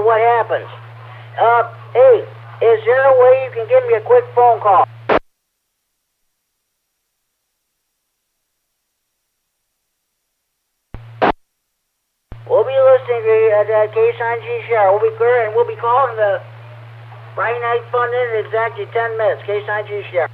what happens. Hey, is there a way you can give me a quick phone call? We'll be listening to K9G show. We'll be clear, and we'll be calling the Friday Night Fun in exactly 10 minutes. K9G show.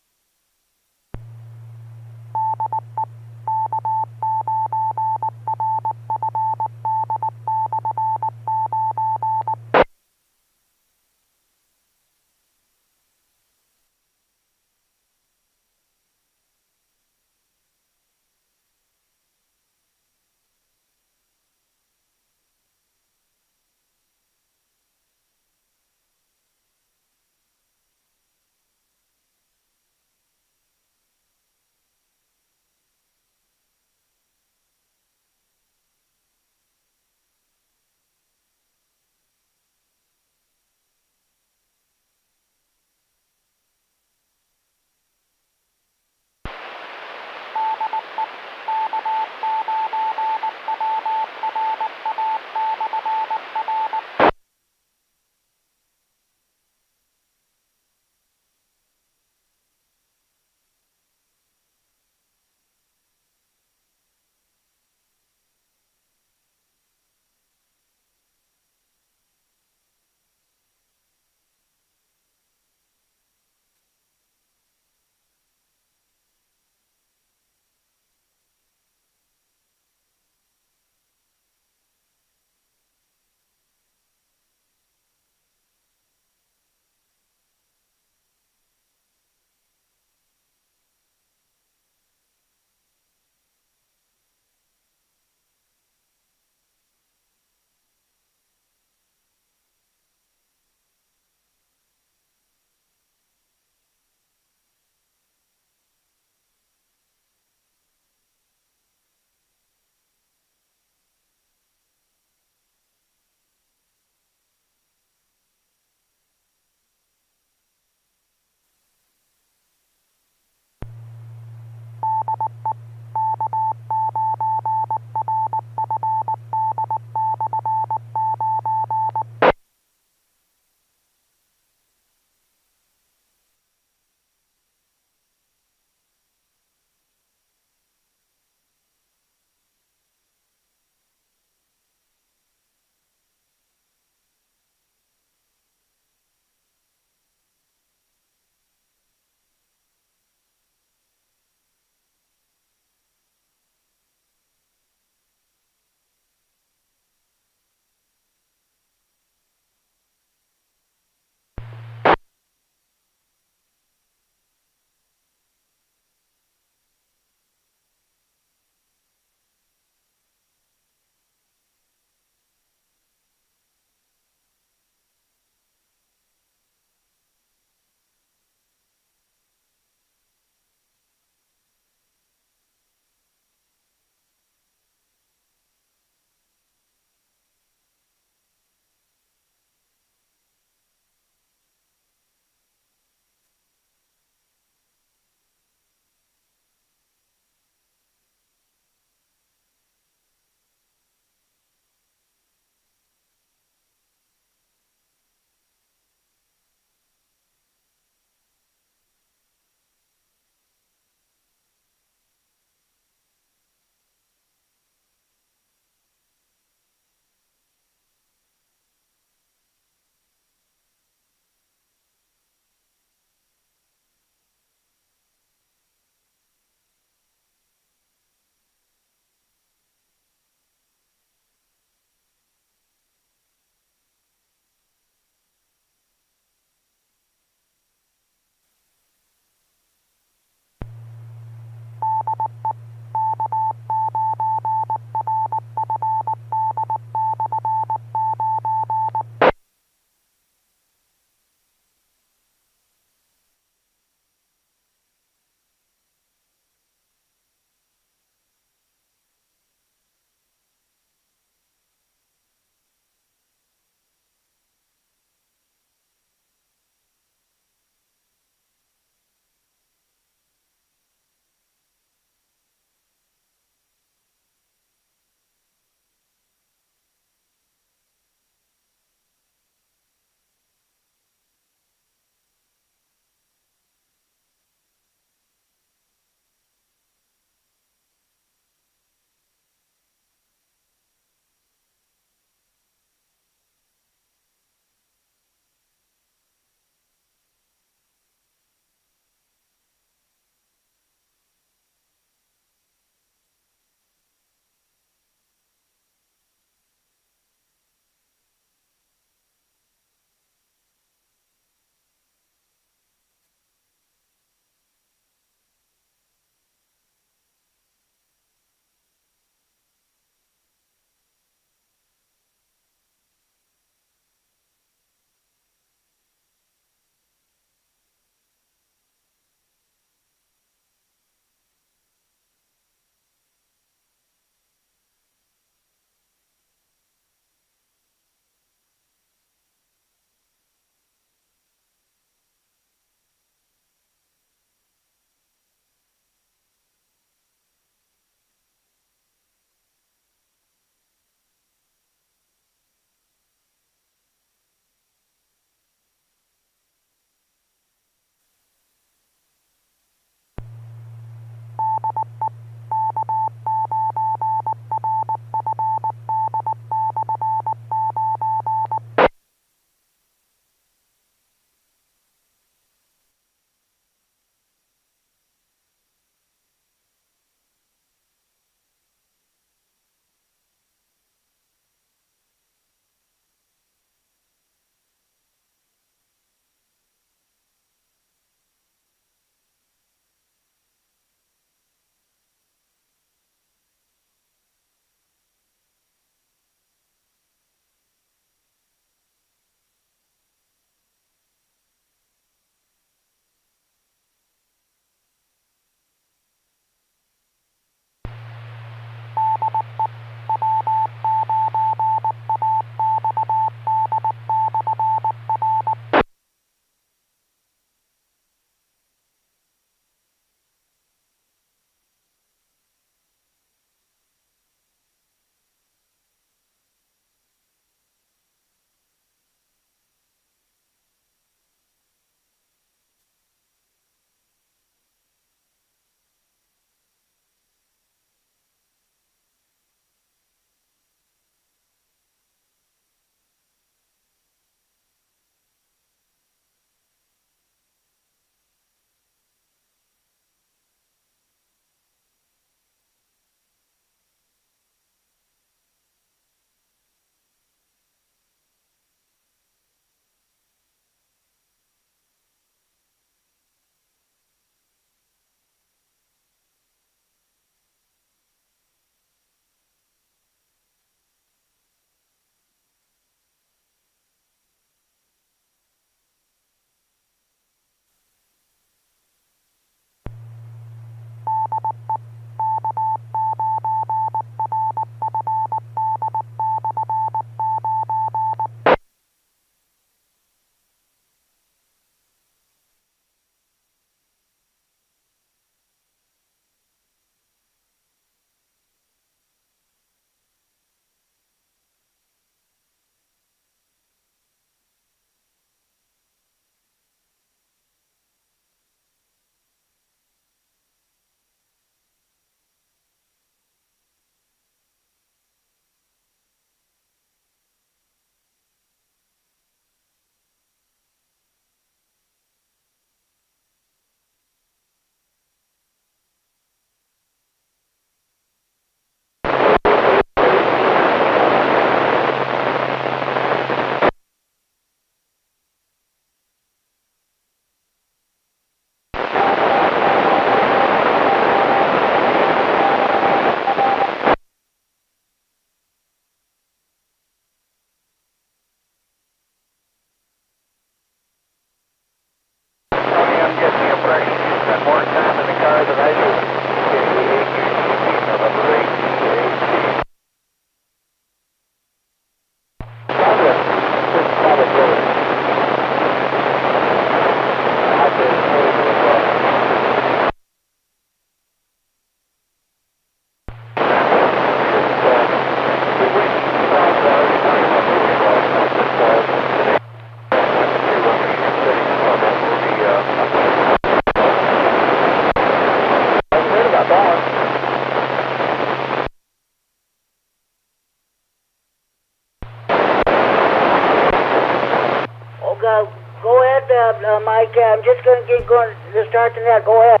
Mike, I'm just going to get going to start the net. Go ahead.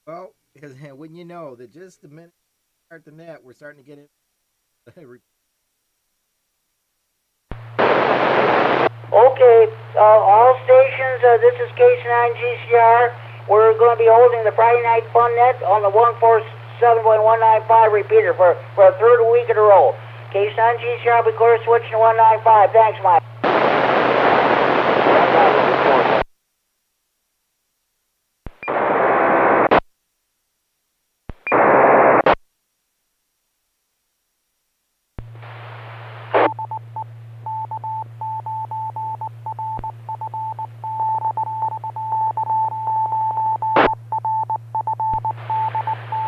Well, because wouldn't you know that just the minute we start the net, we're starting to get in. Okay, all stations, this is K9GCR. We're going to be holding the Friday Night Fun Net on the 147.195 repeater for a third week in a row. K9GCR, we clear switching to 195. Thanks, Mike.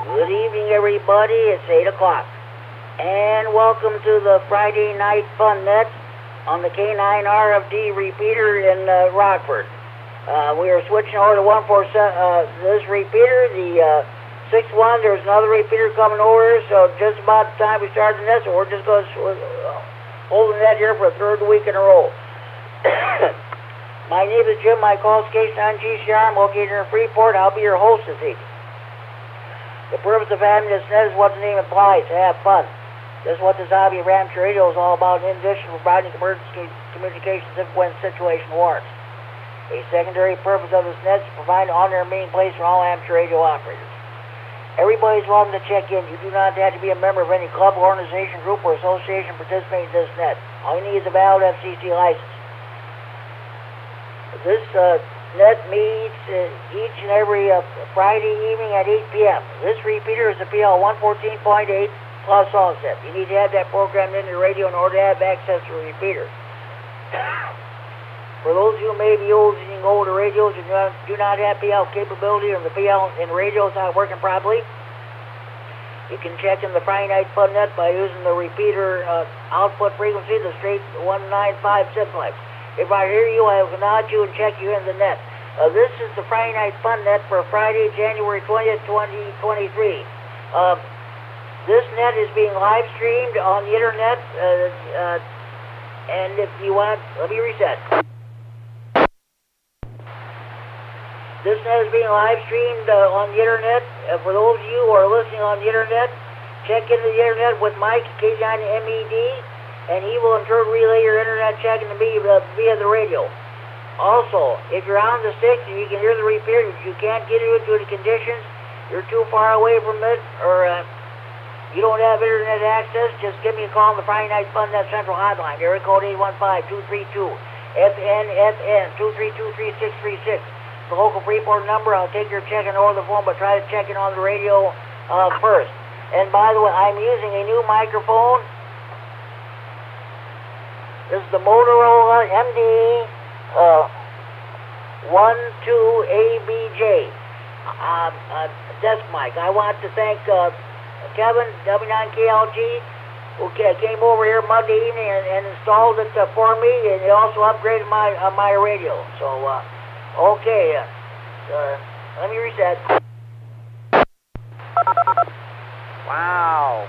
Good evening, everybody. It's 8 o'clock. And welcome to the Friday Night Fun Net on the K9RFD Repeater in Rockford. We are switching over to 147, this repeater, the 6-1. There's another repeater coming over, so just about the time we start the net, so we're just going to hold the net here for a third week in a row. My name is Jim. My call is K9GCR. I'm located in Freeport. I'll be your host this evening. The purpose of having this net is what the name implies, to have fun. This is what this hobby of amateur radio is all about, in addition to providing emergency communications if when the situation warrants. A secondary purpose of this net is to provide an on-air meeting place for all amateur radio operators. Everybody's welcome to check in. You do not have to be a member of any club, organization, group, or association participating in this net. All you need is a valid FCC license. This net meets each and every Friday evening at 8 p.m. This repeater is a PL 114.8 plus offset. You need to have that programmed into your radio in order to have access to a repeater. For those of you who may be old using older radios and do not have PL capability, or the PL in the radio is not working properly, you can check in the Friday Night Fun Net by using the repeater output frequency, the straight 195 simplex. If I hear you, I will nod you and check you in the net. This is the Friday Night Fun Net for Friday, January 20th, 2023. This net is being live streamed on the internet, and if you want, let me reset. This net is being live streamed on the internet. For those of you who are listening on the internet, check into the internet with Mike, KD9MED, and he will in turn relay your internet checking to me via the radio. Also, if you're on the 6 and you can hear the repeater, if you can't get it due to conditions, you're too far away from it, or you don't have internet access, just give me a call on the Friday Night Fun Net Central Hotline, area code 815-232-FN, 232-3636. The local Freeport number. I'll take your check-in over the phone, but try to check in on the radio first. And by the way, I'm using a new microphone. This is the Motorola MD 12ABJ desk mic. I want to thank Kevin, W9KLG, who came over here Monday evening and installed it for me, and he also upgraded my radio. So, okay, let me reset. Wow.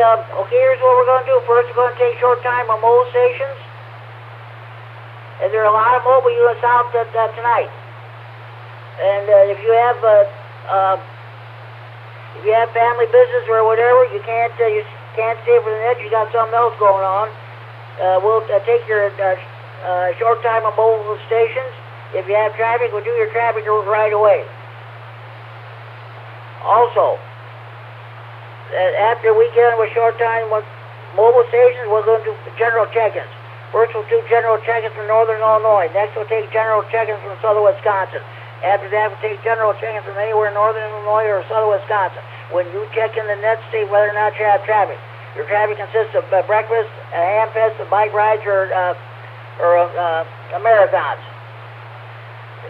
Okay, here's what we're going to do. First, we're going to take short time on mobile stations. And there are a lot of mobile units out tonight. And if you have family business or whatever, you can't stay for the net. You got something else going on. We'll take your short time on mobile stations. If you have traffic, we'll do your traffic right away. Also, after we get on with short time with mobile stations, we're going to do general check-ins. First, we'll do general check-ins from northern Illinois. Next, we'll take general check-ins from southern Wisconsin. After that, we'll take general check-ins from anywhere in northern Illinois or southern Wisconsin. When you check in the net, state whether or not you have traffic. Your traffic consists of breakfast, ham fests, bike rides, or marathons.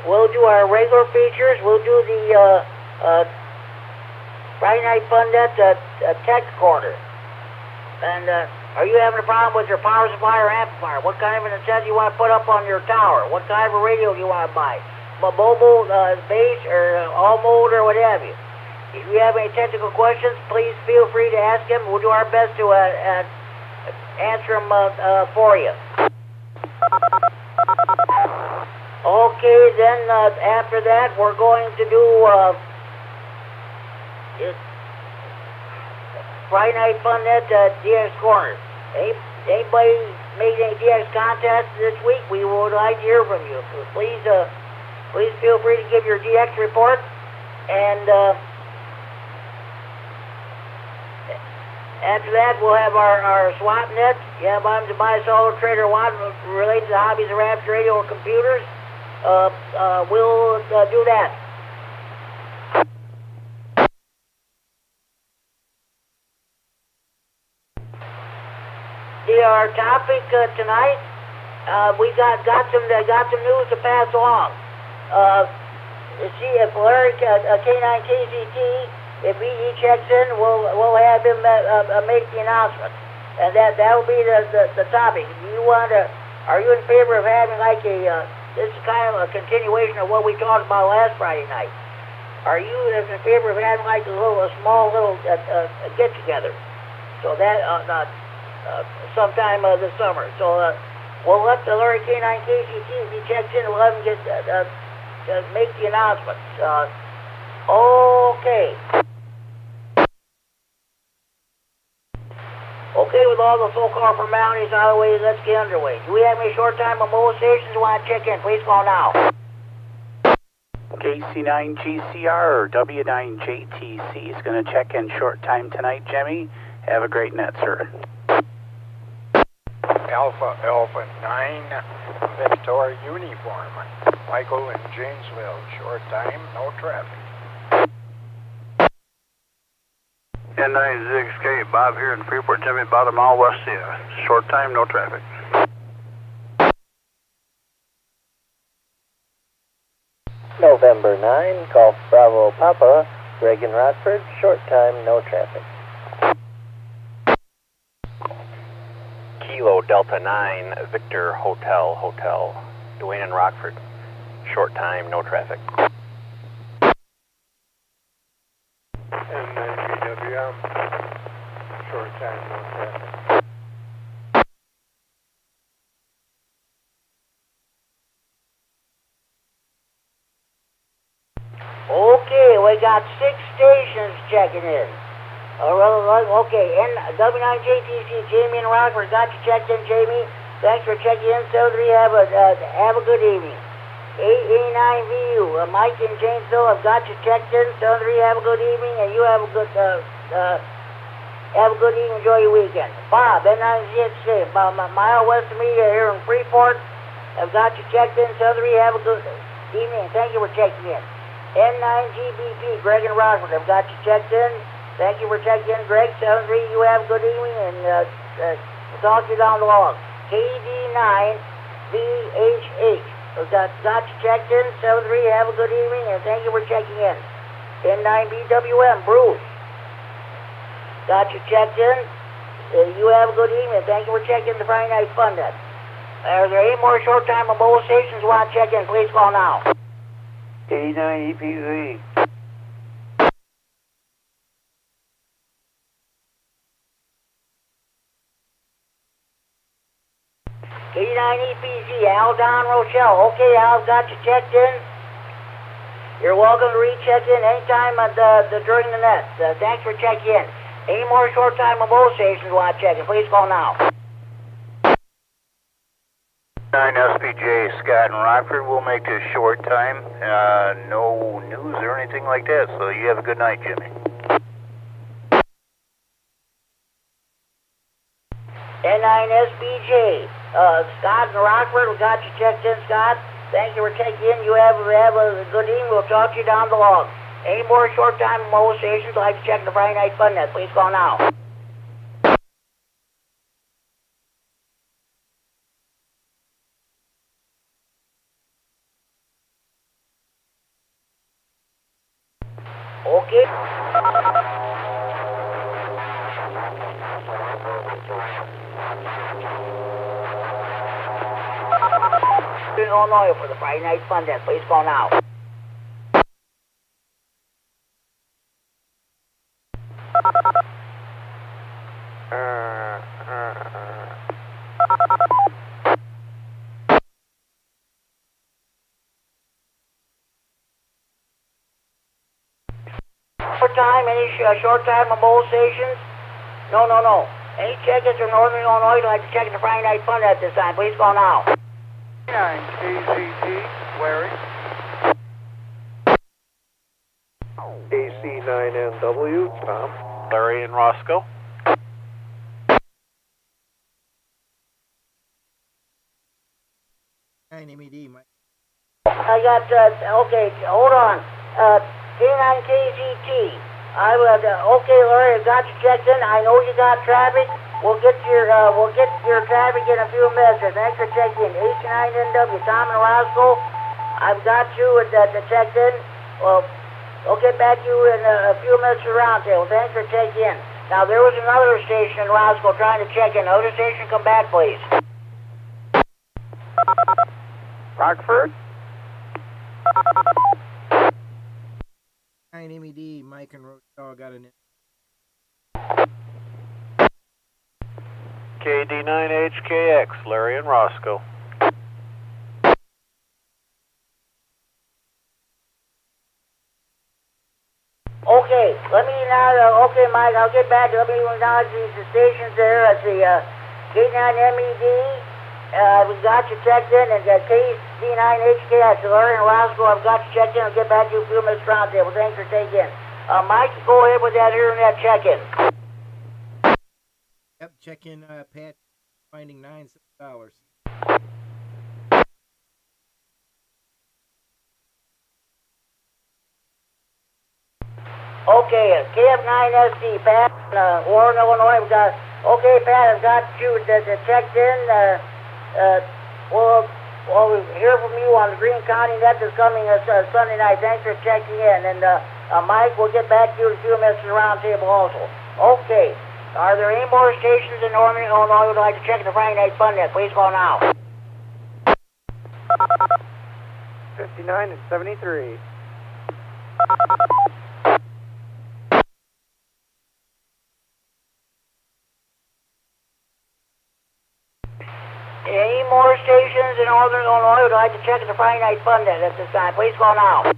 We'll do our regular features. We'll do the Friday Night Fun Net tech corner. And are you having a problem with your power supply or amplifier? What kind of an antenna do you want to put up on your tower? What kind of a radio do you want to buy? Mobile, base, or all mode, or what have you? If you have any technical questions, please feel free to ask them. We'll do our best to answer them for you. Okay, then after that, we're going to do Friday Night Fun at DX Corner. Anybody made any DX contests this week? We would like to hear from you. Please feel free to give your DX report. And after that, we'll have our swap net. You have items to buy, sell, or trade, or want related to the hobbies of raps, radio, or computers. We'll do that. Our topic tonight, we got some news to pass along. See if Larry K9KZT, if he checks in, we'll have him make the announcement, and that will be the topic. Are you in favor of having like this is kind of a continuation of what we talked about last Friday night? Are you in favor of having like a small little get together? So that sometime this summer. So we'll let the Larry K9KZT, if he checks in, we'll have him make the announcements. Okay. Okay, with all the so-called formalities out of the way, let's get underway. Do we have any short-time mobile stations who want to check in? Please call now. KC9GCR or W9JTC is going to check in short time tonight, Jimmy. Have a great net, sir. Alpha 9, Victor Uniform. Michael in Janesville, short time, no traffic. K9RFD Bob here in Freeport, Jimmy, about a mile west of you. Short time, no traffic. November 9, Golf Bravo Papa, Greg in Rockford, short time, no traffic. Kilo Delta 9, Victor Hotel, Dwayne in Rockford, short time, no traffic. And then BWM, short time, no traffic. Okay, we got 6 stations checking in. Okay, and W9JTC, Jamie in Rockford, got you checked in, Jamie. Thanks for checking in. 73, have a good evening. A9VU, Mike in Janesville, I've got you checked in. 73, have a good evening, and you have a good evening. Enjoy your weekend. Bob, N9ZXK, about a mile west of me here in Freeport, I've got you checked in. 73, have a good evening. Thank you for checking in. N9GBP, Greg in Rockford, I've got you checked in. Thank you for checking in, Greg. 73, you have a good evening, and we'll talk to you down the log. KD9VHH, got you checked in. 73, have a good evening, and thank you for checking in. N9BWM, Bruce, got you checked in. You have a good evening, and thank you for checking the Friday Night Fun Net. Are there any more short-time mobile stations who want to check in? Please call now. K9EPZ. K9EPZ, Al Don Rochelle. Okay, Al, got you checked in. You're welcome to recheck in anytime during the net. Thanks for checking in. Any more short-time mobile stations want to check in? Please call now. 9SPJ, Scott in Rockford. We'll make this short time. No news or anything like that, so you have a good night, Jimmy. N9SBJ, Scott in Rockford, we got you checked in, Scott. Thank you for checking in. You have a good evening. We'll talk to you down the log. Any more short-time mobile stations like to check the Friday Night Fun Net? Please call now. Okay. In Illinois for the Friday Night Fun Net. Please call now. short time? Any short time on both stations? No. Any check-ins from Northern Illinois would like to check in the Friday night fun at this time? Please call now. K9KZT, Larry. AC9NW, Tom. Larry and Roscoe. K9MED, Mike. I got, okay, hold on. K9KZT. Okay, Larry, I got you checked in. I know you got traffic. We'll get your traffic in a few minutes. Thanks for checking in. AC9NW, Tom and Roscoe. I've got you checked in. Well, we'll get back to you in a few minutes for roundtable. Thanks for checking in. Now, there was another station in Roscoe trying to check in. Another station, come back, please. Rockford? K9MED, Mike and Rochelle got an. KD9HKX, Larry and Roscoe. Okay, let me now, okay, Mike, I'll get back to, let me acknowledge the stations there. I see, K9MED, we got you checked in, and KD9HKX, Larry and Roscoe, I've got you checked in. I'll get back to you in a few minutes roundtable. Thanks for taking in. Mike, go ahead with that internet check-in. Yep, check in, Pat, finding $9. Okay, KF9SD, Pat, Warren, Illinois, we've got, okay, Pat, I've got you checked in. We'll hear from you on the Green County Net that's coming Sunday night. Thanks for checking in. And Mike, we'll get back to you in a few minutes in the roundtable also. Okay, are there any more stations in Northern Illinois who would like to check the Friday night fun net? Please call now. 59 and 73. Any more stations in Northern Illinois who would like to check the Friday night fun net at this time? Please call now.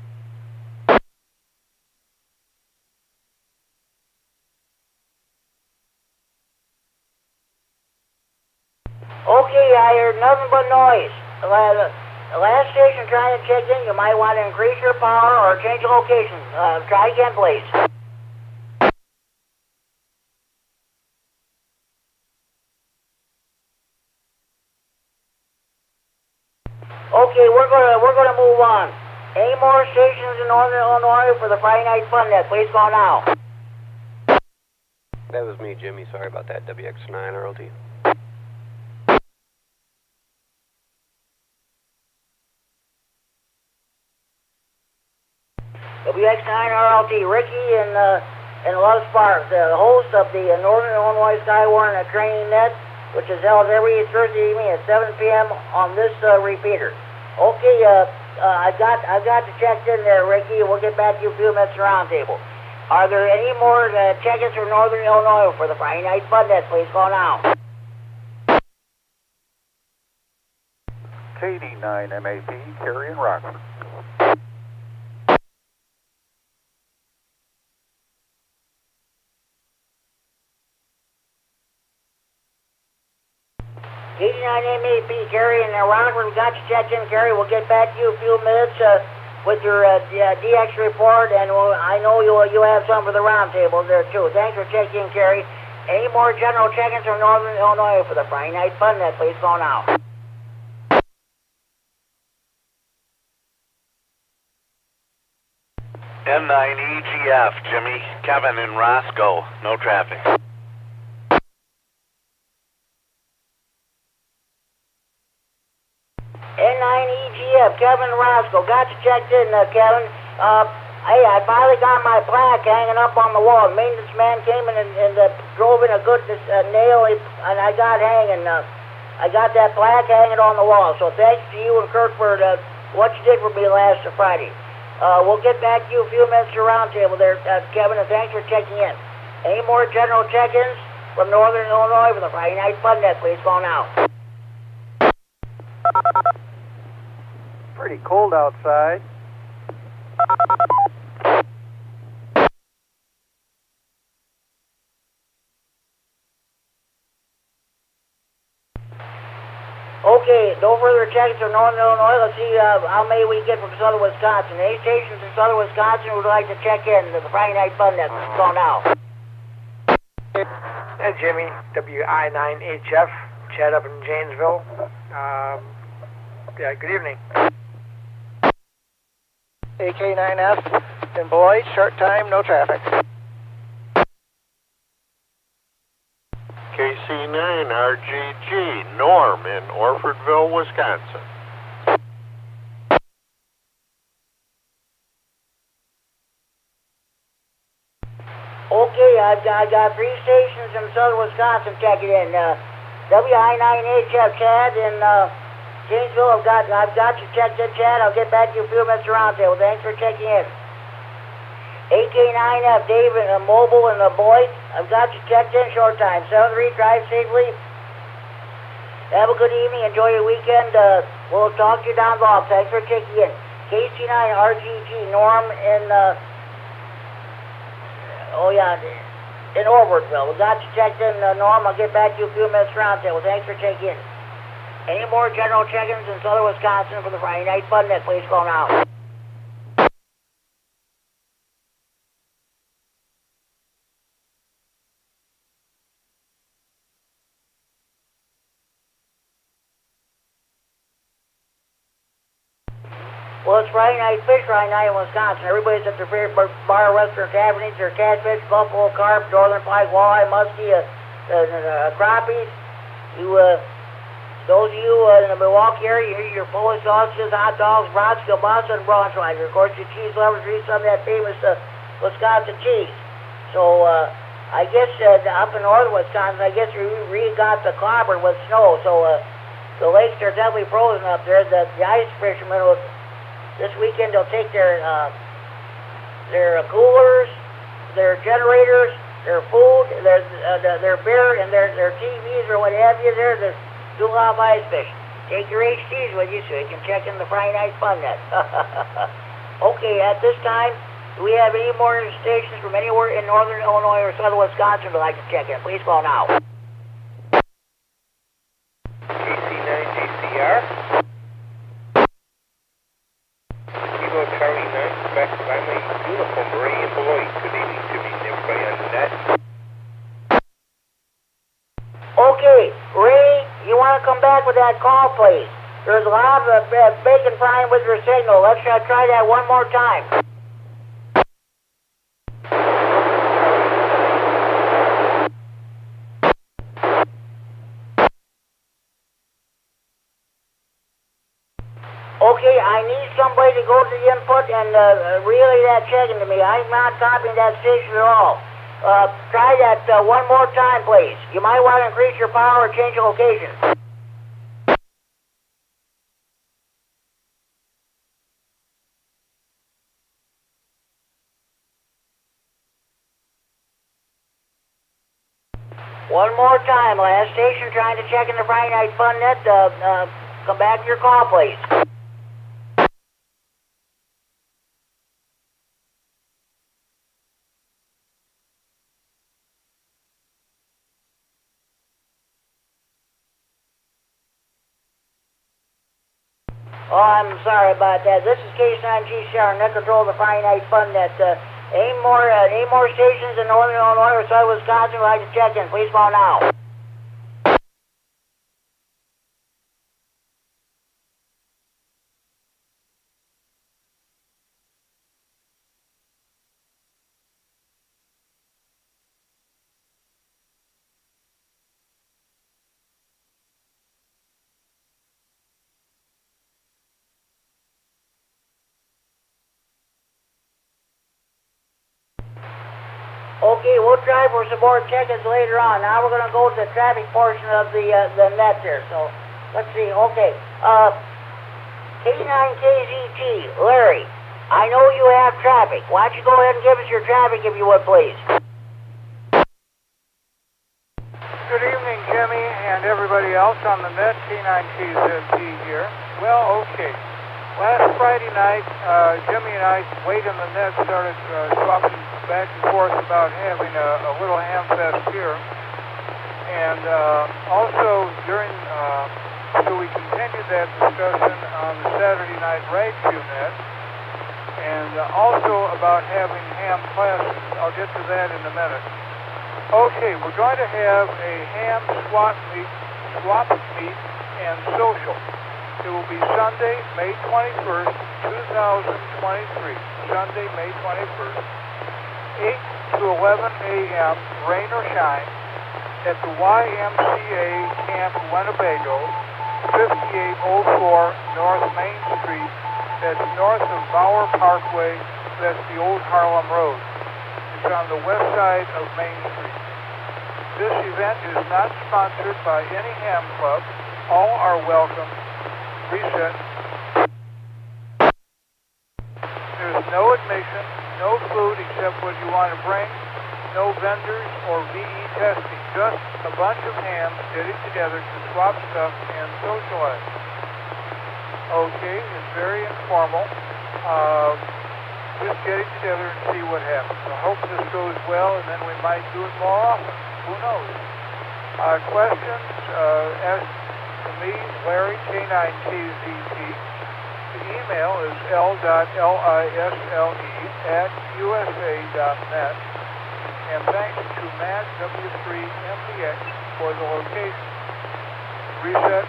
Okay, I heard nothing but noise. The last station trying to check in, you might want to increase your power or change the location. Try again, please. Okay, we're gonna move on. Any more stations in Northern Illinois for the Friday night fun net? Please call now. That was me, Jimmy. Sorry about that. WX9RLT. WX9RLT, Ricky and Love Sparks, the host of the Northern Illinois Skywarn Training Net, which is held every Thursday evening at 7 p.m. on this repeater. Okay, I got you checked in there, Ricky. We'll get back to you in a few minutes roundtable. Are there any more check-ins from Northern Illinois for the Friday night fun net? Please call now. KD9MED, Carrie and Rockford. KD9MED, Gary and Rockford, we got you checked in, Gary. We'll get back to you in a few minutes with your DX report, and I know you have some for the roundtable there too. Thanks for checking in, Gary. Any more general check-ins from Northern Illinois for the Friday night fun net? Please call now. N9EGF, Jimmy, Kevin, and Roscoe. No traffic. N9EGF, Kevin Roscoe. Got you checked in, Kevin. Hey, I finally got my plaque hanging up on the wall. The maintenance man came in and drove in a good nail, and I got hanging. I got that plaque hanging on the wall. So thanks to you and Kurt for what you did for me last Friday. We'll get back to you a few minutes to roundtable there, Kevin, and thanks for checking in. Any more general check-ins from Northern Illinois for the Friday night fun net? Please call now. Pretty cold outside. Okay, no further checks from Northern Illinois. Let's see how many we get from Southern Wisconsin. Any stations in Southern Wisconsin would like to check in the Friday night fun that's going out. Jimmy, W9AXD, Chad up in Janesville. Good evening. K9F in Beloit, short time, no traffic. KC9RGG, Norm in Orfordville, Wisconsin. Okay, I got 3 stations in Southern Wisconsin checking in. W9AXD, Chad in Janesville. I've got you checked in, Chad. I'll get back to you a few minutes around there. Well, thanks for checking in. K9F David Mobile in Beloit. I've got you checked in, short time. 7-3, drive safely. Have a good evening. Enjoy your weekend. We'll talk to you down the line. Thanks for checking in. KC9RGG Norm in in Orfordville. We got you checked in, Norm. I'll get back to you a few minutes around there. Well, thanks for checking in. Any more general check-ins in Southern Wisconsin for the Friday night fun net, please call now. Well, it's Friday night, fish Friday night in Wisconsin. Everybody's at their favorite bar, restaurant, tavern, eats their catfish, buffalo, carp, northern pike, walleye, muskie, crappies. Those of you in the Milwaukee area, you eat your Polish sausages, hot dogs, brats, kielbasa, and Braunschweiger. Of course, your cheese lovers eat some of that famous Wisconsin cheese. So, I guess up in northern Wisconsin, I guess we really got the clobber with snow. So, the lakes are definitely frozen up there. The ice fishermen will. This weekend they'll take their coolers, their generators, their food, their beer, and their TVs or what have you. There's do a lot of ice fishing. Take your HTs with you so you can check in the Friday night fun net. Okay, at this time, do we have any more stations from anywhere in northern Illinois or southern Wisconsin would like to check in? Please call now. KC9GCR. Charlie 9, back to my uniform, Ray in Beloit. Good evening, Jimmy, and everybody on the net. Okay, Ray, you want to come back with that call, please? There's a lot of bacon frying with your signal. Let's try that one more time. Okay, I need somebody to go to the input and relay that check-in to me. I'm not copying that station at all. Try that one more time, please. You might want to increase your power or change your location. One more time. Last station trying to check in the Friday night fun net. Come back to your call, please. Oh, I'm sorry about that. This is K9GCR, net control of the Friday night fun net. Any more stations in northern Illinois or southern Wisconsin would like to check in? Please call now. Okay, we'll try for some more check-ins later on. Now we're going to go to the traffic portion of the net there. So, let's see. Okay. K9KZT, Larry, I know you have traffic. Why don't you go ahead and give us your traffic if you would, please. Good evening, Jimmy, and everybody else on the net. K9KZT here. Well, okay. Last Friday night, Jimmy and I, wait in the net, started talking back and forth about having a little ham fest here. And also during So we continued that discussion on the Saturday night radio net, and also about having ham classes. I'll get to that in a minute. Okay, we're going to have a ham swap meet and social. It will be Sunday, May 21st, 2023. Sunday, May 21st, 8 to 11 a.m., rain or shine, at the YMCA Camp Winnebago, 5804 North Main Street. That's north of Bauer Parkway. That's the old Harlem Road. It's on the west side of Main Street. This event is not sponsored by any ham club. All are welcome. Reset. There's no admission, no food except what you want to bring, no vendors or VE testing, just a bunch of hams getting together to swap stuff and socialize. Okay, it's very informal. Just getting together and see what happens. I hope this goes well, and then we might do it more often. Who knows? Questions asked to me, Larry, K9KZT. The email is l.lisle@usa.net. And thanks to Matt W9AXD for the location. Reset.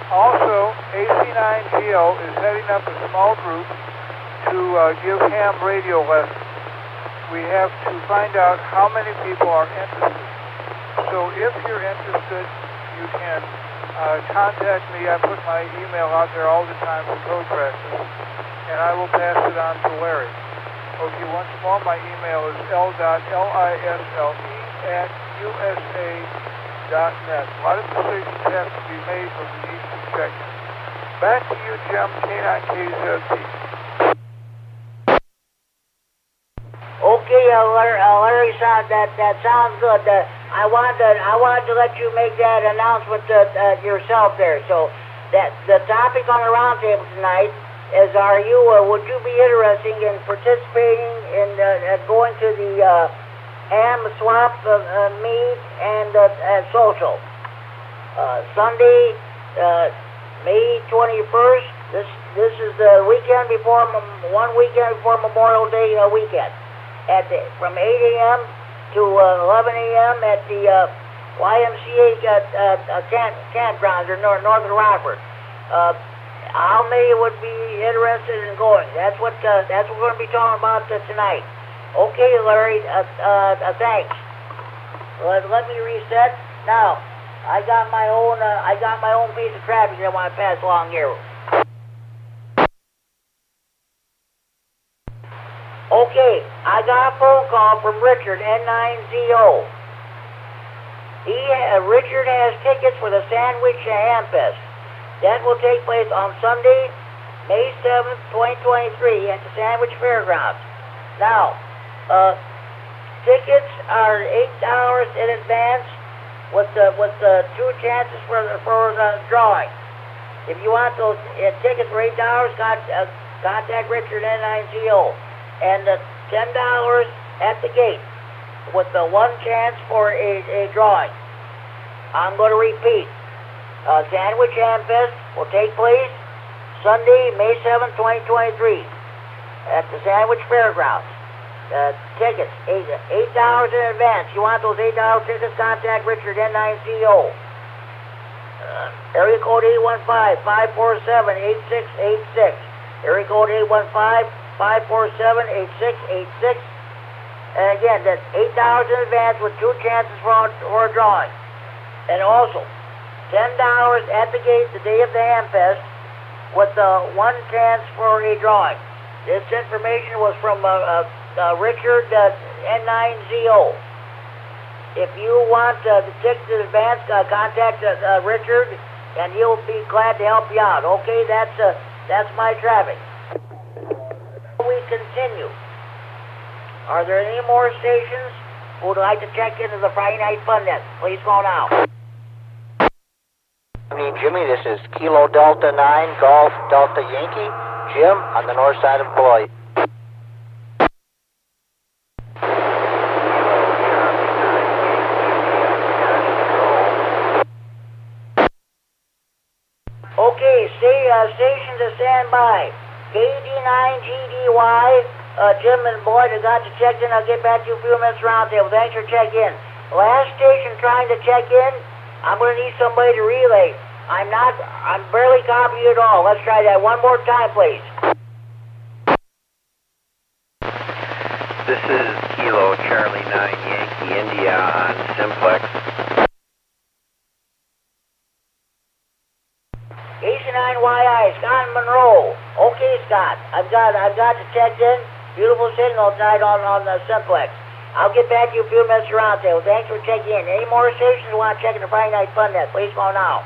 Also, AC9GO is heading up a small group to give ham radio lessons. We have to find out how many people are interested. So if you're interested, you can contact me. I put my email out there all the time for code practice, and I will pass it on to Larry. Okay, once more, my email is l.lisle@usa.net. A lot of decisions have to be made when we need to check. Back to you, Jim, K9KZT. Okay, Larry, that sounds good. I wanted to let you make that announcement yourself there. So that the topic on the roundtable tonight is: would you be interested in participating in going to the ham swap meet and social Sunday, May 21st? This is the weekend before 1 weekend before Memorial Day weekend. From 8 a.m. to 11 a.m. at the YMCA campgrounds in northern Rockford. How many would be interested in going? That's what we're going to be talking about tonight. Okay, Larry. Thanks. Let me reset now. I got my own piece of traffic that I want to pass along here. Okay, I got a phone call from Richard, N9ZO. Richard has tickets for the Sandwich Ham Fest. That will take place on Sunday, May 7th, 2023 at the Sandwich Fairgrounds. Now, tickets are $8 in advance with the 2 chances for the drawing. If you want those tickets for $8, contact Richard, N9ZO. And $10 at the gate with the 1 chance for a drawing. I'm going to repeat. Sandwich Ham Fest will take place Sunday, May 7th, 2023 at the Sandwich Fairgrounds. Tickets, $8 in advance. You want those $8 tickets, contact Richard, N9ZO. Area code 815-547-8686. Area code 815-547-8686. And again, that's $8 in advance with 2 chances for a drawing. And also, $10 at the gate the day of the Ham Fest with 1 chance for a drawing. This information was from Richard, N9ZO. If you want the tickets in advance, contact Richard, and he'll be glad to help you out. Okay, that's my traffic. We continue. Are there any more stations who would like to check into the Friday Night Fun Net? Please go now. Jimmy, this is Kilo Delta 9, Golf Delta Yankee. Jim, on the north side of Beloit. stations to stand by. KD9GDY, Jim and Boyd, I got you checked in. I'll get back to you a few minutes roundtable. Thanks for checking in. Last station trying to check in, I'm going to need somebody to relay. I'm barely copying you at all. Let's try that one more time, please. This is Kilo Charlie 9 Yankee India on Simplex. K9YI, Scott Monroe. Okay, Scott, I've got you checked in. Beautiful signal tonight on the Simplex. I'll get back to you a few minutes around there. Thanks for checking in. Any more stations who want to check in the Friday Night Fun Net, please call now.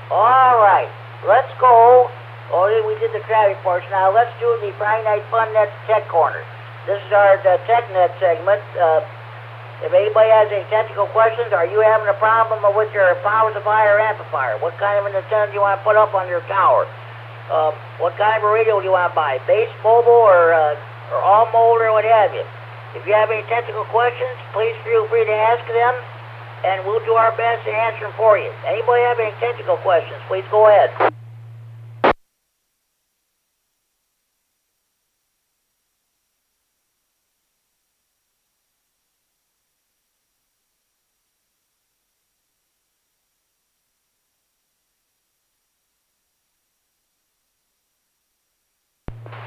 All right, let's go. We did the traffic portion. Now let's do the Friday Night Fun Net Tech Corner. This is our TechNet segment. If anybody has any technical questions, are you having a problem with your power supply or amplifier? What kind of an antenna do you want to put up on your tower? What kind of a radio do you want to buy? Base, mobile, or all mode, or what have you? If you have any technical questions, please feel free to ask them, and we'll do our best to answer them for you. Anybody have any technical questions, please go ahead.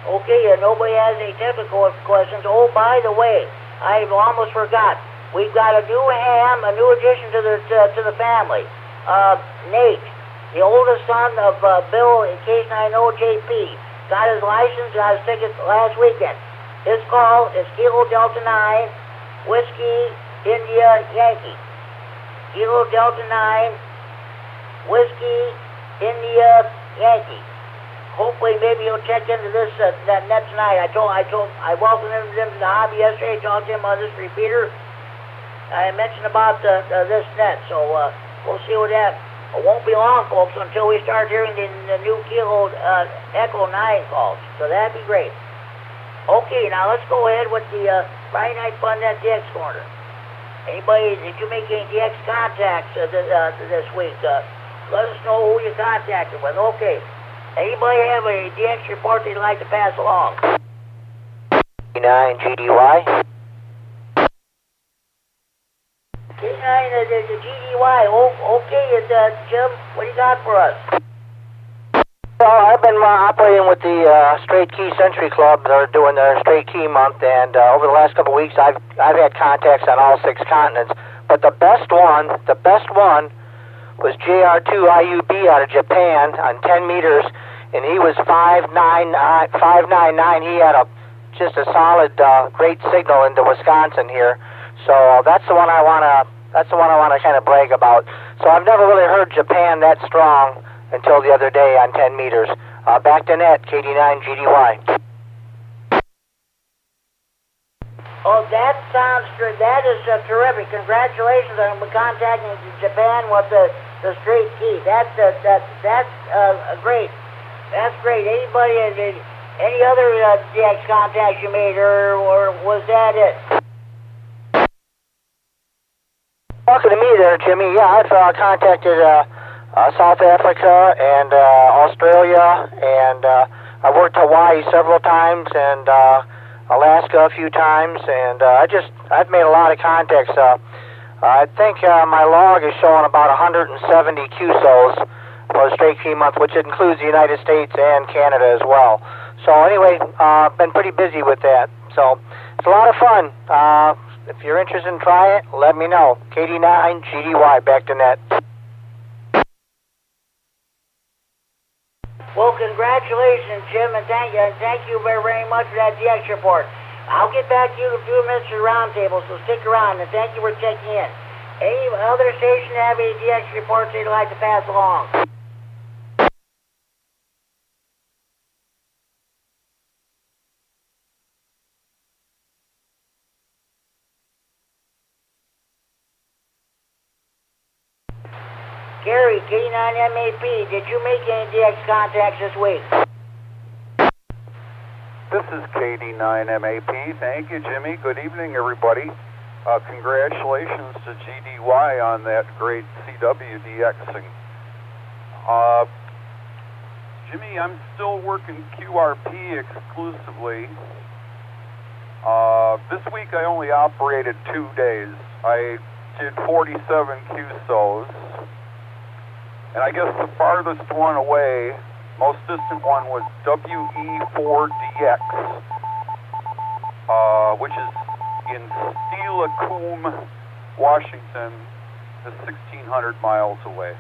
Okay, nobody has any technical questions. Oh, by the way, I almost forgot. We've got a new ham, a new addition to the family. Nate, the oldest son of Bill and K9OJP, got his license, got his ticket last weekend. His call is Kilo Delta 9, Whiskey, India, Yankee. Kilo Delta 9, Whiskey, India, Yankee. Hopefully, maybe he'll check into this that net tonight. I welcomed him to the hobby yesterday. Talked to him on this repeater. I mentioned about this net, so we'll see what happens. It won't be long, folks, until we start hearing the new Kilo Echo 9 calls. So that'd be great. Okay, now let's go ahead with the Friday Night Fun Net DX Corner. Anybody, did you make any DX contacts this week? Let us know who you contacted with. Okay. Anybody have a DX report they'd like to pass along? K9GDY. K9, the GDY. Okay, Jim, what do you got for us? Well, I've been operating with the Straight Key Century Club. They're doing their Straight Key month, and over the last couple of weeks, I've had contacts on all 6 continents. But the best one was JR2IUB out of Japan on 10 meters, and he was 599. He had just a solid, great signal into Wisconsin here. So that's the one I wanna kind of brag about. So I've never really heard Japan that strong until the other day on 10 meters. Back to net, KD9GDY. Oh, that sounds good. That is terrific. Congratulations on contacting Japan with the Straight Key. That's great. That's great. Anybody, any other DX contacts you made, or was that it? Talking to me there, Jimmy. Yeah, I've contacted South Africa and Australia, and I worked Hawaii several times, and Alaska a few times, and I've made a lot of contacts. I think my log is showing about 170 QSOs for the Straight Key month, which includes the United States and Canada as well. So anyway, been pretty busy with that. So it's a lot of fun. If you're interested in trying it, let me know. KD9GDY, back to net. Well, congratulations, Jim, and thank you very, very much for that DX report. I'll get back to you in a few minutes at the roundtable, so stick around, and thank you for checking in. Any other station have any DX reports they'd like to pass along? Gary, K9MED, did you make any DX contacts this week? This is KD9MED. Thank you, Jimmy. Good evening, everybody. Congratulations to GDY on that great CWDXing. Jimmy, I'm still working QRP exclusively. This week I only operated 2 days. I did 47 QSOs. And I guess the farthest one away, most distant one, was WE4DX, which is in Steilacoom, Washington, is 1,600 miles away.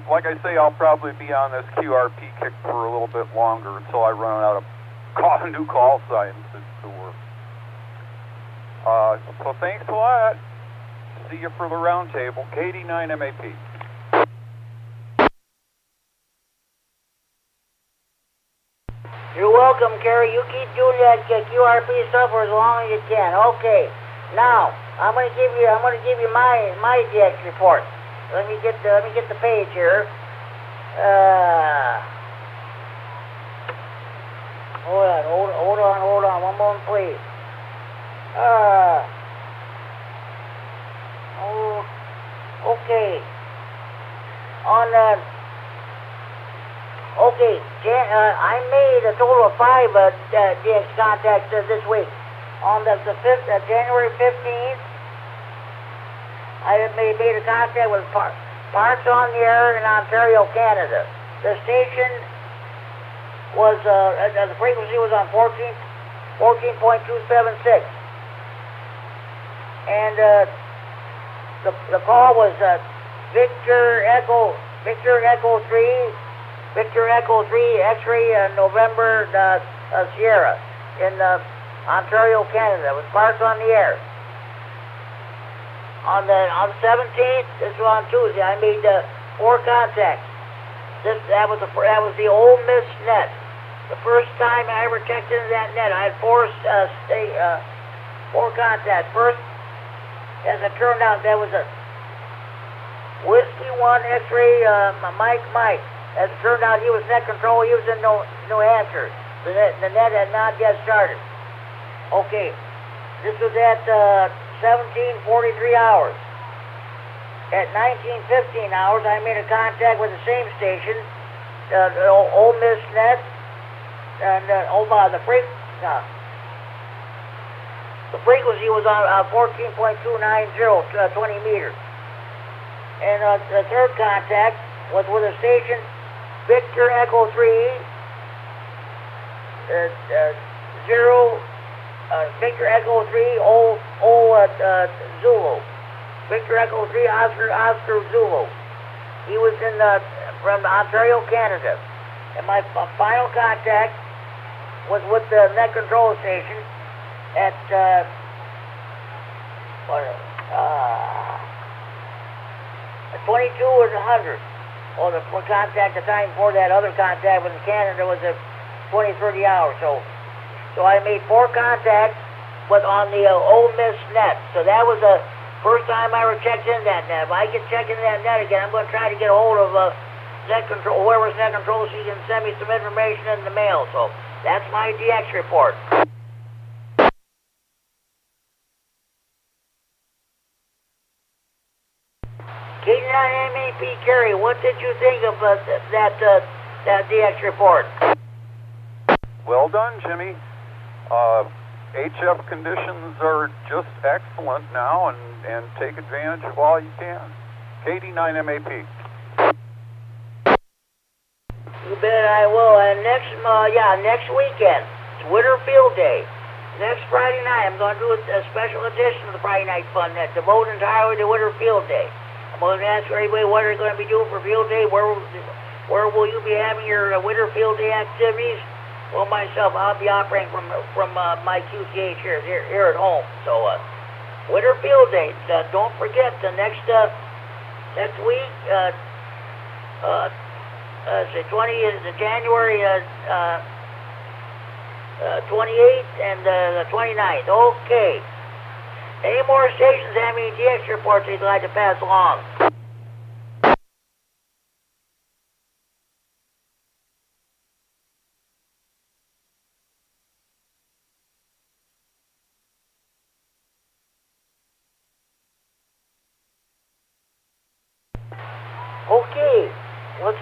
Like I say, I'll probably be on this QRP kick for a little bit longer until I run out of new call signs to work. So thanks a lot. See you for the roundtable. KD9MED. You're welcome, Gary. You keep doing that QRP stuff for as long as you can. Okay. Now I'm going to give you my DX report. Let me get the page here. Hold on. One moment, please. Okay. I made a total of 5 DX contacts this week. On the 5th, January 15th, I made a contact with Parks on the Air in Ontario, Canada. The station was, the frequency was on 14.276. And the call was Victor Echo 3 X-ray November Sierra in Ontario, Canada. It was Parks on the Air. On the 17th, this was on Tuesday, I made 4 contacts. That was the Ole Miss net. The first time I ever checked into that net, I had 4 contacts. First, as it turned out, that was a Whiskey 1 X-ray Mike. As it turned out, he was net control. He was in New Hampshire. The net had not yet started. Okay, this was at 17:43 hours. At 19:15 hours, I made a contact with the same station, Ole Miss net, and the frequency was on 14.290, 20 meters. And the third contact was with a station, Victor Echo 3, Victor Echo 3, Zulu. Victor Echo 3, Oscar Zulu. He was from Ontario, Canada. And my final contact was with the net control station at 22 or 100. Well, the contact, the time before that other contact was in Canada was at 20:30 hours. So I made 4 contacts, but on the Ole Miss net. So that was the first time I ever checked in that net. If I can check in that net again, I'm going to try to get a hold of net control, whoever's net control, so you can send me some information in the mail. So that's my DX report. K9MED, Kerry, what did you think of that DX report? Well done, Jimmy. HF conditions are just excellent now, and take advantage of all you can. KD9MED. You bet I will. And next weekend, it's Winter Field Day. Next Friday night, I'm going to do a special edition of the Friday Night Fun that devoted entirely to Winter Field Day. I'm going to ask everybody what they're going to be doing for Field Day. Where will you be having your Winter Field Day activities? Well, myself, I'll be operating from my QTH here at home. So, Winter Field Day. Don't forget the next week. January 28th and the 29th. Okay. Any more stations have any DX reports they'd like to pass along?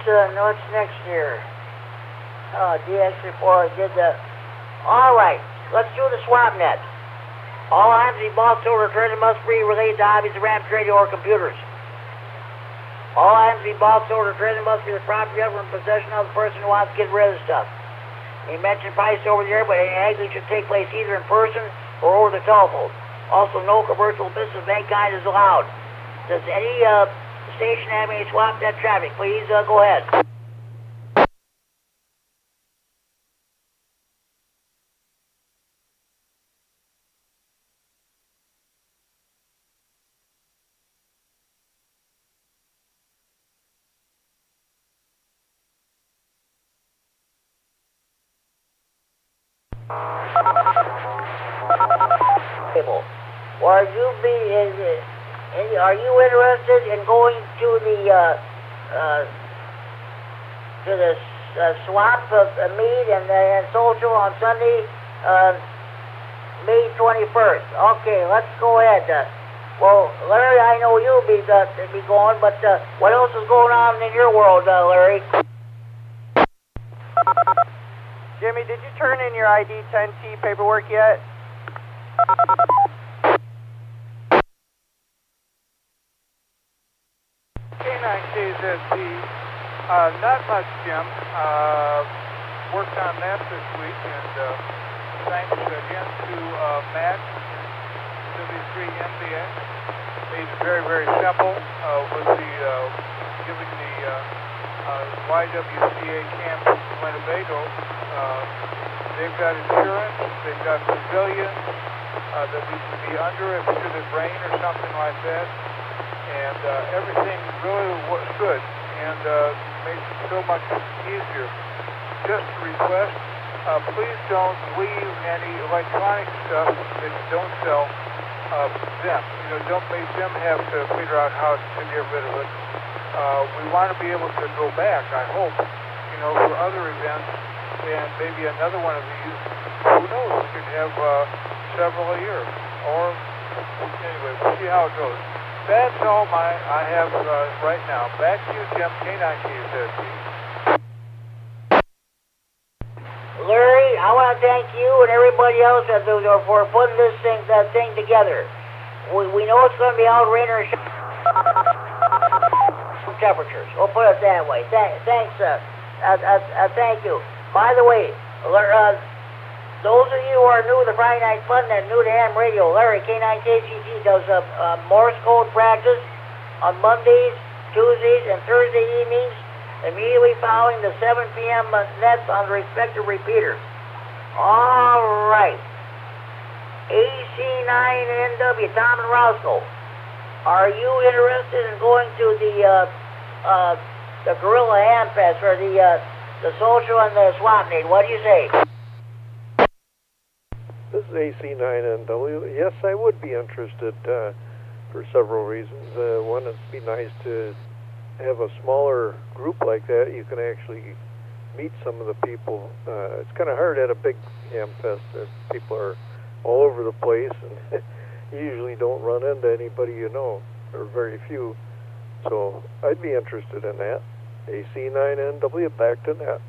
what's next here? Oh, DX4 did the... All right, let's do the swap net. All items involved stored or traded must be related to hobbies, RAM, radio, or computers. All items involved stored or traded must be the property of or in possession of the person who wants to get rid of the stuff. He mentioned price over there, but anything should take place either in person or over the telephone. Also, no commercial business of any kind is allowed. Does any station have any swap net traffic? Please go ahead. Are you interested in going to the swap meet and social on Sunday, May 21st? Okay, let's go ahead. Well, Larry, I know you'll be going, but what else is going on in your world, Larry? Jimmy, did you turn in your ID 10T paperwork yet? K9KZP, not much, Jim. Worked on that this week, and thanks again to Matt and W9AXD. Made it very, very simple with the giving the YWCA camp in Winnebago. They've got insurance, they've got pavilions that we can be under if it should rain or something like that. And everything really was good and makes it so much easier. Just a request, please don't leave any electronic stuff that you don't sell them. You know, don't make them have to figure out how to get rid of it. We want to be able to go back, I hope, you know, for other events, and maybe another one of these. Who knows? We could have several a year. Or, anyway, we'll see how it goes. That's all I have right now. Back to you, Jim, K9KZP. Larry, I want to thank you and everybody else for putting this thing together. We know it's going to be out raining or temperatures. We'll put it that way. Thanks, thank you. By the way, those of you who are new to the Friday Night Fun and new to ham radio, Larry, K9KCG, does Morse code practice on Mondays, Tuesdays, and Thursday evenings, immediately following the 7 p.m. nets on the respective repeaters. All right. AC9NW, Tom and Roscoe, are you interested in going to the Gorilla Ham Fest or the social and the swap meet? What do you say? This is AC9NW. Yes, I would be interested for several reasons. One, it'd be nice to have a smaller group like that. You can actually meet some of the people. It's kind of hard at a big ham fest. People are all over the place, and you usually don't run into anybody you know, or very few. So I'd be interested in that. AC9NW, back to net.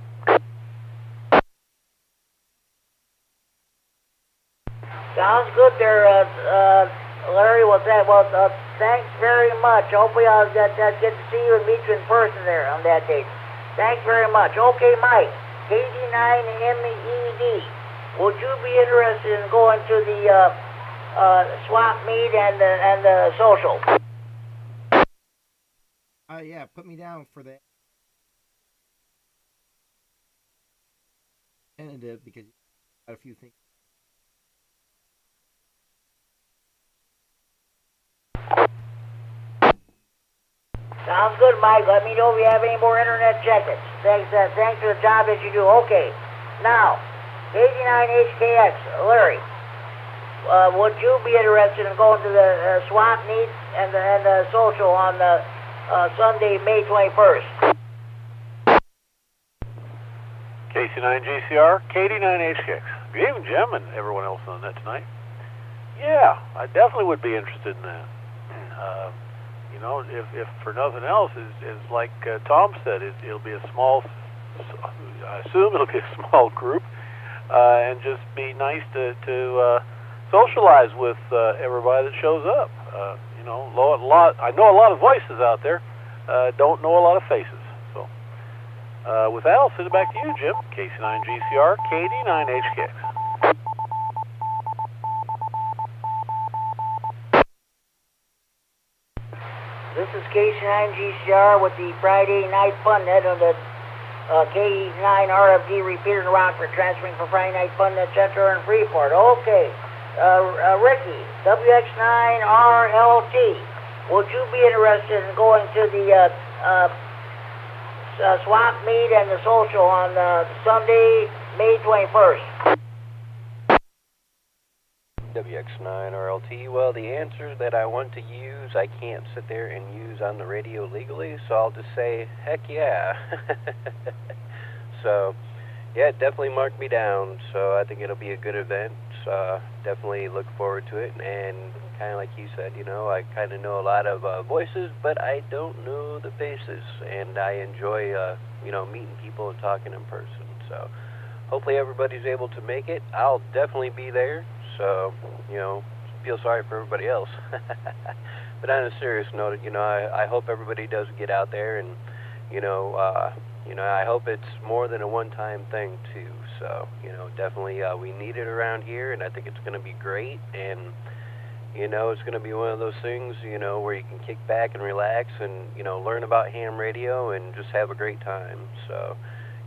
Sounds good there, Larry. Thanks very much. Hopefully I'll get to see you and meet you in person there on that date. Thanks very much. Okay, Mike, KD9MED, would you be interested in going to the swap meet and the social? Yeah, put me down for that. Tentative, because you got a few things. Sounds good, Mike. Let me know if you have any more internet check-ins. Thanks for the job that you do. Okay. Now, KD9HKX, Larry, would you be interested in going to the swap meet and the social on Sunday, May 21st? KC9GCR, KD9HKX. Good evening, Jim, and everyone else on that tonight. Yeah, I definitely would be interested in that. you know, if for nothing else, is like Tom said, it'll be a small, I assume it'll be a small group, and just be nice to socialize with everybody that shows up. You know, I know a lot of voices out there, don't know a lot of faces. So with that, I'll send it back to you, Jim. KC9GCR, KD9HKX. This is KC9GCR with the Friday Night Fun Net on the K9RFD Repeater in Rockford, transferring from Friday Night Fun Net Center in Freeport. Okay, Ricky, W9AXD, would you be interested in going to the swap meet and the social on Sunday, May 21st? WX9RLT, well, the answer that I want to use, I can't sit there and use on the radio legally, so I'll just say, heck yeah. So, yeah, definitely mark me down. So I think it'll be a good event. Definitely look forward to it. And kind of like you said, you know, I kind of know a lot of voices, but I don't know the faces. And I enjoy, you know, meeting people and talking in person. So hopefully everybody's able to make it. I'll definitely be there. So, you know, feel sorry for everybody else. But on a serious note, you know, I hope everybody does get out there, and, you know, I hope it's more than a one-time thing, too. So, you know, definitely we need it around here, and I think it's going to be great. And, you know, it's going to be one of those things, you know, where you can kick back and relax and, you know, learn about ham radio and just have a great time. So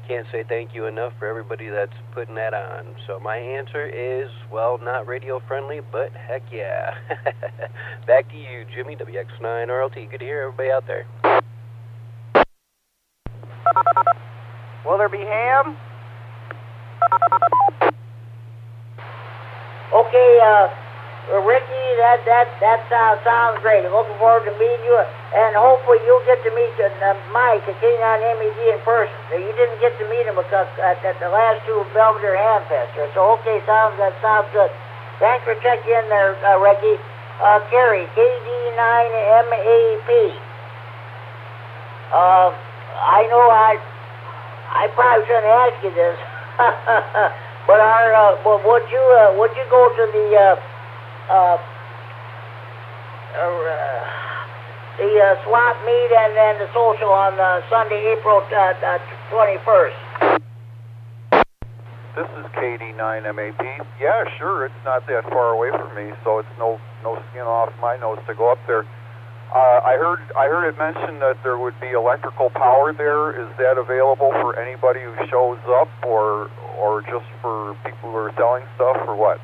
can't say thank you enough for everybody that's putting that on. So my answer is, well, not radio friendly, but heck yeah. Back to you, Jimmy, WX9RLT. Good to hear everybody out there. Will there be ham? Okay, Ricky, that sounds great. I'm looking forward to meeting you, and hopefully you'll get to meet Mike at K9MED in person. You didn't get to meet him because at the last two Belvedere Ham Fest. So okay, that sounds good. Thanks for checking in there, Ricky. Kerry, KD9MED. I know I probably shouldn't ask you this, but would you go to the swap meet and then the social on Sunday, April 21st? This is KD9MED. Yeah, sure. It's not that far away from me, so it's no skin off my nose to go up there. I heard it mentioned that there would be electrical power there. Is that available for anybody who shows up, or just for people who are selling stuff, or what?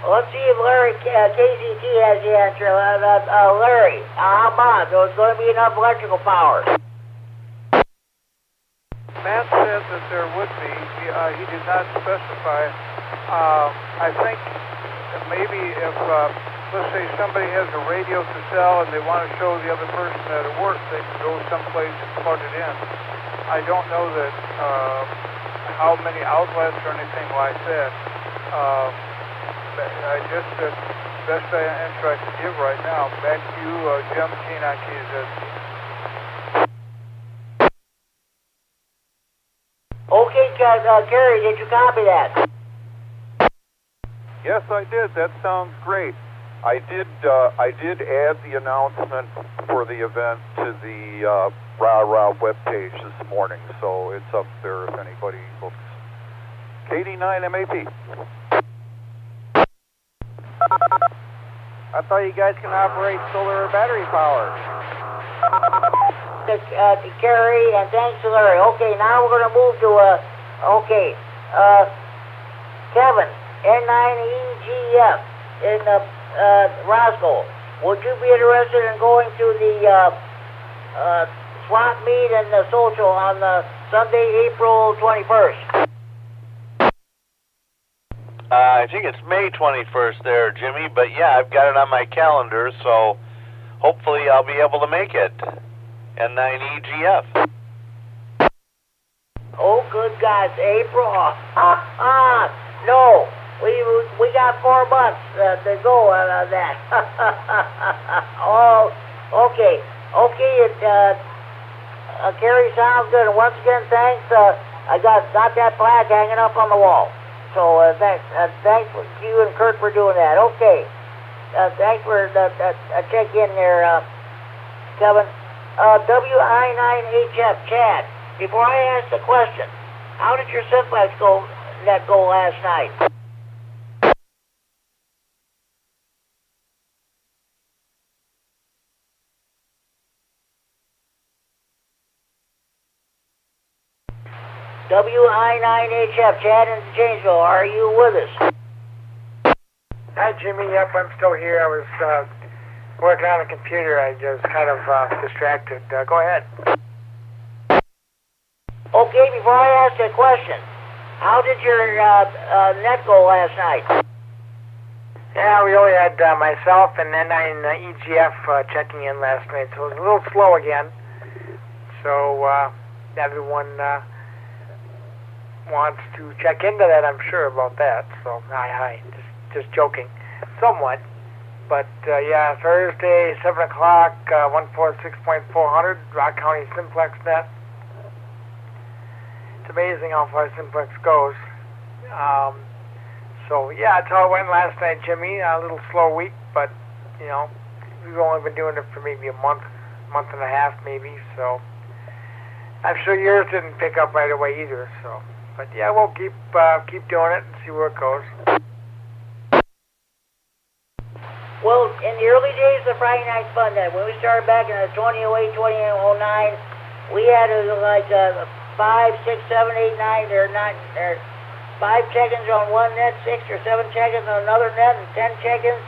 Let's see if Larry KCT has the answer. Larry, how about there's going to be enough electrical power? Matt said that there would be. He did not specify. I think that maybe if, let's say somebody has a radio to sell and they want to show the other person that it works, they can go someplace and plug it in. I don't know that how many outlets or anything like that. I just best answer I can give right now. Back to you, Jim, K9KZ. Okay, Kerry, did you copy that? Yes, I did. That sounds great. I did add the announcement for the event to the Rah webpage this morning, so it's up there if anybody looks. KD9MED. I thought you guys can operate solar or battery power. To Kerry, and thanks to Larry. Okay, now we're going to move to, Kevin, N9EGF in Roscoe. Would you be interested in going to the swap meet and the social on Sunday, April 21st? I think it's May 21st there, Jimmy, but yeah, I've got it on my calendar, so hopefully I'll be able to make it. N9EGF. Oh, good God, April. No, We got 4 months to go on that. Oh, okay. Okay, Kerry, sounds good. And once again, thanks. I got that flag hanging up on the wall. So thanks for you and Kurt for doing that. Okay. Thanks for check in there, Kevin. W9AXD Chad. Before I ask the question, how did your simplex net go last night? W9AXD, Chad in Janesville, are you with us? Hi, Jimmy. Yep, I'm still here. I was working on a computer. I just kind of distracted. Go ahead. Okay, before I ask a question, how did your net go last night? Yeah, we only had myself and K9RFD checking in last night, so it was a little slow again. So everyone wants to check into that, I'm sure about that. So hi, just joking, somewhat. But yeah, Thursday 7 o'clock, 146.400 Rock County Simplex net. It's amazing how far Simplex goes. So yeah, that's how it went last night, Jimmy. A little slow week, but you know, we've only been doing it for maybe a month and a half, maybe. So I'm sure yours didn't pick up right away either. So, but yeah, we'll keep doing it and see where it goes. Well, in the early days of the Friday Night Fun Net, when we started back in the 2008, 2009, we had like 5, 6, 7, 8, 9, or 5 check-ins on one net, 6 or 7 check-ins on another net, and 10 check-ins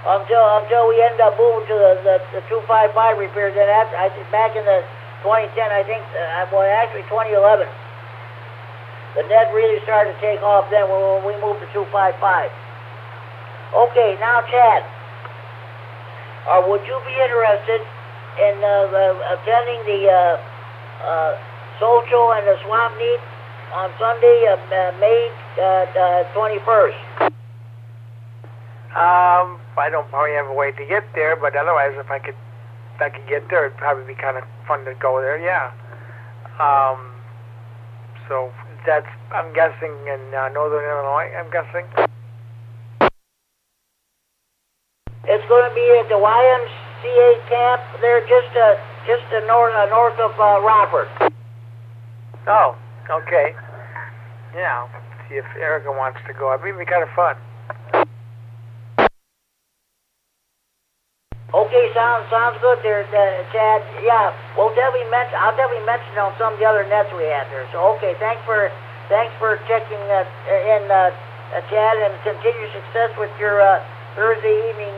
until we ended up moving to the 255 repair. Then I think back in the 2010, I think, well, actually 2011, the net really started to take off then when we moved to 255. Okay, now Chad, would you be interested in attending the social and the swamp meet on Sunday, May 21st? I don't probably have a way to get there, but otherwise, if I could get there, it'd probably be kind of fun to go there. Yeah. So that's, I'm guessing, in northern Illinois. I'm guessing. It's going to be at the YMCA camp there, just north of Rockford. Oh, okay. Yeah. See if Erica wants to go. It'd be kind of fun. Okay, sounds good there, Chad. Yeah, I'll definitely mention on some of the other nets we have there. So okay, thanks for checking in, Chad, and continued success with your Thursday evening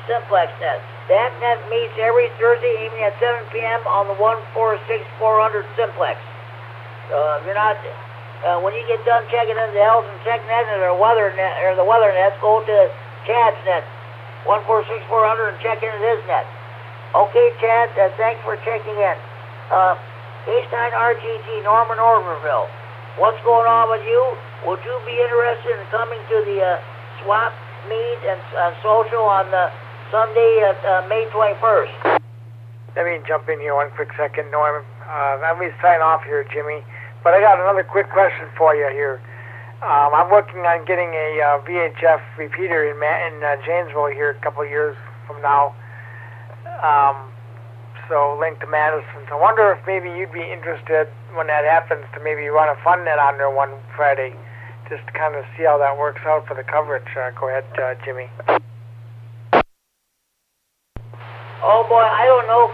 simplex net. That net meets every Thursday evening at 7 p.m. on the 146-400 simplex. You're not when you get done checking into the Elton Check net or the weather nets, go to Chad's net, 146-400, and check into his net. Okay, Chad, thanks for checking in. K9RGT, Norman Orberville. What's going on with you? Would you be interested in coming to the swap meet and social on Sunday, May 21st? Let me jump in here one quick second, Norman. Let me sign off here, Jimmy. But I got another quick question for you here. I'm working on getting a VHF repeater in Janesville here a couple of years from now. So linked to Madison. So I wonder if maybe you'd be interested when that happens to maybe run a fun net on there one Friday, just to kind of see how that works out for the coverage. Go ahead, Jimmy. Oh boy, I don't know.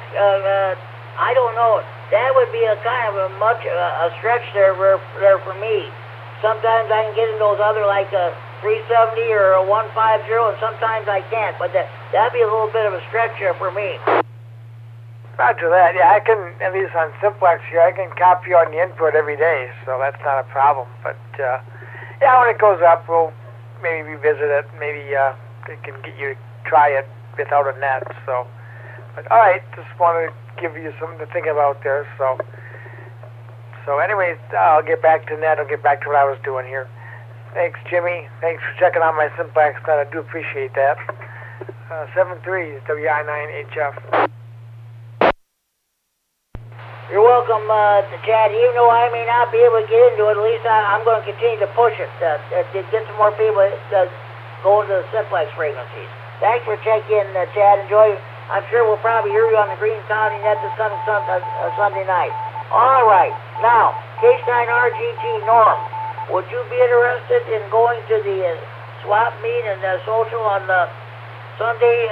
I don't know. That would be a kind of a stretch there for me. Sometimes I can get in those other like a 370 or a 150, and sometimes I can't. But that'd be a little bit of a stretch there for me. Roger that. Yeah, I can, at least on simplex here, I can copy on the input every day, so that's not a problem. But yeah, when it goes up, we'll maybe revisit it. Maybe it can get you to try it without a net. So, but all right, just wanted to give you something to think about there. So So anyways, I'll get back to net. I'll get back to what I was doing here. Thanks, Jimmy. Thanks for checking on my simplex. I do appreciate that. 73 is WI9HF. You're welcome, Chad. Even though I may not be able to get into it, at least I'm going to continue to push it to get some more people to go into the simplex frequencies. Thanks for checking in, Chad. Enjoy. I'm sure we'll probably hear you on the Green County Net this coming Sunday night. All right. Now, K9RGT Norm, would you be interested in going to the swap meet and social on Sunday,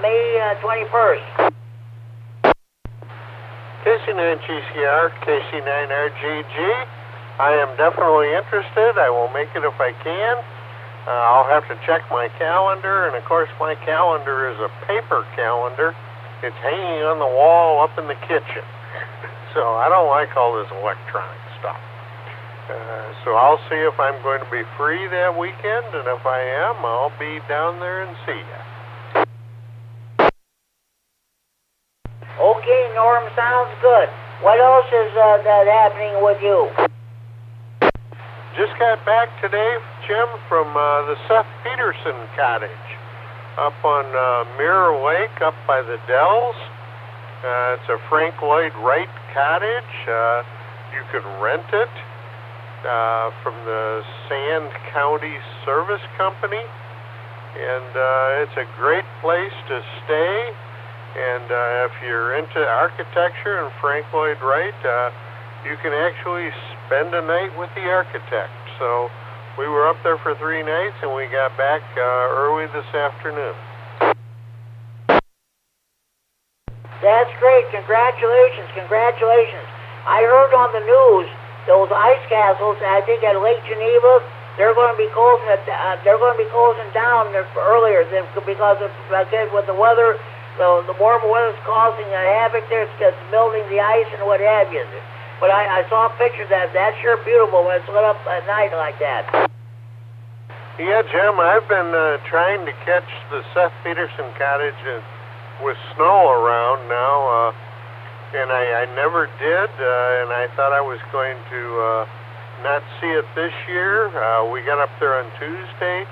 May 21st? KC9GCR, KC9RGG. I am definitely interested. I will make it if I can. I'll have to check my calendar, and of course my calendar is a paper calendar. It's hanging on the wall up in the kitchen. So I don't like all this electronic stuff. So I'll see if I'm going to be free that weekend, and if I am, I'll be down there and see you. Okay, Norm, sounds good. What else is that happening with you? Just got back today, Jim, from the Seth Peterson cottage up on Mirror Lake up by the Dells. It's a Frank Lloyd Wright cottage. You can rent it from the Sand County Service Company. And it's a great place to stay. And if you're into architecture and Frank Lloyd Wright, you can actually spend a night with the architect. So we were up there for 3 nights, and we got back early this afternoon. That's great. Congratulations, congratulations. I heard on the news those ice castles, I think at Lake Geneva, they're going to be closing down earlier because of with the weather. So the warmer weather's causing a havoc there. It's melting the ice and what have you. But I saw pictures of that. That's sure beautiful when it's lit up at night like that. Yeah, Jim, I've been trying to catch the Seth Peterson cottage with snow around now, and I never did, and I thought I was going to not see it this year. We got up there on Tuesday.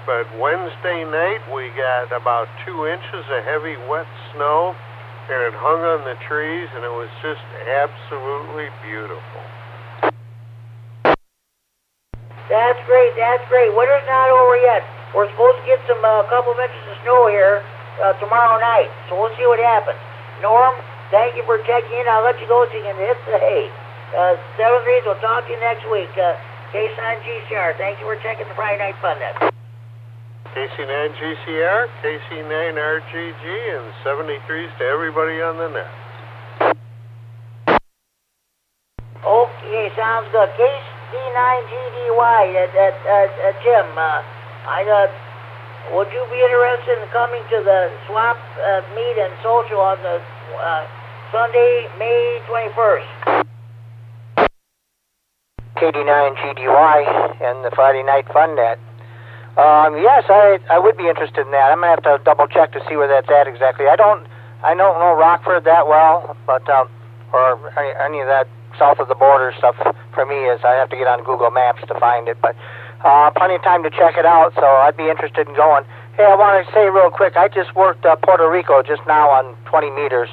But Wednesday night, we got about 2 inches of heavy, wet snow, and it hung on the trees, and it was just absolutely beautiful. That's great, that's great. Winter's not over yet. We're supposed to get some couple of inches of snow here tomorrow night, so we'll see what happens. Norm, thank you for checking in. I'll let you go so you can hit the hay. 7-3, we'll talk to you next week. K9GCR, thank you for checking the Friday Night Fun Net. KC9GCR, KC9RGG, and 73s to everybody on the net. Okay, sounds good. KD9GDY, Jim, would you be interested in coming to the swap meet and social on the Sunday, May 21st? KD9GDY and the Friday Night Fun Net. Yes, I would be interested in that. I'm gonna have to double check to see where that's at exactly. I don't know Rockford that well, but or any of that south of the border stuff for me is I have to get on Google Maps to find it. But plenty of time to check it out, so I'd be interested in going. Hey, I want to say real quick, I just worked Puerto Rico just now on 20 meters,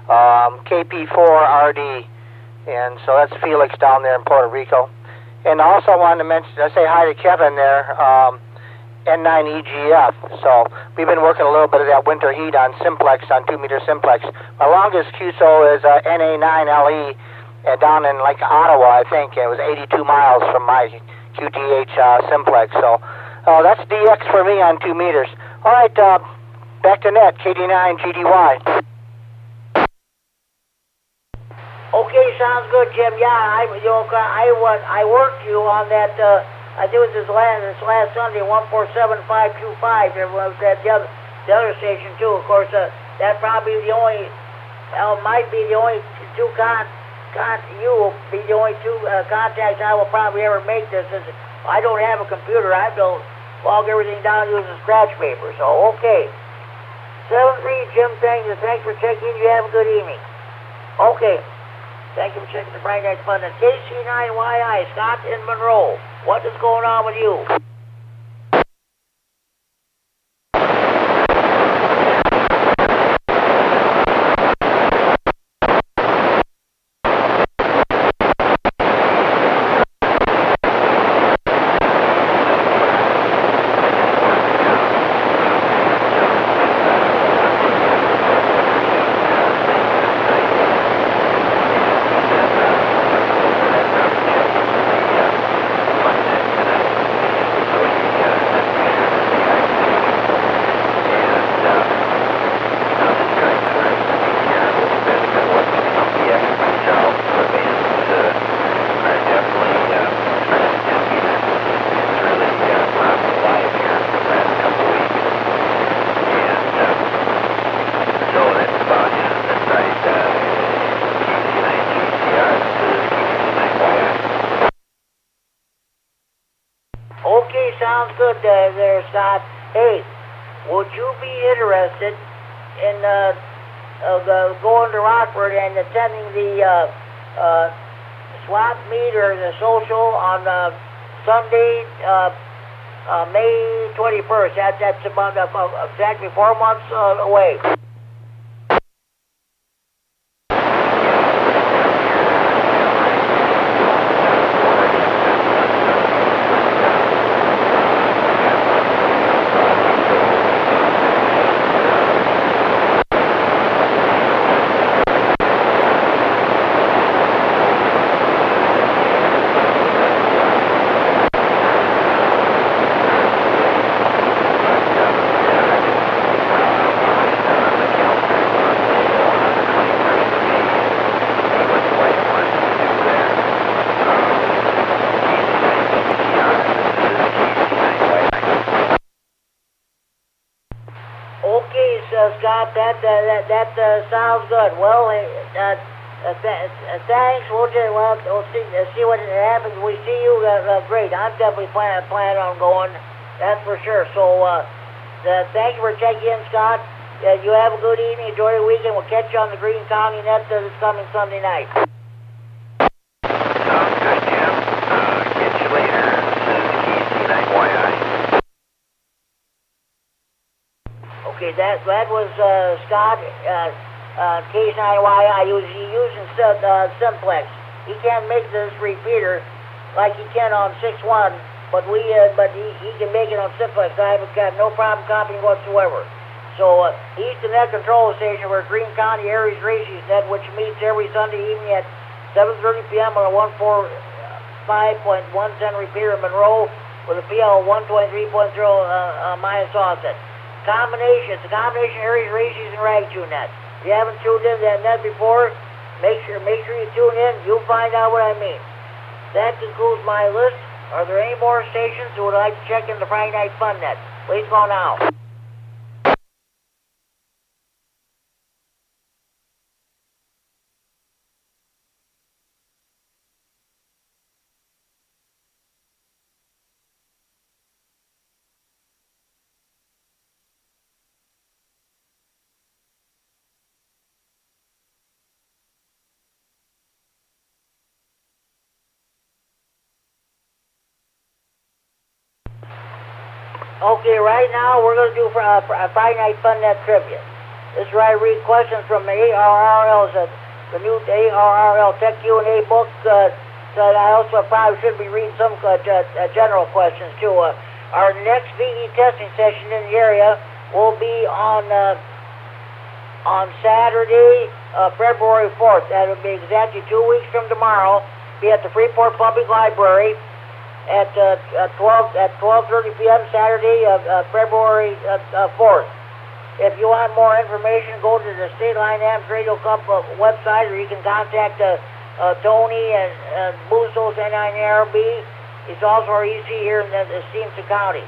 KP4RD, and so that's Felix down there in Puerto Rico. And also wanted to mention, I say hi to Kevin there. N9EGF. So we've been working a little bit of that winter heat on simplex, on 2-meter simplex. My longest QSO is NA9LE down in like Ottawa, I think. It was 82 miles from my QTH simplex. So that's DX for me on 2 meters. All right, back to net, KD9GDY. Okay, sounds good, Jim. Yeah, I worked you on that. I think it was this last Sunday, 147.525. There was at the other station too. Of course, that probably the only, might be the only two you will be the only two contacts I will probably ever make this. I don't have a computer. I have to log everything down using scratch paper. So okay, 7-3, Jim. Thanks for checking in. You have a good evening. Okay. Thank you for checking the Friday Night Fun at KC9YI, Scott in Monroe. What is going on with you? Okay, sounds good there, Scott. Hey, would you be interested in going to Rockford and attending the swap meet or the social on Sunday, May 21st? That's about exactly 4 months away. Scott, that sounds good. Well, thanks. We'll see what happens. We see you. Great. I'm definitely planning on going. That's for sure. So, thank you for checking in, Scott. You have a good evening. Enjoy your weekend. We'll catch you on the Green County Net this coming Sunday night. Sounds good, Jim. Catch you later. This is KC9YI. Okay, that was Scott, K9YI. He's using simplex. He can't make this repeater like he can on 6.1, but he can make it on simplex. I have got no problem copying whatsoever. So he's the net control station for Green County Aries Racing Net, which meets every Sunday evening at 7:30 p.m. on a 145.110 repeater in Monroe with a PL 123.0 minus offset. It's a combination Aries Races and Rag-Tune Net. If you haven't tuned in that net before, make sure you tune in. You'll find out what I mean. That concludes my list. Are there any more stations who would like to check in the Friday Night Fun Net? Please go now. Okay, right now we're going to do a Friday Night Fun Net trivia. This is where I read questions from the ARRL's, the new ARRL Tech Q&A book. So I also probably should be reading some general questions too. Our next VE testing session in the area will be on Saturday, February 4th. That will be exactly 2 weeks from tomorrow. Be at the Freeport Public Library at 12:30 p.m. Saturday, February 4th. If you want more information, go to the State Line Amps Radio Club website, or you can contact Tony and Bustos, K9RFD. He's also our EC here in Stevenson County.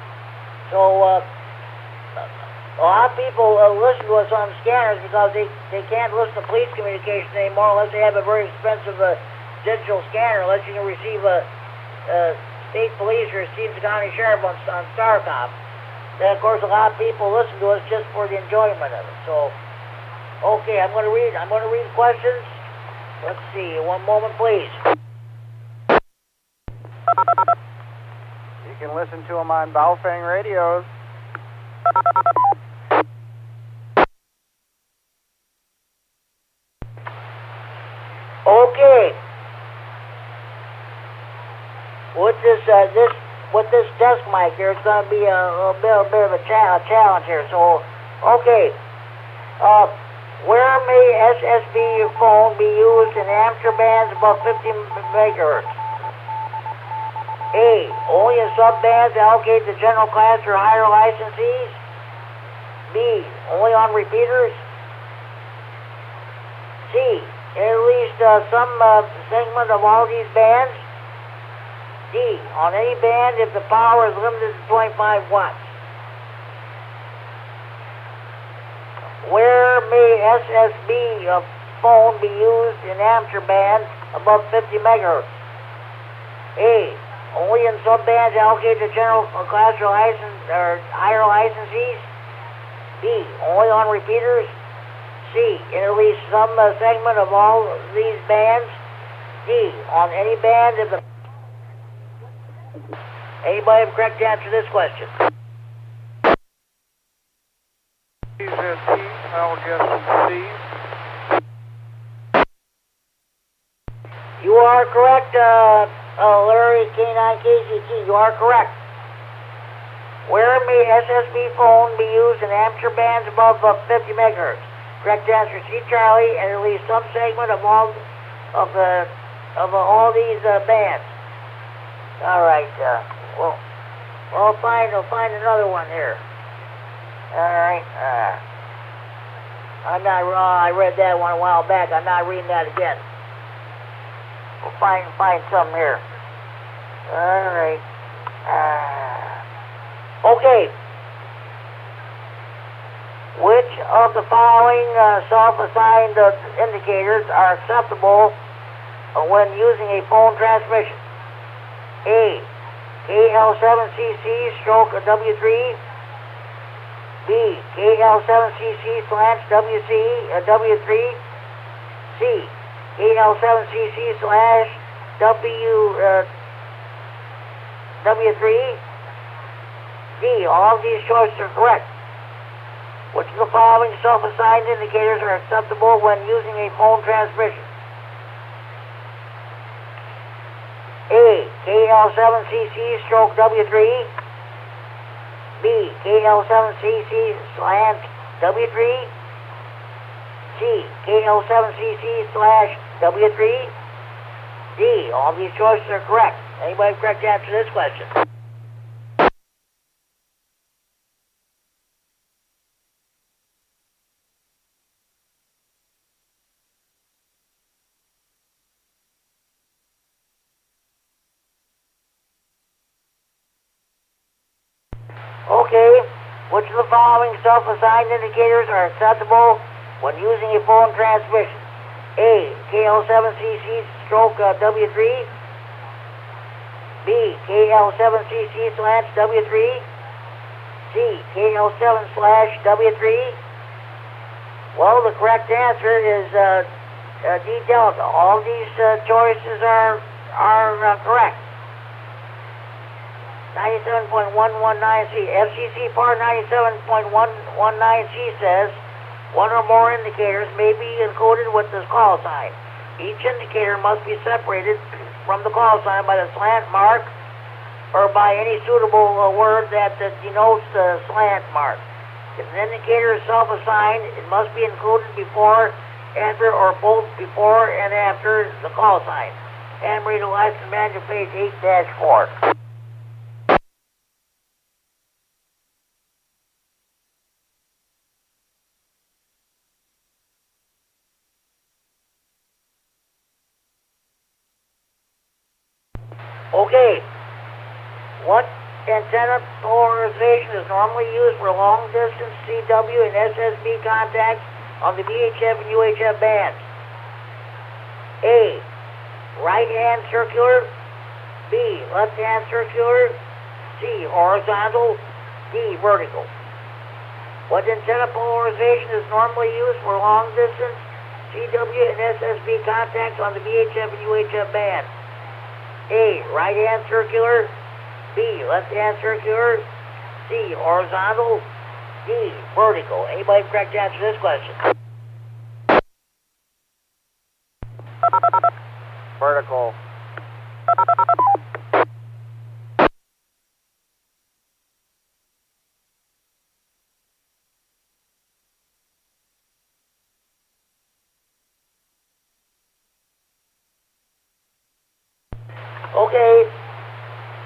So a lot of people listen to us on scanners because they can't listen to police communications anymore unless they have a very expensive digital scanner, unless you can receive a state police or Stevenson County Sheriff on StarCom. Then, of course, a lot of people listen to us just for the enjoyment of it. So, okay, I'm going to read questions, Let's see, one moment, please. You can listen to them on Baofeng radios. Okay. With this desk mic here, it's going to be a bit of a challenge here. So, okay. Where may SSB phone be used in amateur bands above 50 megahertz? A. Only in subbands allocated to general class or higher licensees. B. Only on repeaters. C. In at least some segment of all these bands. D. On any band if the power is limited to 25 watts. Where may SSB phone be used in amateur bands above 50 megahertz? A. Only in subbands allocated to general class or higher licensees. B. Only on repeaters. C. In at least some segment of all these bands. D. On any band if the... Anybody have a correct answer to this question? I'll guess C. You are correct, Larry K9KGT. You are correct. Where may SSB phone be used in amateur bands above 50 megahertz? Correct answer C, Charlie, and at least some segment of all these bands. All right. We'll find another one here. All right. I'm not wrong. I read that one a while back. I'm not reading that again. We'll find some here. All right. Okay. Which of the following self-assigned indicators are acceptable when using a phone transmission? A. KL7CC stroke W3. B. KL7CC / WC W3. C. KL7CC / W3. D. All of these choices are correct. Which of the following self-assigned indicators are acceptable when using a phone transmission? A. KL7CC stroke W3. B. KL7CC / W3. C. KL7CC / W3. D. All these choices are correct. Anybody correct to answer this question? Okay, which of the following self-assigned indicators are acceptable when using a phone transmission? A. KL7CC stroke W3. B. KL7CC / W3. C. KL7 / W3. Well, the correct answer is D delta. All these choices are correct. 97.119C. FCC Part 97.119C says one or more indicators may be encoded with this call sign. Each indicator must be separated from the call sign by the slant mark or by any suitable word that denotes the slant mark. If an indicator is self-assigned, it must be included before, after, or both before and after the call sign. And read the license manual page 8-4. Okay, what antenna polarization is normally used for long-distance CW and SSB contacts on the VHF and UHF bands? A. Right-hand circular. B. Left-hand circular. C. Horizontal. D. Vertical. What antenna polarization is normally used for long-distance CW and SSB contacts on the VHF and UHF band. A, right-hand circular. B, left-hand circular. C, horizontal. D, vertical. Anybody correct to answer this question? Vertical. Okay.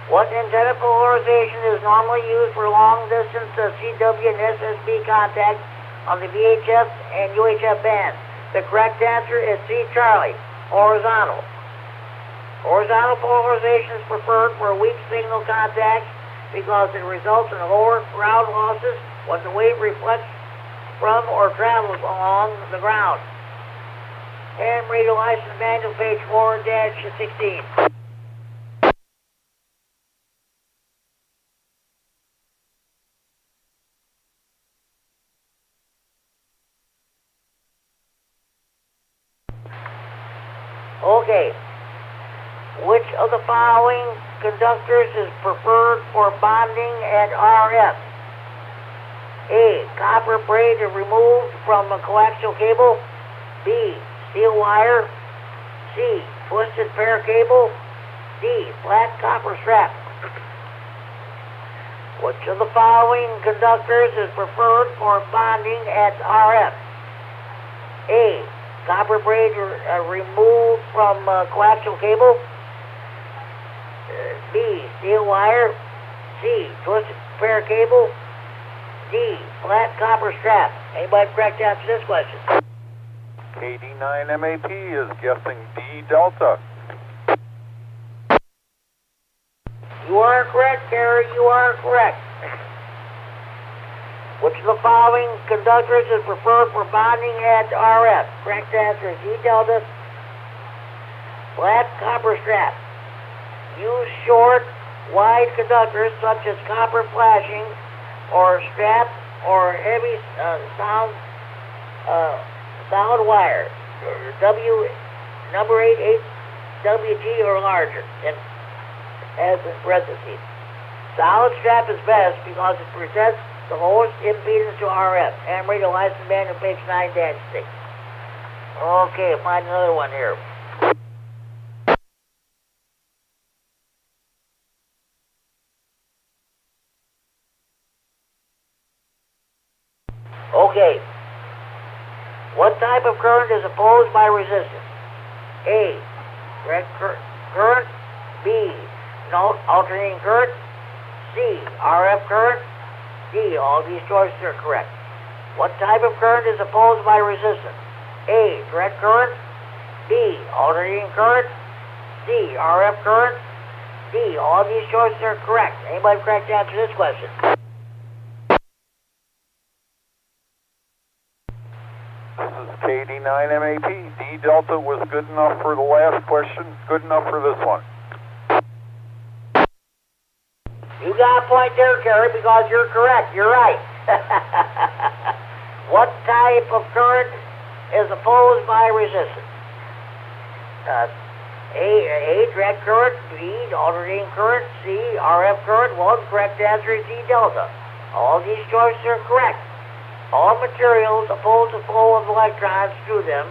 What antenna polarization is normally used for long-distance CW and SSB contact on the VHF and UHF bands? The correct answer is C, Charlie, horizontal. Horizontal polarization is preferred for weak signal contacts because it results in lower ground losses when the wave reflects from or travels along the ground. And radio license manual page 4-16. Okay. Which of the following conductors is preferred for bonding at RF? A, copper braid removed from a coaxial cable. B, steel wire. C, twisted pair cable. D, flat copper strap. Which of the following conductors is preferred for bonding at RF? A, copper braid removed from coaxial cable. B, steel wire. C, twisted pair cable. D, flat copper strap. Anybody correct to answer this question? KD9MED is guessing D delta. You are correct, Gary. You are correct. Which of the following conductors is preferred for bonding at RF? Correct answer is D delta. Flat copper strap. Use short, wide conductors such as copper flashing or strap or heavy solid wire. Number 8 WG or larger. And as in parentheses. Solid strap is best because it presents the lowest impedance to RF. And radio license manual page 9-6. Okay, find another one here. Okay. What type of current is opposed by resistance? A, direct current. B, alternating current. C, RF current. D, all these choices are correct. What type of current is opposed by resistance? A, direct current. B, alternating current. C, RF current. D, all these choices are correct. Anybody correct to answer this question? This is KD9MED. D delta was good enough for the last question, good enough for this one. You got a point there, Gary, because you're correct. You're right. What type of current is opposed by resistance? A, direct current. B, alternating current. C, RF current. Well, the correct answer is D delta. All these choices are correct. All materials oppose the flow of electrons through them,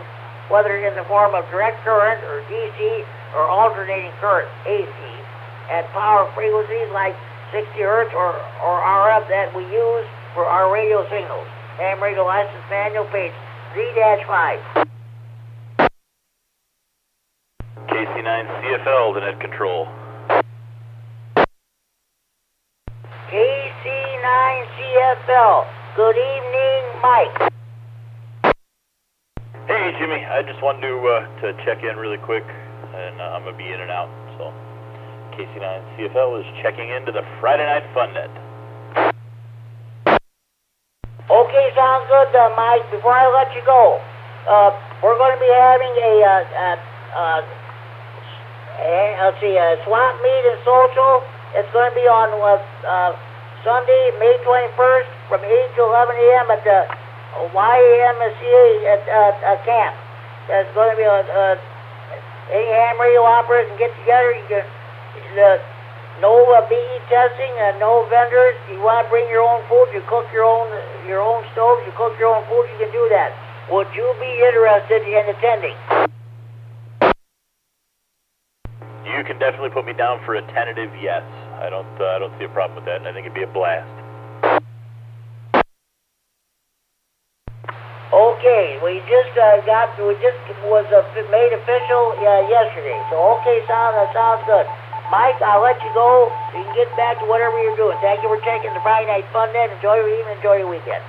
whether in the form of direct current or DC or alternating current, AC, at power frequencies like 60 hertz or RF that we use for our radio signals. Ham radio license manual page 3-5. KC9CFL to net control. KC9CFL. Good evening, Mike. Hey, Jimmy. I just wanted to check in really quick, and I'm going to be in and out, so KC9CFL is checking into the Friday Night Fun Net. Okay, sounds good, Mike. Before I let you go, we're going to be having a swap meet and social. It's going to be on Sunday, May 21st, from 8 to 11 a.m. at the YMCA at camp. There's going to be any ham radio operators can get together. You can, no BE testing, no vendors. You want to bring your own food, you cook your own stoves, you cook your own food, you can do that. Would you be interested in attending? You can definitely put me down for a tentative yes. I don't see a problem with that, and I think it'd be a blast. Okay, we just was made official yesterday. So okay, sounds good. Mike, I'll let you go. You can get back to whatever you're doing. Thank you for taking the Friday Night Fun Net. Enjoy your evening. Enjoy your weekend.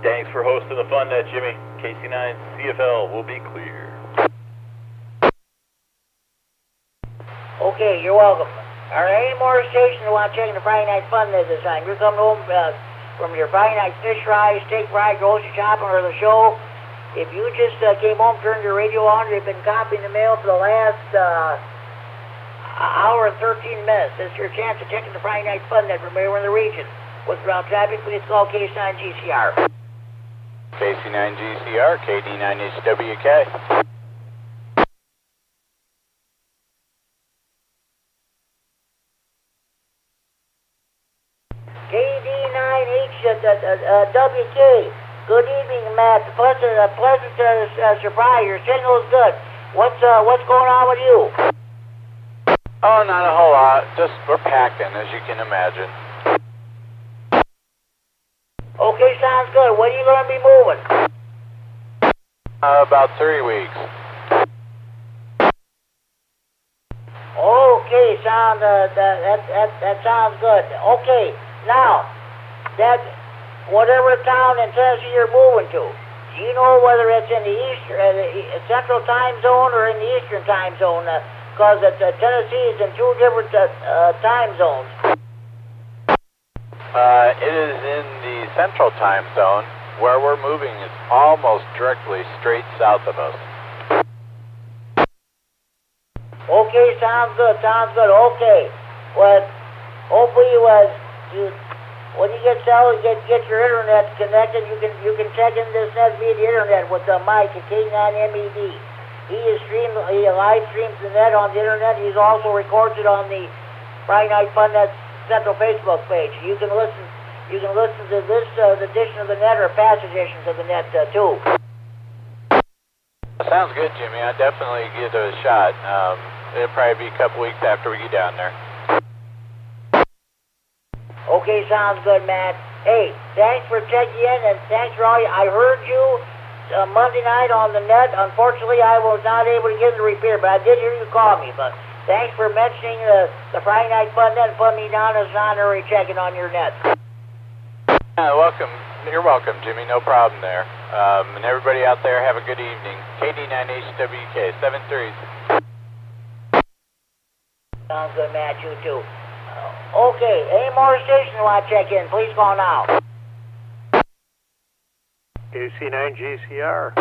Thanks for hosting the Fun Net, Jimmy. KC9 CFL will be clear. Okay, you're welcome. Are there any more stations that want to check in the Friday Night Fun Net this time? You're coming home from your Friday night fish fry, steak fry, grocery shopping, or the show. If you just came home, turned your radio on, you've been copying the mail for the last hour and 13 minutes. This is your chance to check in the Friday Night Fun Net from anywhere in the region. Westbound traffic, please call KC9GCR. KC9GCR, KD9HWK. KD9HWK. Good evening, Matt. Pleasant surprise. Your signal is good. What's going on with you? Oh, not a whole lot. Just we're packing, as you can imagine. Okay, sounds good. When are you going to be moving? About 3 weeks. Okay, that sounds good. Okay, now that whatever town in Tennessee you're moving to, do you know whether it's in the Central Time Zone or in the Eastern Time Zone? Because Tennessee is in two different time zones. It is in the Central Time Zone. Where we're moving is almost directly straight south of us. Okay, sounds good. Okay. Well, hopefully when you get settled, get your internet connected. You can check in this net via the internet with Mike at K9MED. He live streams the net on the internet. He's also records it on the Friday Night Fun Net Central Facebook page. You can listen to this edition of the net or past editions of the net too. Sounds good, Jimmy. I'd definitely give it a shot. It'll probably be a couple weeks after we get down there. Okay, sounds good, Matt. Hey, thanks for checking in, and thanks for all you... I heard you Monday night on the net. Unfortunately, I was not able to get in the repair, but I did hear you call me. But thanks for mentioning the Friday Night Fun Net and putting me down as an honorary checking on your net. Welcome. You're welcome, Jimmy. No problem there. And everybody out there, have a good evening. KD9HWK, 7-3. Sounds good, Matt. You too. Okay, any more stations you want to check in, please call now. KC9GCR.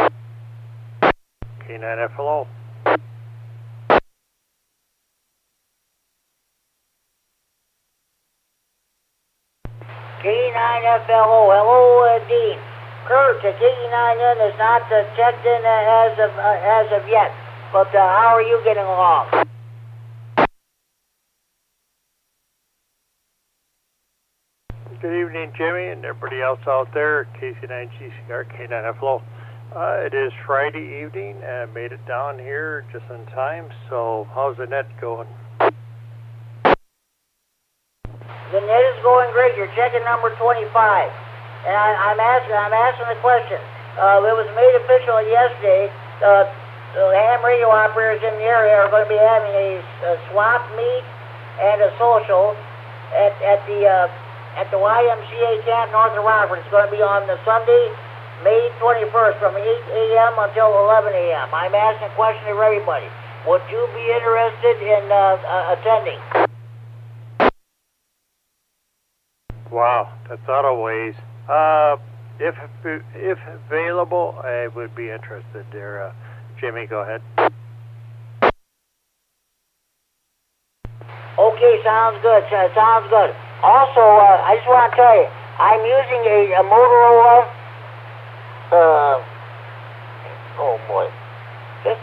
K9FLO. K9FLO. Hello, Dean. Kurt, the K9N is not checked in as of yet, but how are you getting along? Good evening, Jimmy, and everybody else out there. KC9GCR, K9FLO. It is Friday evening. I made it down here just in time. So, how's the net going? The net is going great. You're checking number 25, and I'm asking the question. It was made official yesterday. The ham radio operators in the area are going to be having a swap meet and a social at the YMCA camp north of Rockford. It's going to be on the Sunday, May 21st from 8 a.m. until 11 a.m. I'm asking a question to everybody. Would you be interested in attending? Wow, that's out of ways. If available, I would be interested there. Jimmy, go ahead. Okay, sounds good. Sounds good. Also, I just want to tell you, I'm using a Motorola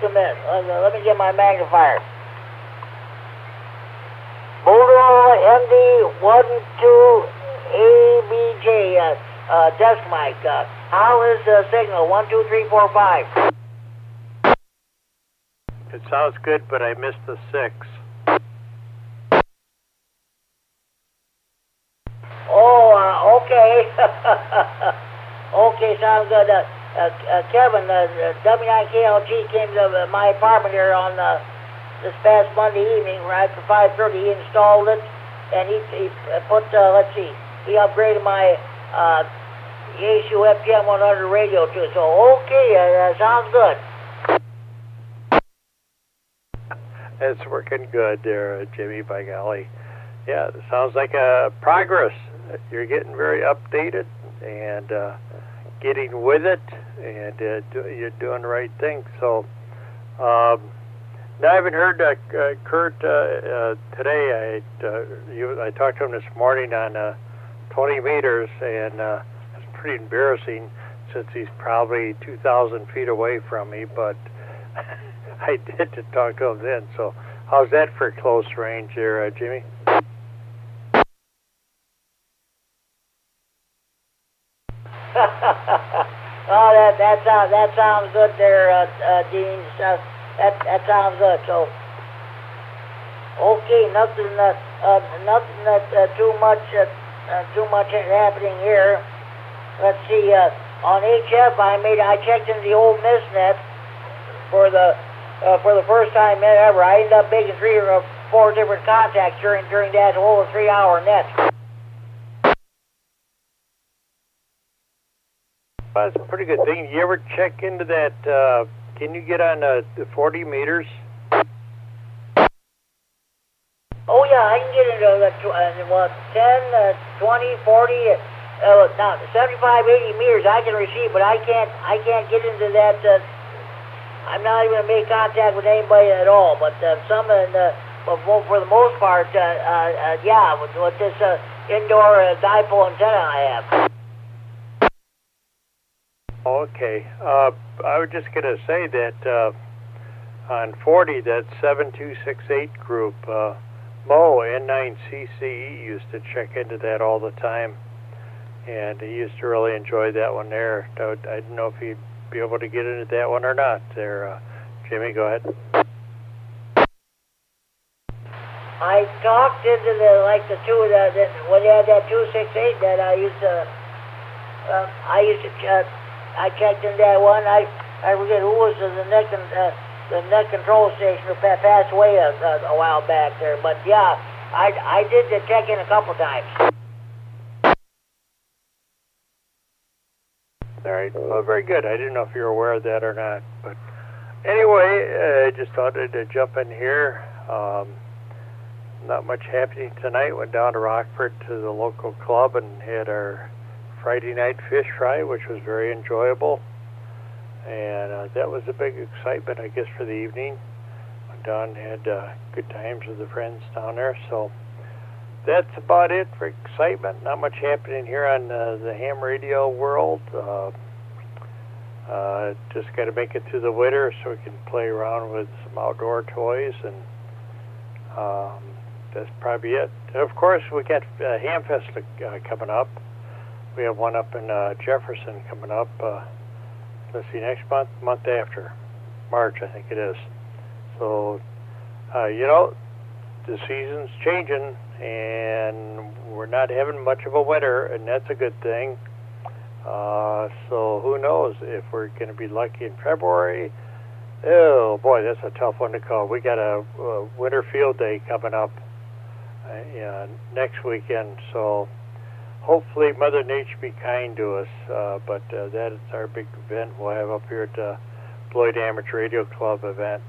a minute. Let me get my magnifier. Motorola MD12ABJ desk mic. How is the signal? 1, 2, 3, 4, 5. It sounds good, but I missed the 6. Oh, okay. Okay, sounds good. Kevin, W9KLG came to my apartment here on this past Monday evening, right after 5:30. He installed it, and he put, let's see, he upgraded my ASU FPM 100 radio to it. So, okay, sounds good. It's working good there, Jimmy, by golly. Yeah, it sounds like progress. You're getting very updated and getting with it, and you're doing the right thing. So, now I haven't heard Kurt today. I talked to him this morning on 20 meters, and it's pretty embarrassing since he's probably 2,000 feet away from me, but I did to talk to him then. So how's that for close range there, Jimmy? Oh, that sounds good there, Dean. That sounds good. So, okay, nothing too much happening here. Let's see. On HF, I checked into the old MissNet for the first time ever. I ended up making 3 or 4 different contacts during that whole 3-hour net. Well, that's a pretty good thing. You ever check into that? Can you get on the 40 meters? Oh yeah, I can get into the 10, 20, 40. Now 75, 80 meters I can receive, but I can't get into that. I'm not even gonna make contact with anybody at all. But but for the most part, yeah, with this indoor dipole antenna I have. Okay. I was just gonna say that on 40, that 7268 group, Mo N9CCE used to check into that all the time, and he used to really enjoy that one there. I didn't know if he'd be able to get into that one or not. There, Jimmy, go ahead. I talked into the two when they had that 268 that I used to I checked in that one. I forget who was the net control station who passed away a while back there. But yeah, I did check in a couple times. All right. Well, very good. I didn't know if you were aware of that or not. But anyway, I just thought I'd jump in here. Not much happening tonight. Went down to Rockford to the local club and had our Friday night fish fry, which was very enjoyable. And that was a big excitement, I guess, for the evening. Went down and had good times with the friends down there. So that's about it for excitement. Not much happening here on the ham radio world. Just got to make it through the winter so we can play around with some outdoor toys, and that's probably it. Of course, we got Hamfest coming up. We have one up in Jefferson coming up. Let's see, next month after, March, I think it is. So, the season's changing, and we're not having much of a winter, and that's a good thing. So who knows if we're going to be lucky in February. Oh boy, that's a tough one to call. We got a winter field day coming up next weekend, so hopefully Mother Nature be kind to us. But that is our big event we'll have up here at the Floyd Amateur Radio Club event.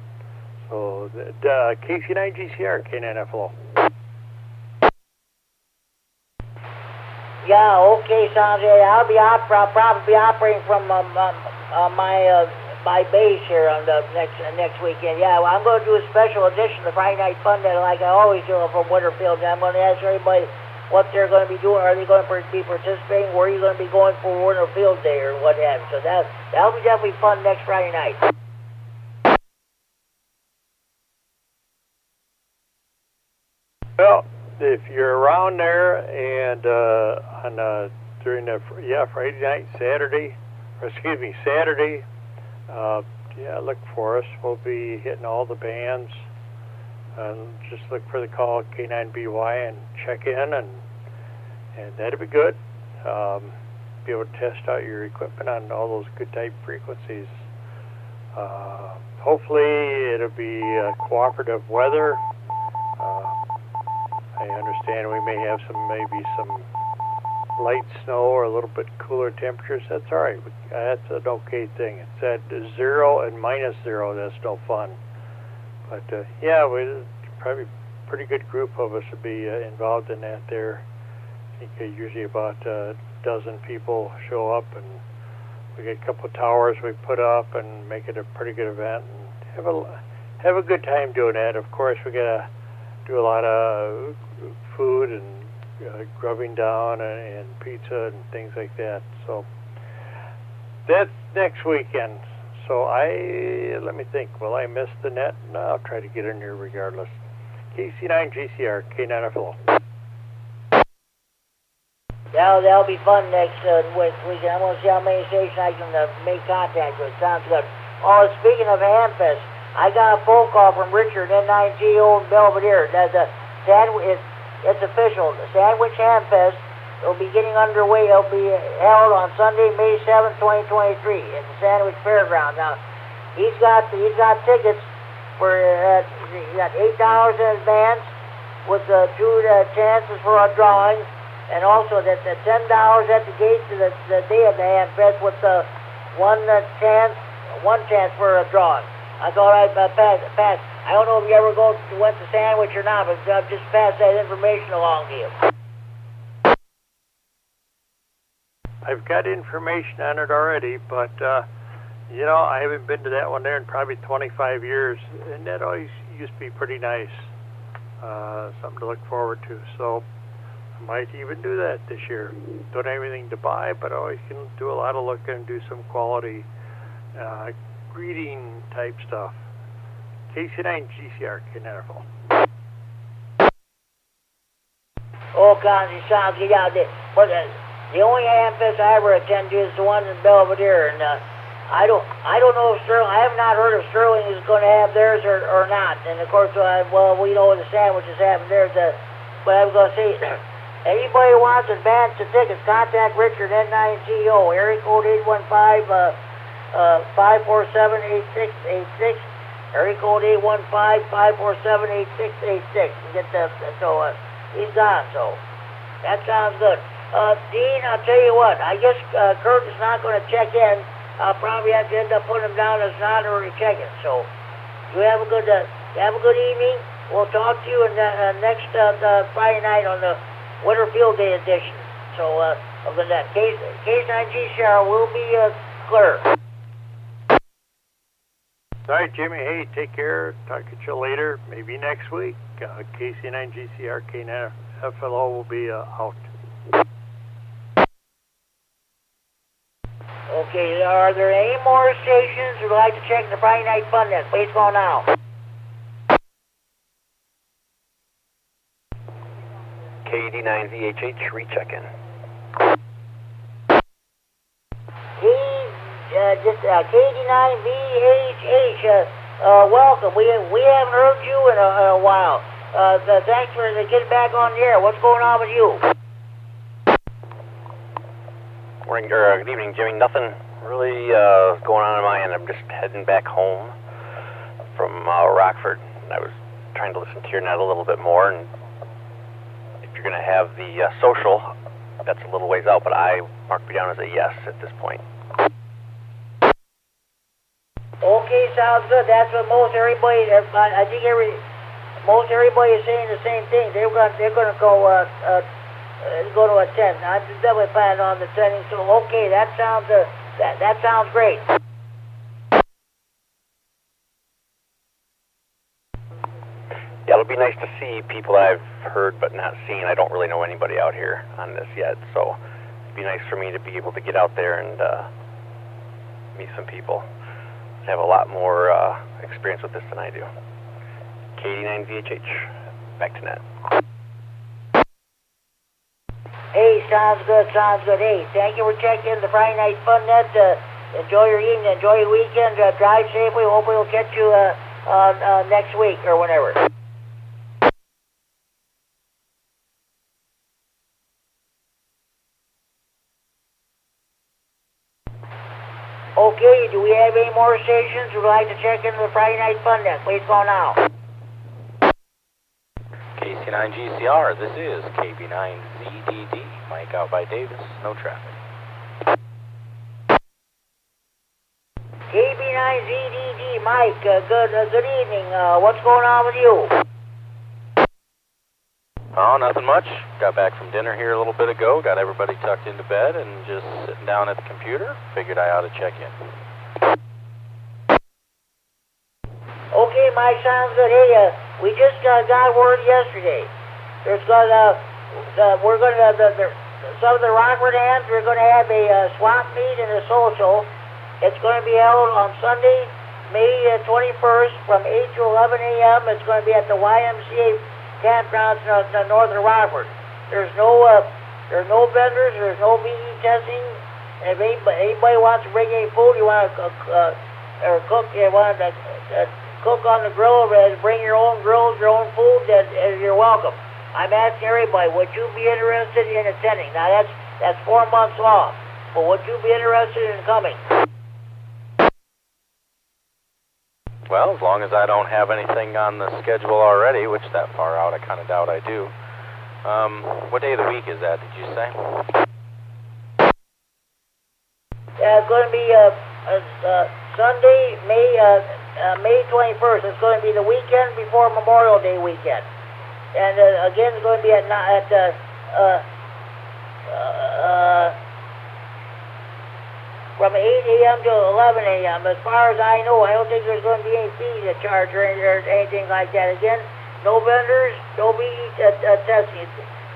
So the KC9GCR, K9FLO. Yeah, okay, sounds good. I'll probably be operating from my base here on the next weekend. Yeah, well, I'm going to do a special edition of Friday Night Fun Day like I always do from Winterfield. I'm going to ask everybody what they're going to be doing. Are they going to be participating? Where are you going to be going for Winterfield Day or what have you? So that'll be definitely fun next Friday night. Well, if you're around there and during the Friday night, Saturday, look for us. We'll be hitting all the bands, and just look for the call K9BY and check in, and that'd be good. Be able to test out your equipment on all those good type frequencies. Hopefully it'll be cooperative weather. I understand we may have maybe some light snow or a little bit cooler temperatures. That's all right. That's an okay thing. It's at 0 and -0. That's no fun. But we probably a pretty good group of us would be involved in that there. I think usually about a dozen people show up, and we get a couple of towers we put up and make it a pretty good event and have a good time doing that. Of course, we gotta do a lot of food and grubbing down and pizza and things like that. So that's next weekend. So let me think. Will I miss the net? No, I'll try to get in here regardless. KC9GCR, K9FL. That'll be fun next weekend. I'm going to see how many stations I can make contact with. Sounds good. Oh, speaking of Hamfest, I got a phone call from Richard, N9GO in Belvedere. It's official. The Sandwich Hamfest will be getting underway. It'll be held on Sunday, May 7th, 2023 at the Sandwich Fairground. Now, he's got tickets for he got $8 in advance with 2 chances for a drawing. And also that the $10 at the gate to the day of the Hamfest with the one chance for a drawing. I thought I'd pass. I don't know if you ever went to Sandwich or not, but I've just passed that information along to you. I've got information on it already, but I haven't been to that one there in probably 25 years, and that always used to be pretty nice. Something to look forward to. So I might even do that this year. Don't have anything to buy, but I always can do a lot of looking and do some quality greeting type stuff. KC9GCR, K9FL. Oh, God, it sounds good. Yeah, the only Hamfest I ever attend to is the one in Belvedere, and I don't know if Sterling. I have not heard if Sterling is going to have theirs or not. And of course, we know the Sandwiches having theirs. But I was going to say, anybody who wants advance tickets, contact Richard, N9GO, area code 815-547-8686, area code 815-547-8686. He's gone, so that sounds good. Dean, I'll tell you what, I guess Kurt is not going to check in. I'll probably have to end up putting him down as not already checking. So you have a good evening. We'll talk to you next Friday night on the Winter Field Day edition. So of the net. K9GCR will be clear. All right, Jimmy. Hey, take care. Talk to you later. Maybe next week. KC9GCR, K9FLO will be out. Okay, are there any more stations who would like to check the Friday night fun net? Please call now. KD9VHH, recheck-in. KD9VHH, welcome. We haven't heard you in a while. Thanks for getting back on the air. What's going on with you? Good evening, Jimmy. Nothing really going on my end. I'm just heading back home from Rockford. I was trying to listen to your net a little bit more, and if you're going to have the social, that's a little ways out, but I marked me down as a yes at this point. Okay, sounds good. That's what most everybody is saying the same thing. They're going to go to attend. I'm definitely planning on attending. So okay, that sounds great. Yeah, it'll be nice to see people I've heard but not seen. I don't really know anybody out here on this yet, so it'd be nice for me to be able to get out there and meet some people. I have a lot more experience with this than I do. KD9VHH, back to net. Hey, sounds good, sounds good. Hey, thank you for checking in the Friday Night Fun Net. Enjoy your evening, enjoy your weekend, drive safely. Hopefully we'll catch you next week or whenever. Okay, do we have any more stations who would like to check into the Friday Night Fun Net? Please call now. KC9GCR, this is KB9ZDD. Mike out by Davis, no traffic. KB9ZDD, Mike, good evening. What's going on with you? Oh, nothing much. Got back from dinner here a little bit ago, got everybody tucked into bed, and just sitting down at the computer, figured I ought to check in. Okay, Mike, sounds good. Hey, we just got word yesterday. There's gonna, some of the Rockford Hams are gonna have a swap meet and a social. It's gonna be held on Sunday, May 21st from 8 to 11 a.m. It's gonna be at the YMCA campgrounds in northern Rockford. There's no vendors, there's no VE testing. If anybody wants to bring any food, you want to cook, you want to cook on the grill, bring your own grills, your own food, then you're welcome. I'm asking everybody, would you be interested in attending? Now that's 4 months long, but would you be interested in coming? Well, as long as I don't have anything on the schedule already, which that far out I kind of doubt I do. What day of the week is that, did you say? It's going to be Sunday, May 21st. It's going to be the weekend before Memorial Day weekend. And again, it's going to be from 8 a.m. to 11 a.m. As far as I know, I don't think there's going to be any fees to charge or anything like that. Again, no vendors, no VE testing.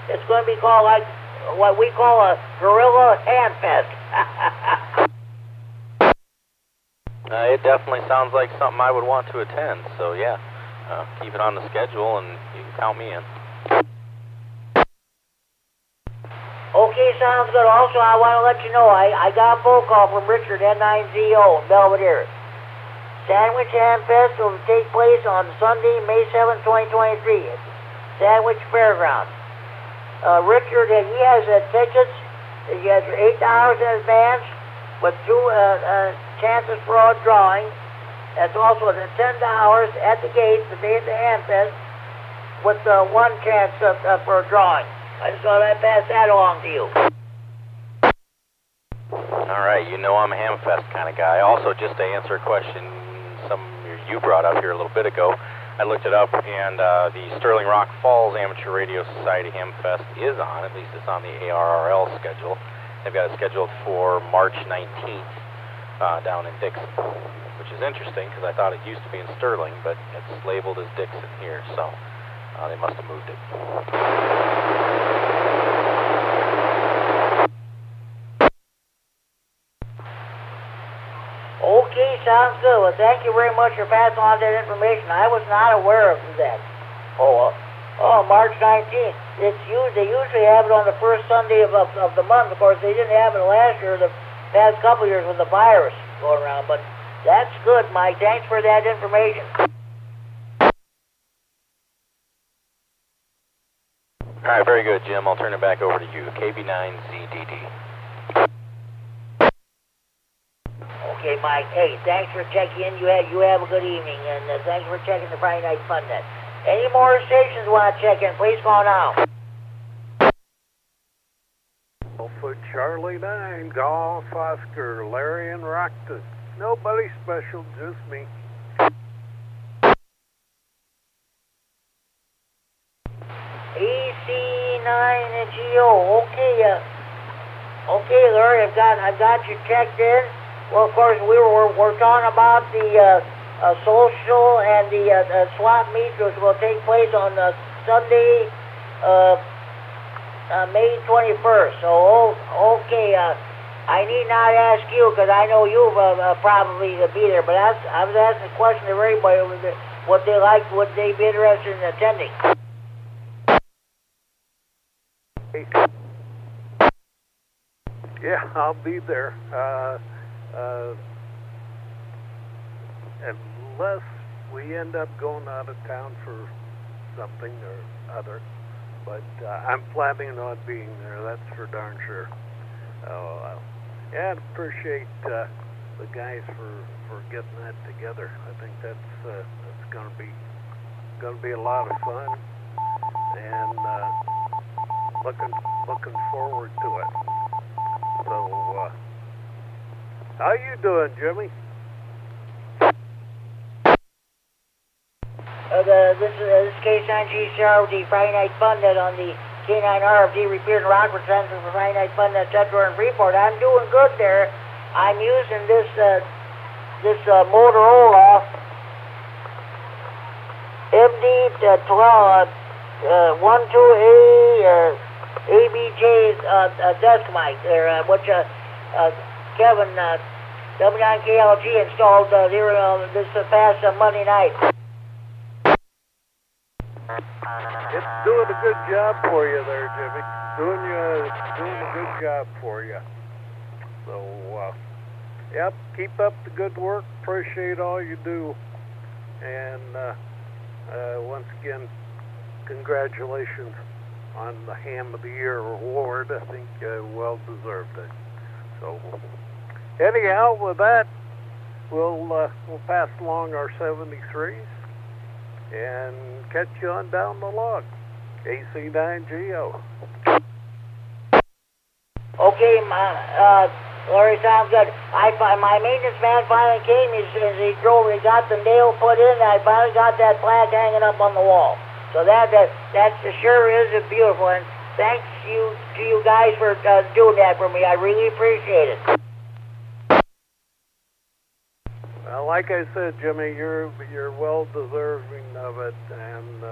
It's going to be called like what we call a guerrilla ham fest. It definitely sounds like something I would want to attend, so yeah, keep it on the schedule and you can count me in. Okay, sounds good. Also, I want to let you know, I got a phone call from Richard, N9ZO in Belvedere. Sandwich Ham Fest will take place on Sunday, May 7, 2023 at Sandwich Fairgrounds. Richard, he has tickets. He has $8 in advance with 2 chances for a drawing. That's also $10 at the gate the day of the Ham Fest with 1 chance for a drawing. I just thought I'd pass that along to you. All right, you know I'm a Hamfest kind of guy. Also, just to answer a question you brought up here a little bit ago, I looked it up, and the Sterling Rock Falls Amateur Radio Society Hamfest is on. At least it's on the ARRL schedule. They've got it scheduled for March 19th down in Dixon, which is interesting because I thought it used to be in Sterling, but it's labeled as Dixon here, so they must have moved it. Okay, sounds good. Well, thank you very much for passing on that information. I was not aware of that. March 19th. They usually have it on the first Sunday of the month. Of course, they didn't have it last year, the past couple of years with the virus going around. But that's good, Mike. Thanks for that information. All right, very good, Jim. I'll turn it back over to you. KB9ZDD. Okay, Mike. Hey, thanks for checking in. You have a good evening, and thanks for checking the Friday Night Fun Net. Any more stations want to check in, please call now. Alpha Charlie 9, Golf Oscar, Larry and Rockton. Nobody special, just me. EC9GO. Okay, Larry, I've got you checked in. Well, of course, we're talking about the social and the swap meet, which will take place on Sunday, May 21st. So, okay, I need not ask you because I know you'll probably be there. But I was asking a question to everybody: would they be interested in attending? Yeah, I'll be there. Unless we end up going out of town for something or other. But I'm planning on being there, that's for darn sure. Yeah, I appreciate the guys for getting that together. I think that's gonna be a lot of fun, and looking forward to it. So, how you doing, Jimmy? This is K9RFD Friday Night Fun Net on the K9RFD Repeater in Rockford, transfer for Friday Night Fun Net Central and Freeport. I'm doing good there. I'm using this Motorola MD12 12A ABJ desk mic there, which Kevin W9KLG installed here this past Monday night. It's doing a good job for you there, Jimmy. Doing a good job for you. So, yep, keep up the good work. Appreciate all you do. And once again, congratulations on the Ham of the Year award. I think well deserved it. So, anyhow, with that, we'll pass along our 73s. And catch you on down the log. KC9GO. Okay, Larry, sounds good. My maintenance man finally came. He drove. He got the nail put in. I finally got that plaque hanging up on the wall. So that sure is beautiful. And thanks to you guys for doing that for me. I really appreciate it. Well, like I said, Jimmy, you're well deserving of it, and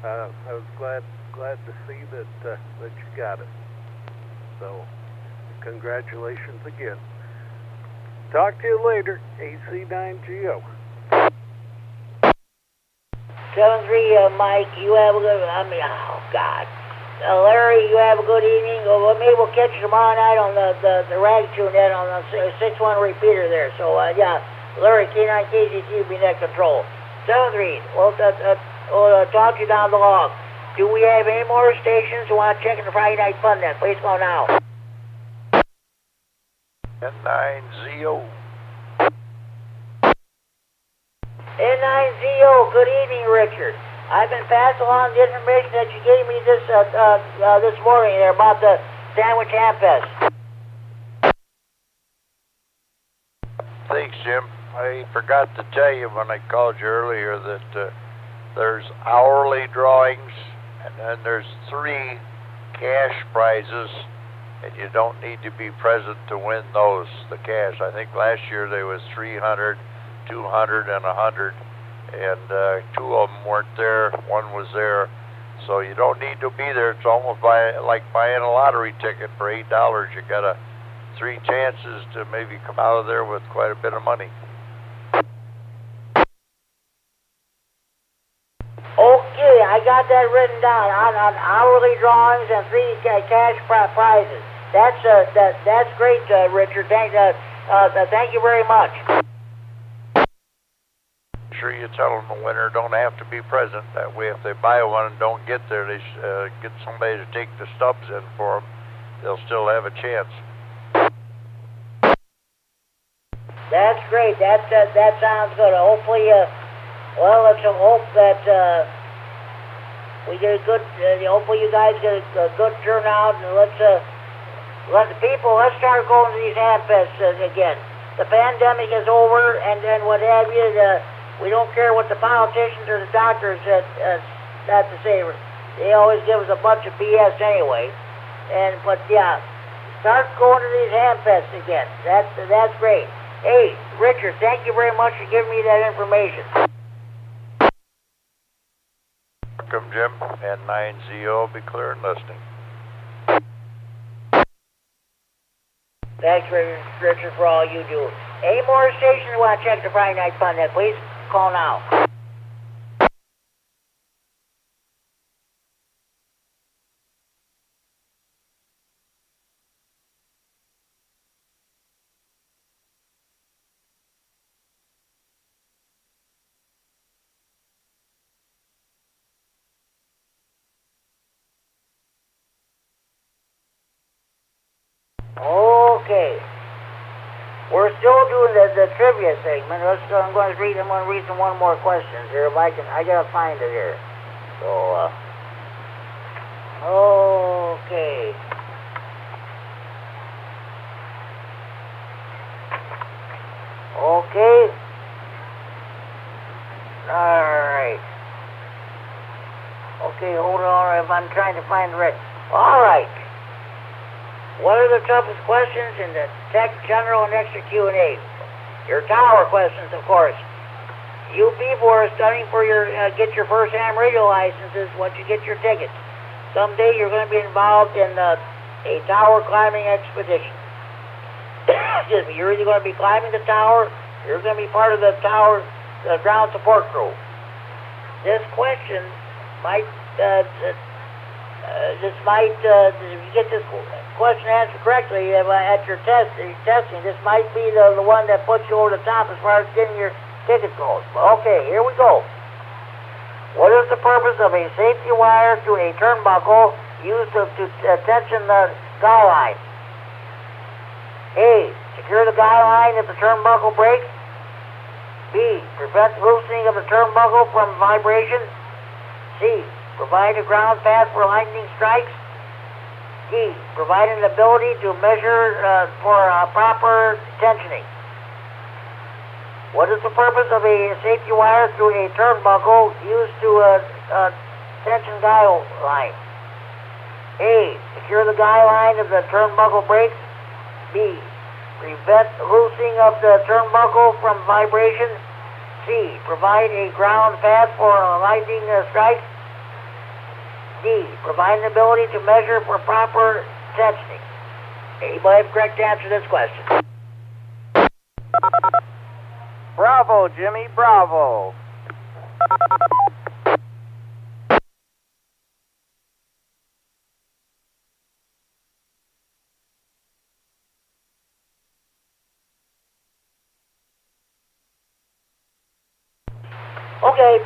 I was glad to see that you got it. So, congratulations again. Talk to you later, AC9GO. 7-3, Mike, you have a good, oh, God. Larry, you have a good evening. Well, maybe we'll catch you tomorrow night on the rag tune net on the 6-1 repeater there. So, yeah, Larry, K9KZT will be net control. 7-3, we'll talk to you down the log. Do we have any more stations who want to check in the Friday Night Fun net? Please go now. K9ZO. K9ZO, good evening, Richard. I've been passed along the information that you gave me this morning there about the Sandwich Ham Fest. Thanks, Jim. I forgot to tell you when I called you earlier that there's hourly drawings, and then there's 3 cash prizes, and you don't need to be present to win those, the cash. I think last year there was 300, 200, and 100, and 2 of them weren't there, 1 was there, so you don't need to be there. It's almost like buying a lottery ticket for $8. You got 3 chances to maybe come out of there with quite a bit of money. Okay, I got that written down on hourly drawings and 3 cash prizes. That's great, Richard. Thank you very much. Sure, you tell them the winner don't have to be present. That way, if they buy one and don't get there, they get somebody to take the stubs in for them. They'll still have a chance. That's great. That sounds good. Hopefully, let's hope that we get a good. Hopefully, you guys get a good turnout, and let's start going to these ham fests again. The pandemic is over, and then what have you. We don't care what the politicians or the doctors have to say. They always give us a bunch of BS anyway. But yeah, start going to these ham fests again. That's great. Hey, Richard, thank you very much for giving me that information. Welcome, Jim. And 9ZO will be clear and listening. Thanks, Richard, for all you do. Any more stations who want to check the Friday Night Fun net, please call now. Okay. We're still doing the trivia segment. I'm going to read some one more questions here. If I gotta find it here. So, okay. Okay. Alright. Okay, hold on. If I'm trying to find the right. Alright. What are the toughest questions in the Tech General and Extra Q&A? Your tower questions, of course. You people are studying for your get your first ham radio licenses once you get your tickets. Someday you're going to be involved in a tower climbing expedition. Excuse me. You're either going to be climbing the tower, or you're going to be part of the tower ground support crew. This question might if you get this question answered correctly at your testing, this might be the one that puts you over the top as far as getting your ticket goes. Okay, here we go. What is the purpose of a safety wire to a turnbuckle used to tension the guy line? A. Secure the guy line if the turnbuckle breaks. B. Prevent loosening of the turnbuckle from vibration. C. Provide a ground path for lightning strikes. D. Provide an ability to measure for proper tensioning. What is the purpose of a safety wire through a turnbuckle used to tension guy line? A. Secure the guy line if the turnbuckle breaks. B. Prevent loosening of the turnbuckle from vibration. C. Provide a ground path for lightning strikes. D. Provide an ability to measure for proper tensioning. Anybody have a correct answer to this question? Bravo, Jimmy, bravo. Okay.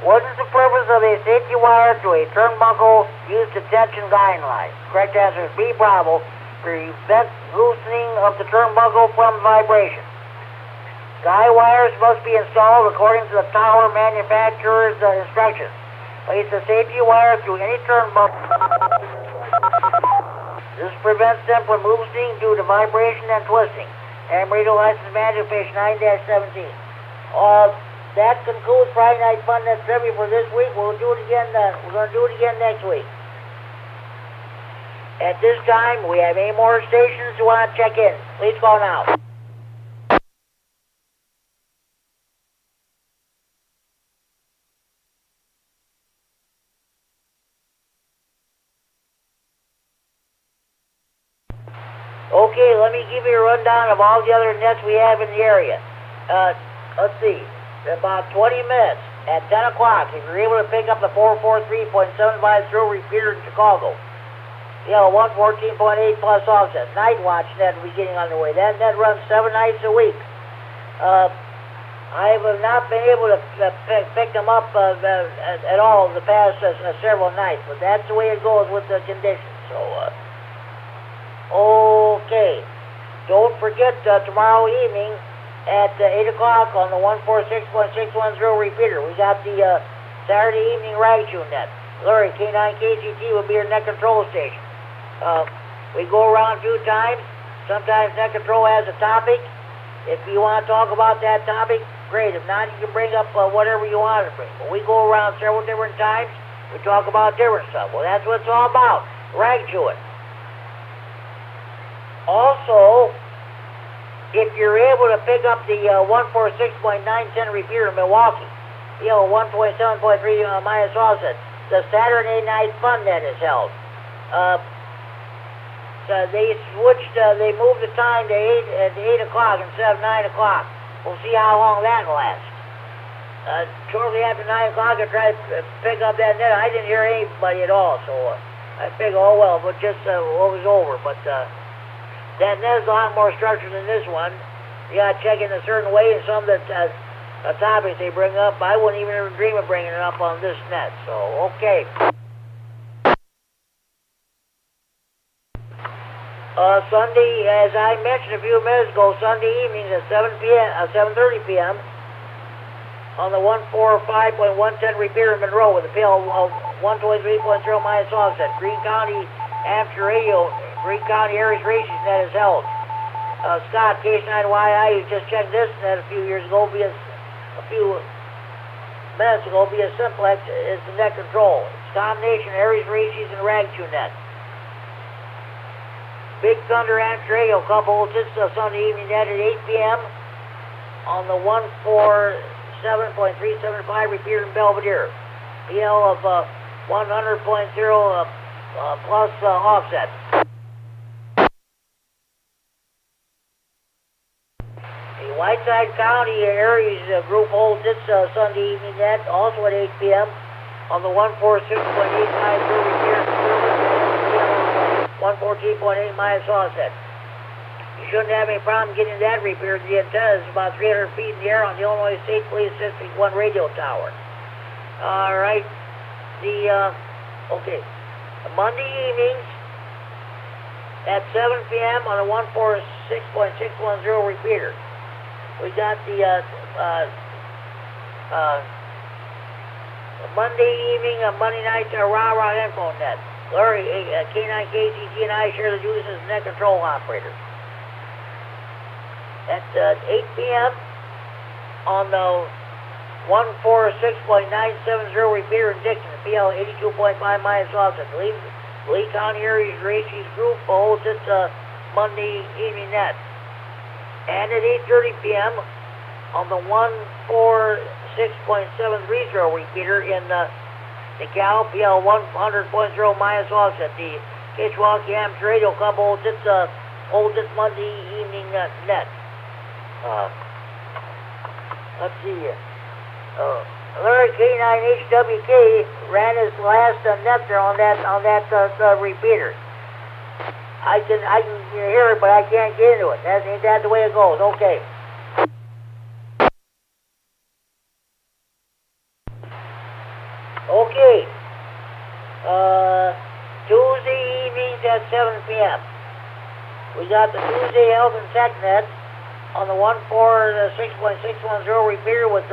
What is the purpose of a safety wire to a turnbuckle used to tension guide line? Correct answer is B, bravo. Prevent loosening of the turnbuckle from vibration. Guy wires must be installed according to the tower manufacturer's instructions. Place the safety wire through any turnbuckle. This prevents them from loosening due to vibration and twisting. Ham radio license manual, page 9-17. That concludes Friday Night Fun Net Trivia for this week. We'll do it again. We're going to do it again next week. At this time, we have 8 more stations who want to check in. Please call now. Okay, let me give you a rundown of all the other nets we have in the area. Let's see. In about 20 minutes at 10 o'clock, if you're able to pick up the 443.750 repeater in Chicago, 114.8 plus offset. Night watch net will be getting underway. That net runs 7 nights a week. I have not been able to pick them up at all the past several nights, but that's the way it goes with the conditions. So, okay. Don't forget tomorrow evening at 8 o'clock on the 146.610 repeater. We got the Saturday evening rag tune net. Larry, K9KGT will be our net control station. We go around a few times. Sometimes net control has a topic. If you want to talk about that topic, great. If not, you can bring up whatever you want to bring. But we go around several different times. We talk about different stuff. Well, that's what it's all about. Rag tune. Also, if you're able to pick up the 146.910 repeater in Milwaukee, 1.7.3 minus offset, the Saturday Night Fun Net is held. They moved the time to 8 o'clock instead of 9 o'clock. We'll see how long that lasts. Shortly after 9 o'clock, I tried to pick up that net. I didn't hear anybody at all, so I figured, oh well, but just it was over. But that net is a lot more structured than this one. You got to check in a certain way, and some of the topics they bring up, I wouldn't even dream of bringing it up on this net. So, okay. Sunday, as I mentioned a few minutes ago, Sunday evenings at 7:30 p.m. on the 145.110 Repeater in Monroe with a PL of 123.0 minus offset. Greene County Amateur Radio, Greene County Aries Racing net is held. Scott, K9YI, you just checked this net a few years ago, a few minutes ago, via Simplex, is the net control. It's combination Aries Racing and Ragtune net. Big Thunder Amateur Radio, couple this Sunday evening net at 8 p.m. on the 147.375 Repeater in Belvedere. PL of 100.0 plus offset. The Whiteside County Aries group holds its Sunday evening net also at 8 p.m. on the 146.85 Repeater in Service, 114.8 minus offset. You shouldn't have any problem getting that repeater. The antenna is about 300 feet in the air on the Illinois State Police District 1 radio tower. All right. Okay. Monday evenings at 7 p.m. on the 146.610 repeater. We got the Monday evening, Monday night, rah-rah info net. Larry, K9KCG and I share the duties as net control operator. At 8 p.m. on the 146.970 repeater in Dixon, PL 82.5 minus offset. Lee County Aries Racing Group holds its Monday evening net. And at 8:30 p.m. on the 146.730 repeater in DeKalb, PL 100.0 minus offset. The Kishwaukee Amateur Radio Club holds its Monday evening net. Let's see here. Larry K9HWK ran his last net there on that repeater. I can hear it, but I can't get into it. Ain't that the way it goes? Okay. Okay. Tuesday evenings at 7 p.m. We got the Tuesday Health and Tech net on the 146.610 repeater with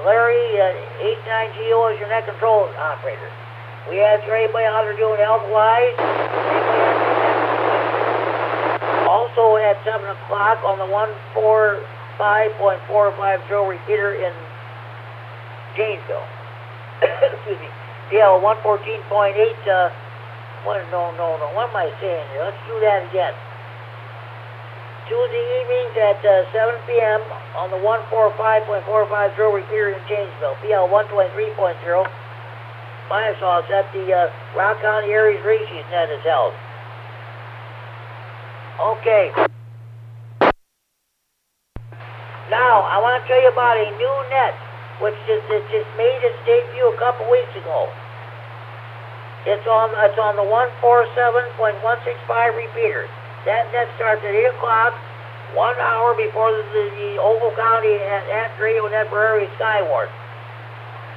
Larry 89GO as your net control operator. We answer anybody how they're doing health-wise. Also at 7 o'clock on the 145.450 repeater in Janesville. Excuse me. PL 114.8. What am I saying here? Let's do that again. Tuesday evenings at 7 p.m. on the 145.450 repeater in Janesville. PL 123.0. Minus offset, the Rock County Aries Racing net is held. Okay. Now, I want to tell you about a new net, which just made its debut a couple weeks ago. It's on the 147.165 repeater. That net starts at 8 o'clock, 1 hour before the Ogle County Radio Net for Aries Skyward.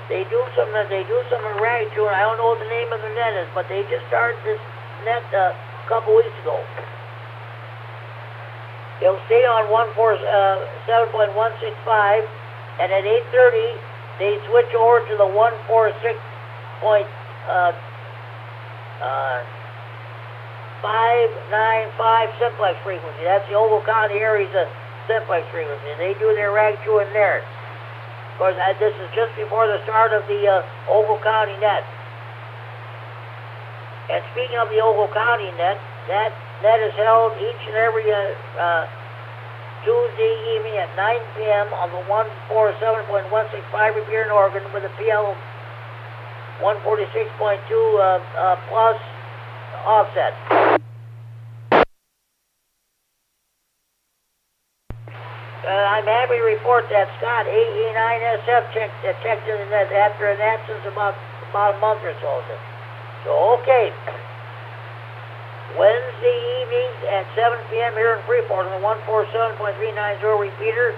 They do some Ragtune. I don't know what the name of the net is, but they just started this net a couple weeks ago. It'll stay on 147.165, and at 8:30 they switch over to the 146.595 simplex frequency. That's the Ogle County Aries simplex frequency. They do their Ragtune there. Of course, this is just before the start of the Ogle County net. And speaking of the Ogle County net, that net is held each and every Tuesday evening at 9 p.m. on the 147.165 repeater in Oregon with a PL 146.2 plus offset. I'm happy to report that Scott, AA9SF, checked in the net after an absence about a month or so. So, okay. Wednesday evenings at 7 p.m. here in Freeport on the 147.390 repeater,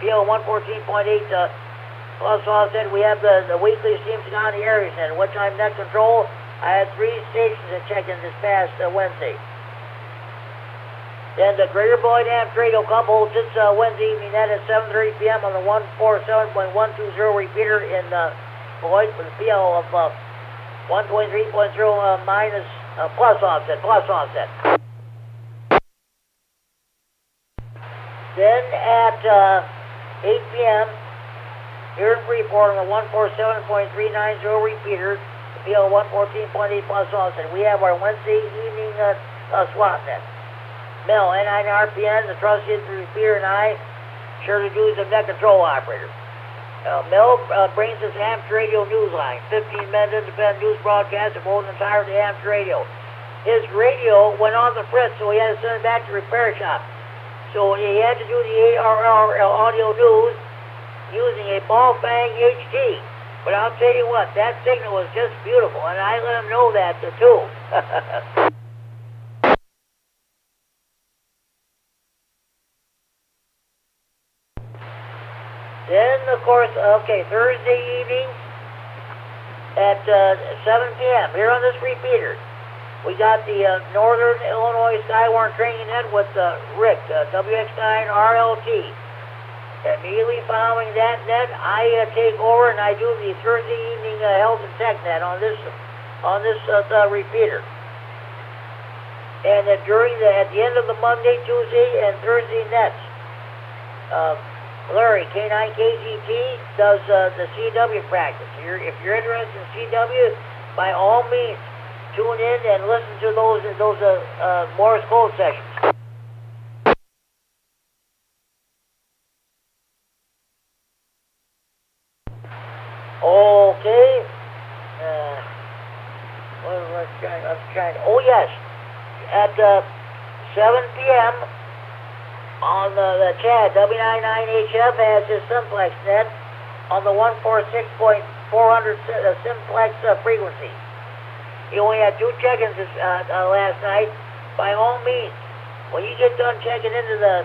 PL 114.8 plus offset. We have the weekly Steam County Aries net, which I'm net control. I had 3 stations that checked in this past Wednesday. Then the Greater Beloit Ham Radio couple since Wednesday evening, that is 7:30 p.m. on the 147.120 repeater in Beloit with a PL of 123.0 minus plus offset. Then at 8 p.m. here in Freeport on the 147.390 repeater, the PL 114.8 plus offset. We have our Wednesday evening swap net. Mel, K9RFD, the trustee of the repeater, and I share the duties of net control operator. Mel brings us amateur radio news line, 15-minute independent news broadcast of both entirety amateur radio. His radio went on the fritz, so he had to send it back to the repair shop. So he had to do the ARR audio news using a ball fang HT. But I'll tell you what, that signal was just beautiful, and I let him know that too. Then, of course, Thursday evening at 7 p.m. here on this repeater, we got the Northern Illinois Skywarn training net with Rick, W9AXD. Immediately following that net, I take over and I do the Thursday evening health and tech net on this repeater. And at the end of the Monday, Tuesday, and Thursday nets, Larry, K9KGT, does the CW practice. If you're interested in CW, by all means, tune in and listen to those Morse code sessions. Okay. I was trying. Oh yes, at 7 p.m. on the Chad, W9AXD has his simplex net on the 146.400 simplex frequency. He only had 2 check-ins last night. By all means, when you get done checking into the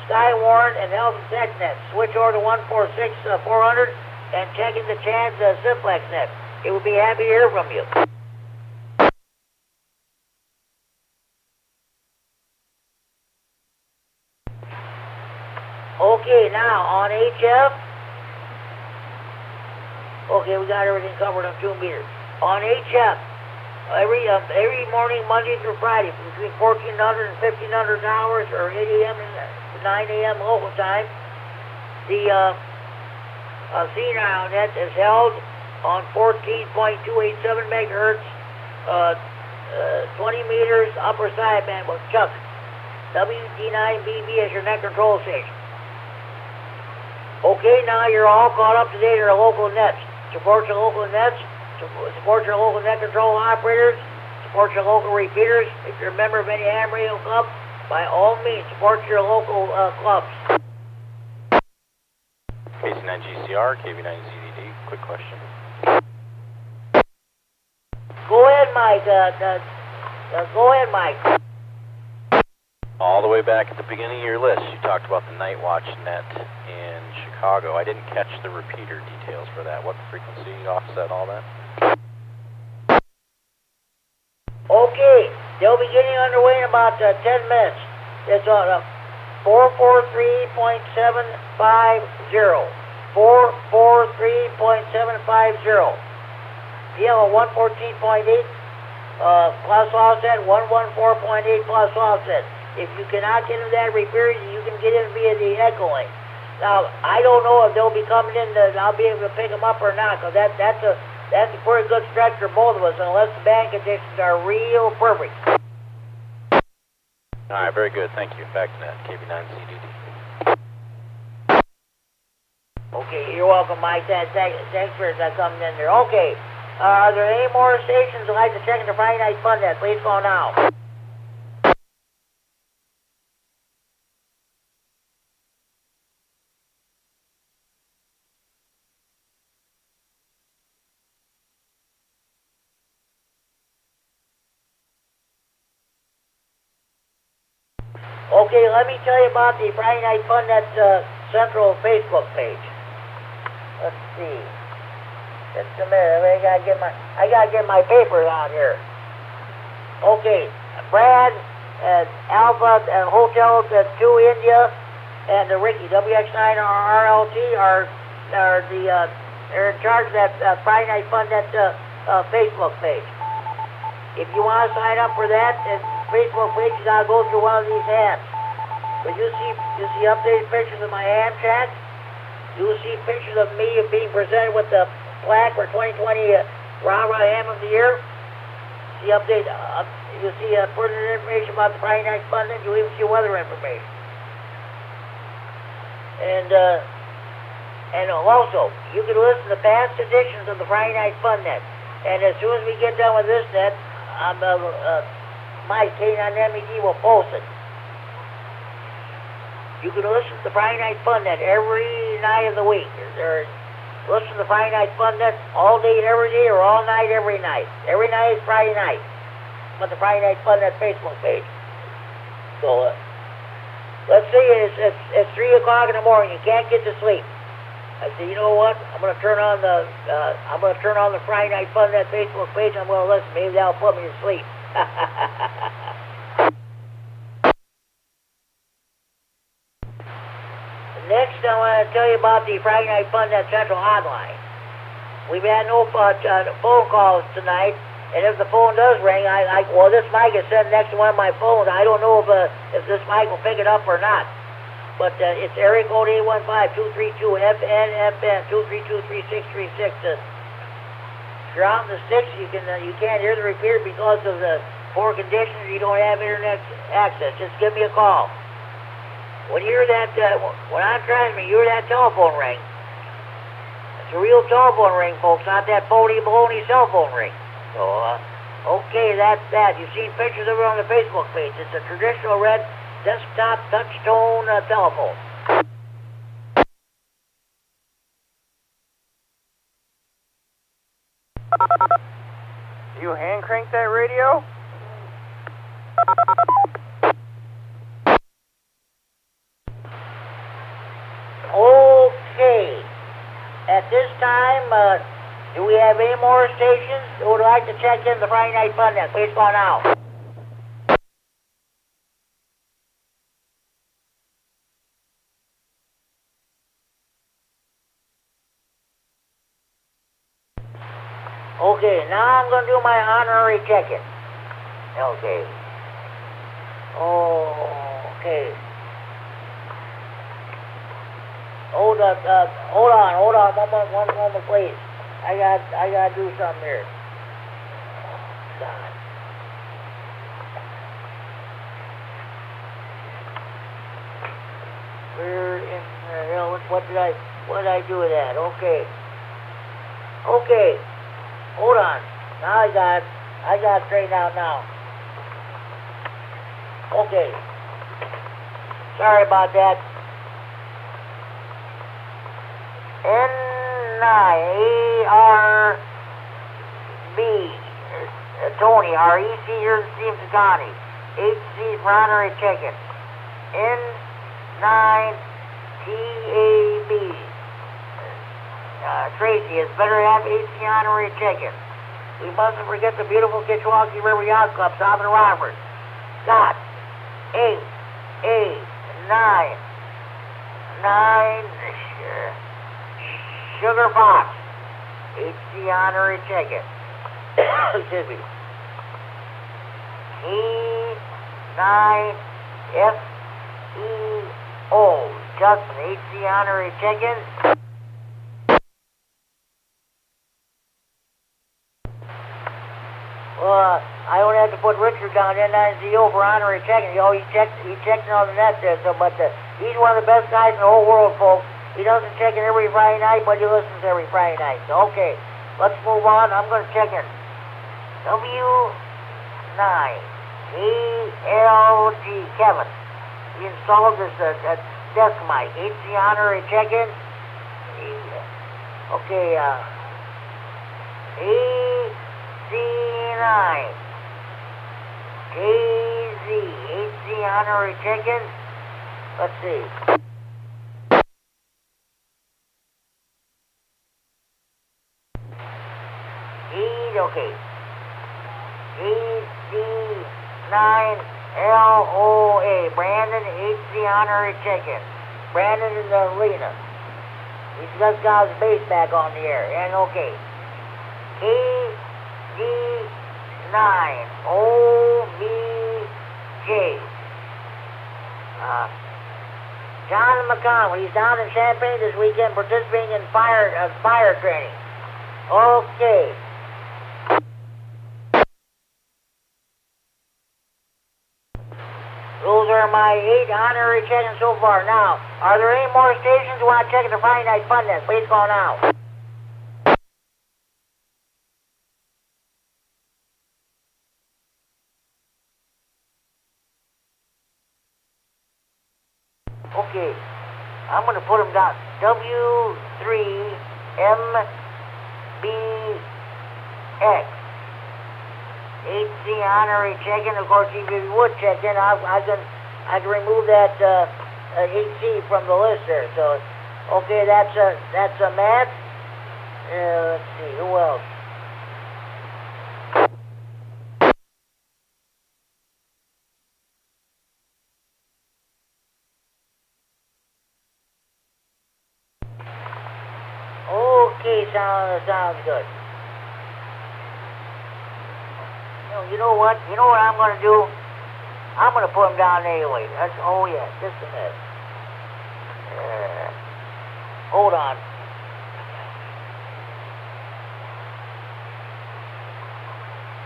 Skywarn and Health and Tech net, switch over to 146.400 and check into Chad's simplex net. He will be happy to hear from you. Okay, now on HF. Okay, we got everything covered on 2 meters. On HF, every morning, Monday through Friday, between 1400 and 1500 hours, or 8 a.m. and 9 a.m. local time, the K9 net is held on 14.287 megahertz, 20 meters upper sideband with Chuck. WD9BB as your net control station. Okay, now you're all caught up to date on your local nets. Support your local nets, support your local net control operators, support your local repeaters. If you're a member of any ham radio club, by all means, support your local clubs. KC9GCR, KV9ZDD, quick question. Go ahead, Mike. Go ahead, Mike. All the way back at the beginning of your list, you talked about the Night Watch net in Chicago. I didn't catch the repeater details for that. What frequency, offset, all that? Okay, they'll be getting underway in about 10 minutes. It's on 443.750. 443.750. PL 114.8 plus offset, 114.8 plus offset. If you cannot get into that repeater, you can get in via the EchoLink. Now, I don't know if they'll be coming in, I'll be able to pick them up or not, because that's a pretty good stretch for both of us, unless the band conditions are real perfect. All right, very good. Thank you. Back to that, KV9ZDD. Okay, you're welcome, Mike. Thanks for coming in there. Okay, are there any more stations that like to check into Friday Night Fun Net? Please call now. Okay, let me tell you about the Friday Night Fun Net Central Facebook page. Let's see. Just a minute. I gotta get my papers on here. Okay, Brad Alpha and Hotel 2 India and Ricky, WX9RLT are they're in charge of that Friday Night Fun, that Facebook page. If you want to sign up for that Facebook page, you gotta go through one of these hams. But you see updated pictures of my ham chat. You will see pictures of me being presented with the plaque for 2020 Rah-Rah Ham of the Year. See update. You see further information about the Friday Night Fun. You even see weather information. And also, you can listen to past editions of the Friday Night Fun Net. And as soon as we get done with this net, my K9MED will post it. You can listen to the Friday Night Fun Net every night of the week. Listen to the Friday Night Fun Net all day every day, or all night every night. Every night is Friday night. On the Friday Night Fun Net Facebook page. So let's say it's 3 o'clock in the morning. You can't get to sleep. I say, you know what? I'm gonna turn on the Friday Night Fun Net Facebook page. I'm gonna listen. Maybe that'll put me to sleep. Next, I want to tell you about the Friday Night Fun Net Central Hotline. We've had no phone calls tonight, and if the phone does ring, well, this mic is sitting next to one of my phones. I don't know if this mic will pick it up or not. But it's area code 815-232-FN, 232-3636. If you're out in the sticks, you can't hear the repeater because of the poor conditions. You don't have internet access. Just give me a call. When you hear that, when I'm transmitting, you hear that telephone ring. It's a real telephone ring, folks, not that phony baloney cell phone ring. So, okay, that's that. You've seen pictures of it on the Facebook page. It's a traditional red desktop touch-tone telephone. You hand crank that radio? Okay. At this time, do we have any more stations who would like to check in the Friday Night Fun Net? Please call now. Okay, now I'm going to do my honorary check-in. Okay. Okay. Hold on, one moment, please. I gotta do something here. God. Where in the hell? What did I do with that? Okay. Hold on. Now I got it straightened out now. Okay. Sorry about that. K9RFD Tony, REC here in Stevenson County. HC for honorary check-in. N9TAB. Tracy, it's better to have HC honorary check-in. We mustn't forget the beautiful Kitchwaukee River Yacht Club south of Rockford. Scott, 8A9 Sugar Fox, HC honorary check-in. Excuse me. K9FEO, Justin, HC honorary check-in. Well, I don't have to put Richard down N9ZO for honorary check-in. He checked on the net there, but he's one of the best guys in the whole world, folks. He doesn't check in every Friday night, but he listens every Friday night. So, okay, let's move on. I'm going to check in. W9AXD Kevin. He installed this desk mic. HC honorary check-in. Okay, AC9 KZ HC honorary check-in. Let's see. Okay. AC9 L-O-A, Brandon H.C. Honorary Check-in. Brandon in the arena. He's just got his bass back on the air. And okay. KD9OBJ. John McConnell, he's down in Champaign this weekend participating in fire training. Okay. Those are my 8 honorary check-ins so far. Now, are there any more stations who want to check in the Friday Night Fun Net? Please call now. Okay, I'm going to put them down. W9AXD HC honorary check-in. Of course, if you would check in, I can remove that HC from the list there. So, okay, that's a Matt. Let's see, who else? Okay, sounds good. You know what? You know what I'm going to do? I'm going to put them down anyway. Oh, yeah, just a minute. Hold on.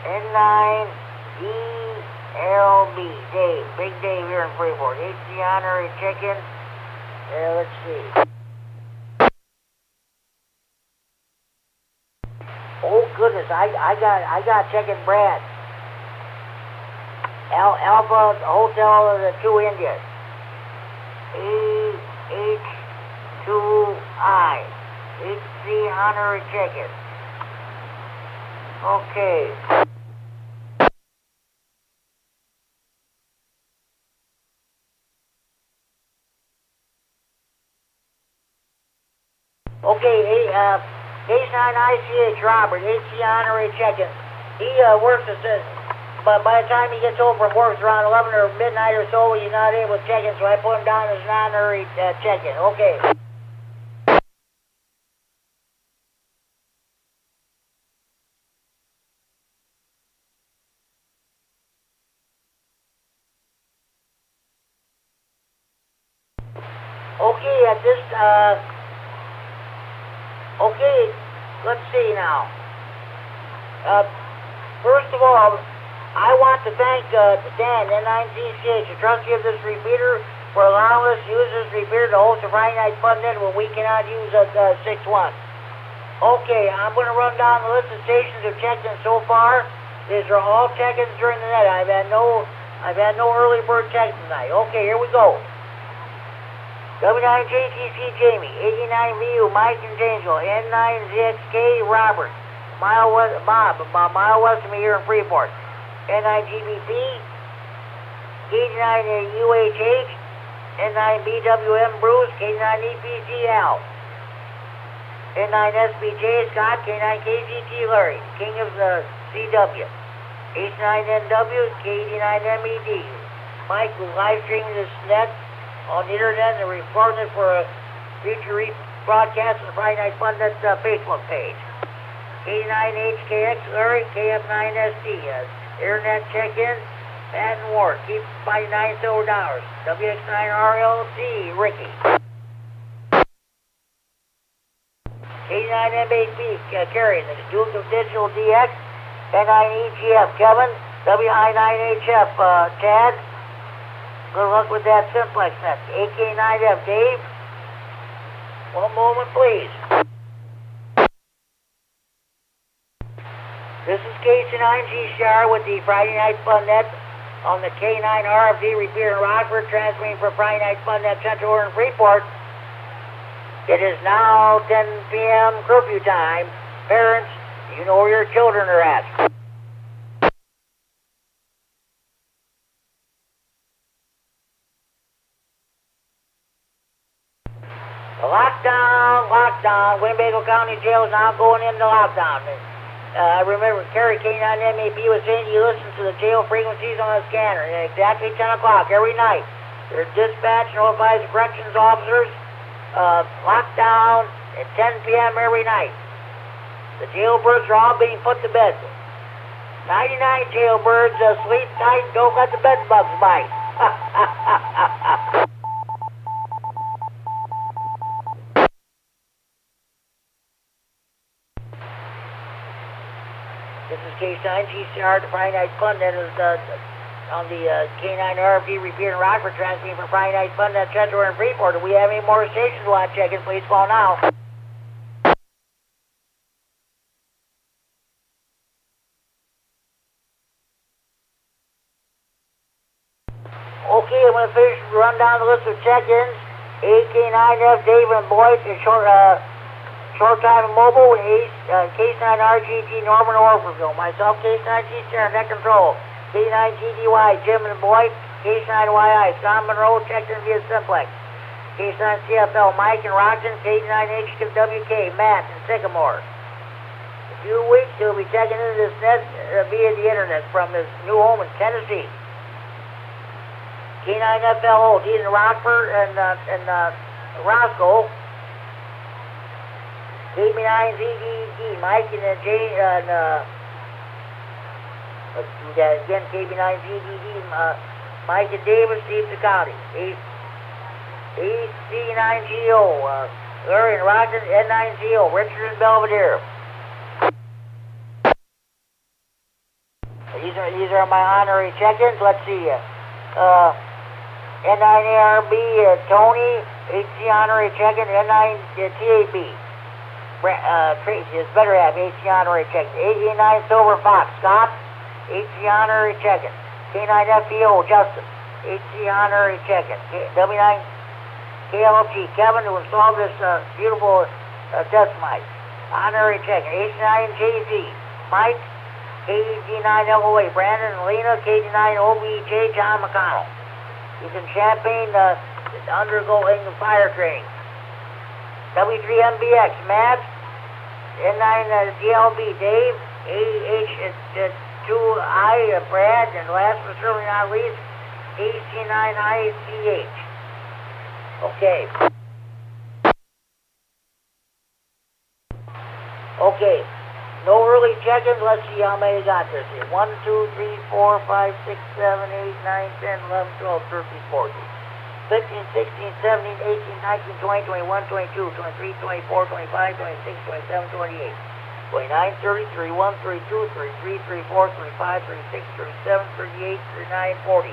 N9DLB, Dave. Big Dave here in Freeport. HC honorary check-in. Let's see. Oh, goodness, I got check-in Brad. Alpha Hotel of the 2 Indias. AH2I. HC honorary check-in. Okay. Okay, K9ICH Robert, HC honorary check-in. He works but by the time he gets home from work, it's around 11 or midnight or so, he's not able to check in, so I put him down as an honorary check-in. Okay. Okay, at this, okay, let's see now. First of all, I want to thank Dan, N9CCH, the trustee of this repeater, for allowing us to use this repeater to host a Friday Night Fun Net when we cannot use a 6-1. Okay, I'm going to run down the list of stations who've checked in so far. These are all check-ins during the net. I've had no early bird check tonight. Okay, here we go. W9JTC Jamie, 89VU Mike and Angel, N9ZXK Robert, Mile west Bob, about a mile west of me here in Freeport. N9GBP, K9UHH, N9BWM Bruce, K9EPC Al, N9SBJ Scott, K9KCT Larry, King of the CW, H9NW, KD9MED. Mike will live stream this net on the internet and recording it for a future rebroadcast on the Friday Night Fun Net Facebook page. K9HKX Larry, KF9SD, internet check-in, Pat and Ward, keep by $9 silver dollars. WX9RLC, Ricky. K9MED, Carrie, the Duke of Digital DX, N9EGF, Kevin, WI9HF, Chad. Good luck with that simplex net. AK9F, Dave. One moment, please. This is K9GCR with the Friday Night Fun Net on the K9RFD Repeater in Rockford, transmitting for Friday Night Fun Net Central in Freeport. It is now 10 p.m. curfew time. Parents, you know where your children are at. Lockdown. Winnebago County Jail is now going into lockdown. I remember Kerry K9MED was saying he listens to the jail frequencies on the scanner. At exactly 10 o'clock every night. Their dispatch notifies corrections officers locked down at 10 p.m. every night. The jailbirds are all being put to bed. 99 jailbirds sleep tight, don't let the bed bugs bite. This is K9 GCR, the Friday Night Fun. That is on the K9RFD Repeater in Rockford, transmitting for Friday Night Fun at Central and Freeport. If we have any more stations you want to check in, please call now. Okay, I'm going to finish run down the list of check-ins. AK9F, Dave and Boyd, and short time and mobile, K9RGD, Norman Orfordville. Myself, K9GCR, net control. K9GDY, Jim and Boyd. K9YI, Scott Monroe, checked in via Simplex. K9CFL, Mike and Rockton. K9HWK, Matt and Sycamore. In a few weeks, he'll be checking into this net via the internet from his new home in Tennessee. K9FLO, Dean and Rockford and Roscoe. KB9ZDD, Mike and Jay, and again, KB9ZDD, Mike and Davis, Steve County. AC9GO, Larry and Rockton, N9GO, Richard and Belvedere. These are my honorary check-ins. Let's see. N9ARB, Tony, HC honorary check-in, N9TAB. Tracy, it's better to have HC honorary check-in. AA9 Silver Fox, Scott, HC honorary check-in. K9FEO, Justin, HC honorary check-in. W9 KLG, Kevin, who installed this beautiful test mic. Honorary check-in. H9JZ, Mike, KD9LOA, Brandon and Lena, KD9OBJ, John McConnell. He's in Champaign, undergoing fire training. W3MBX, Matt, N9DLB, Dave, AH2I, Brad, and last but certainly not least, AC9ICH. Okay. Okay. No early check-ins. Let's see how many got this here. 1, 2, 3, 4, 5, 6, 7, 8, 9, 10, 11, 12, 13, 14, 15, 16, 17, 18, 19, 20, 21, 22, 23, 24, 25, 26, 27, 28, 29, 30, 31, 32, 33, 34, 35, 36, 37, 38, 39, 40.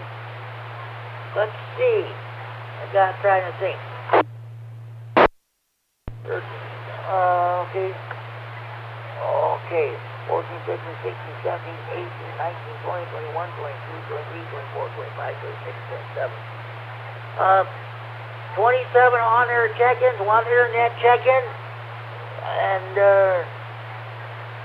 Let's see. I got trying to think. Okay. Okay, 14, 15, 16, 17, 18, 19, 20, 21, 22, 23, 24, 25, 26, 27. 27 on-air check-ins, 1 internet check-in,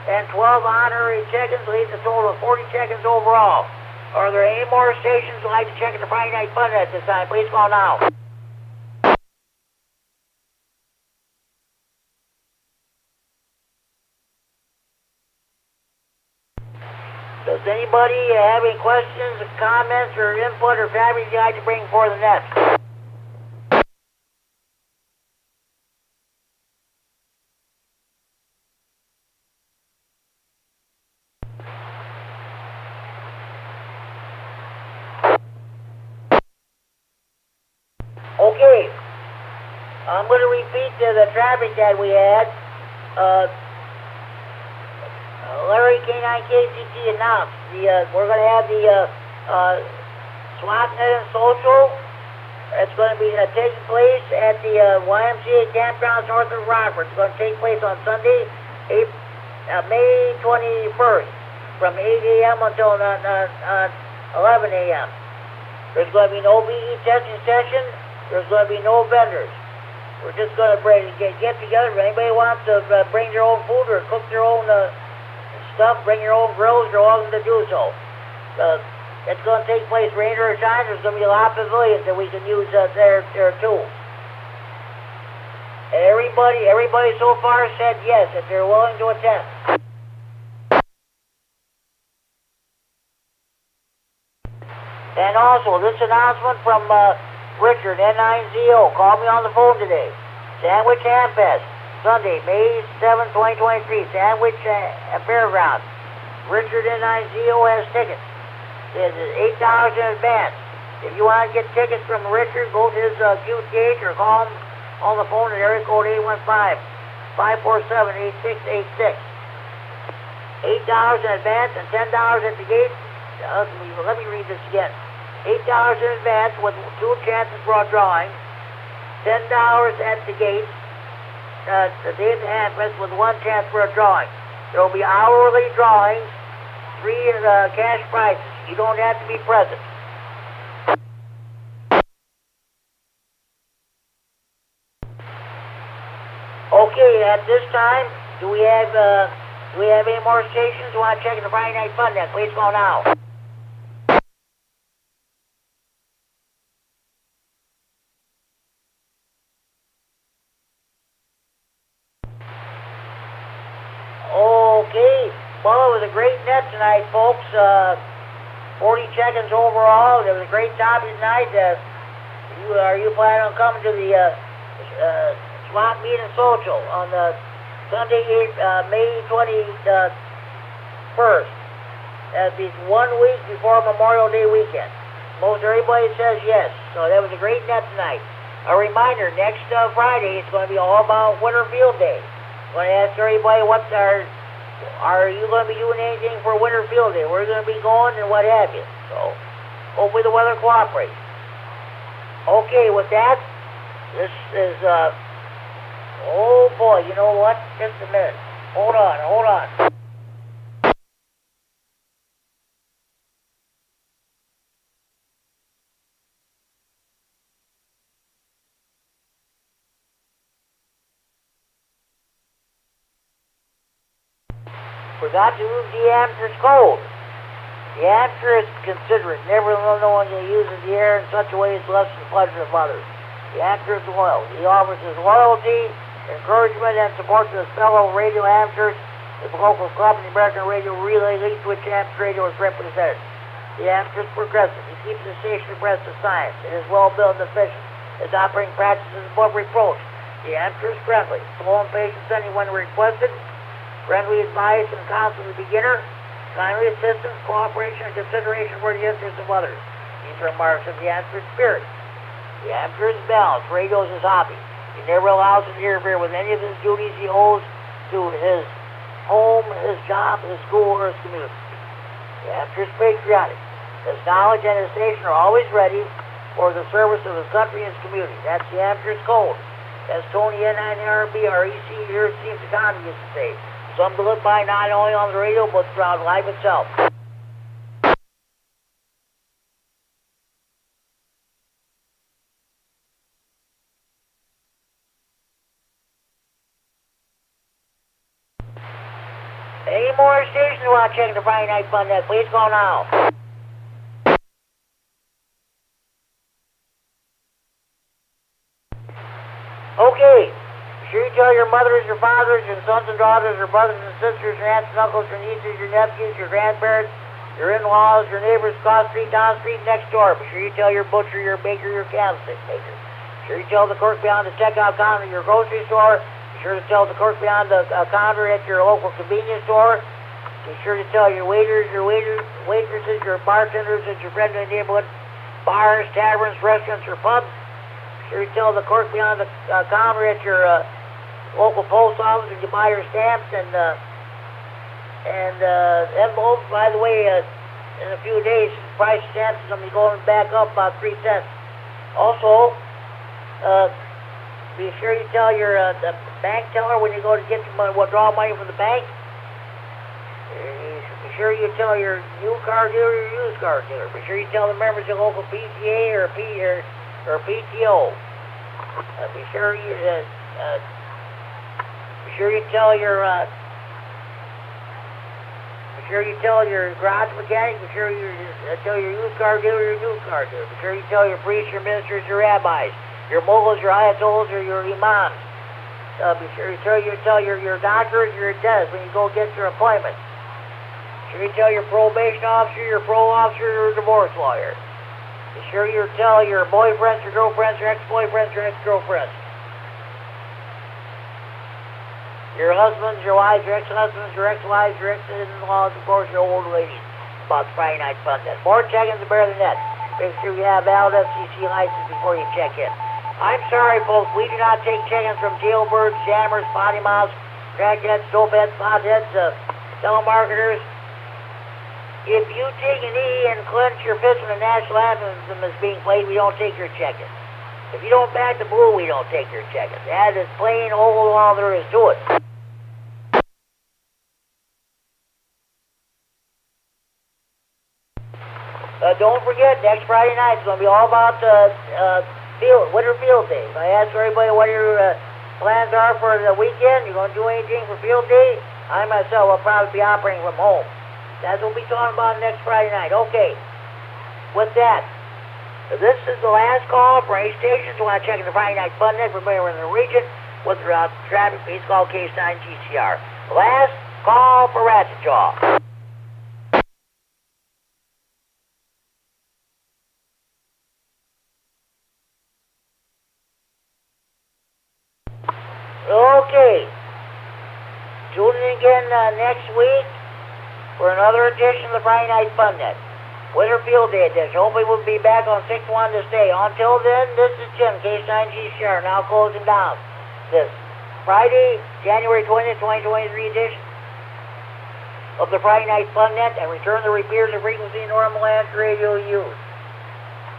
and 12 honorary check-ins, leaves a total of 40 check-ins overall. Are there any more stations who'd like to check in the Friday Night Fun at this time? Please call now. Does anybody have any questions, comments, or input, or topics you'd like to bring for the net? Okay, I'm going to repeat the traffic that we had. Larry K9KCT announced we're going to have the SWAT Net and Social. It's going to be taking place at the YMCA campgrounds north of Rockford. It's going to take place on Sunday, May 21st, from 8 a.m. until 11 a.m. There's going to be no BE testing session. There's going to be no vendors. We're just going to get together. If anybody wants to bring their own food or cook their own stuff, bring your own grills, you're welcome to do so. It's going to take place rain or shine. There's going to be a lot of pavilions that we can use there too. Everybody so far said yes, that they're willing to attend. And also, this announcement from Richard, N9ZO, called me on the phone today. Sandwich Ham Fest, Sunday, May 7, 2023, Sandwich Fairgrounds. Richard, N9ZO, has tickets. It's $8 in advance. If you want to get tickets from Richard, go to his QTH or call him on the phone at area code 815-547-8686. $8 in advance and $10 at the gate. Let me read this again. $8 in advance with 2 chances for a drawing. $10 at the gate. The day of the hand fest with 1 chance for a drawing. There will be hourly drawings, 3 cash prizes. You don't have to be present. Okay, at this time, do we have any more stations? Want to check the Friday Night Fun Net? Please go now. Okay, well, it was a great net tonight, folks. 40 check-ins overall. It was a great topic tonight. Are you planning on coming to the swap meet and social on the Sunday, May 21st? That'd be 1 week before Memorial Day weekend. Most everybody says yes. So that was a great net tonight. A reminder, next Friday, it's going to be all about Winter Field Day. I'm going to ask everybody are you going to be doing anything for Winter Field Day? Where are you going to be going and what have you? So hopefully the weather cooperates. Okay, with that, this is, oh boy, you know what? Just a minute. Hold on. Forgot to move the amateur's code. The amateur is considerate, never knowing he uses the air in such a way as to lessen the pleasure of others. The amateur is loyal. He offers his loyalty, encouragement, and support to his fellow radio amateurs at the local club and the American Radio Relay League to which amateur radio is represented. The amateur is progressive. He keeps the station abreast of science. It is well-built and efficient. His operating practices above reproach. The amateur is friendly, slow and patient when requested. Friendly advice and counsel to the beginner, kindly assistance, cooperation, and consideration for the interests of others. These are marks of the amateur's spirit. The amateur is balanced. Radio is his hobby. He never allows it to interfere with any of his duties he owes to his home, his job, his school, or his community. The amateur is patriotic. His knowledge and his station are always ready for the service of his country and his community. That's the amateur's code. As Tony N9RFD REC here seems economy used to say. Some to live by not only on the radio, but throughout life itself. Any more stations want to check the Friday Night Fun Net? Please go now. Okay. Sure you tell your mothers, your fathers, your sons and daughters, your brothers and sisters, your aunts and uncles, your nieces, your nephews, your grandparents, your in-laws, your neighbors across the street, down the street, next door. Be sure you tell your butcher, your baker, your candlestick maker. Be sure you tell the clerk behind the checkout counter at your grocery store. Be sure to tell the clerk behind the counter at your local convenience store. Be sure to tell your waiters, waitresses, your bartenders at your friendly neighborhood bars, taverns, restaurants, or pubs. Be sure you tell the clerk behind the counter at your local post office when you buy your stamps and envelopes. By the way, in a few days, the price of stamps is going to be going back up about 3 cents. Also, be sure you tell your the bank teller when you go to get your money, withdraw money from the bank. Be sure you tell your new car dealer, your used car dealer. Be sure you tell the members of your local PTA or PTO. Be sure you tell your garage mechanic. Be sure you tell your used car dealer, your new car dealer. Be sure you tell your priests, your ministers, your rabbis, your mullahs, your ayatollahs, or your imams. Be sure you tell your doctors, your dentists when you go get your appointment. Be sure you tell your probation officer, your parole officer, your divorce lawyer. Be sure you tell your boyfriends, your girlfriends, your ex-boyfriends, your ex-girlfriends. Your husbands, your wives, your ex-husbands, your ex-wives, your ex-in-laws, of course, your old ladies. About the Friday night fun net. More check-ins are better than that. Make sure you have valid FCC license before you check in. I'm sorry, folks, we do not take check-ins from jailbirds, jammers, potty mouths, crackheads, dopeheads, potheads, telemarketers. If you take an E and clench your fist when the national anthem is being played, we don't take your check-in. If you don't back the blue, we don't take your check-in. That is plain old all there is to it. Don't forget, next Friday night is going to be all about winter field day. I asked everybody what your plans are for the weekend. You going to do anything for field day? I myself will probably be operating from home. That's what we'll be talking about next Friday night. Okay. With that, this is the last call for any stations who want to check in the Friday night fun net for anybody in the region with traffic. Please call K9GCR. Last call for Ratchet Jaw. Okay. Tune in again next week for another edition of the Friday Night Fun Net. Winter Field Day edition. Hopefully we'll be back on 6-1 this day. Until then, this is Jim, K9GCR, now closing down this Friday, January 20th, 2023 edition of the Friday Night Fun Net, and return the repeater to frequency normal after radio use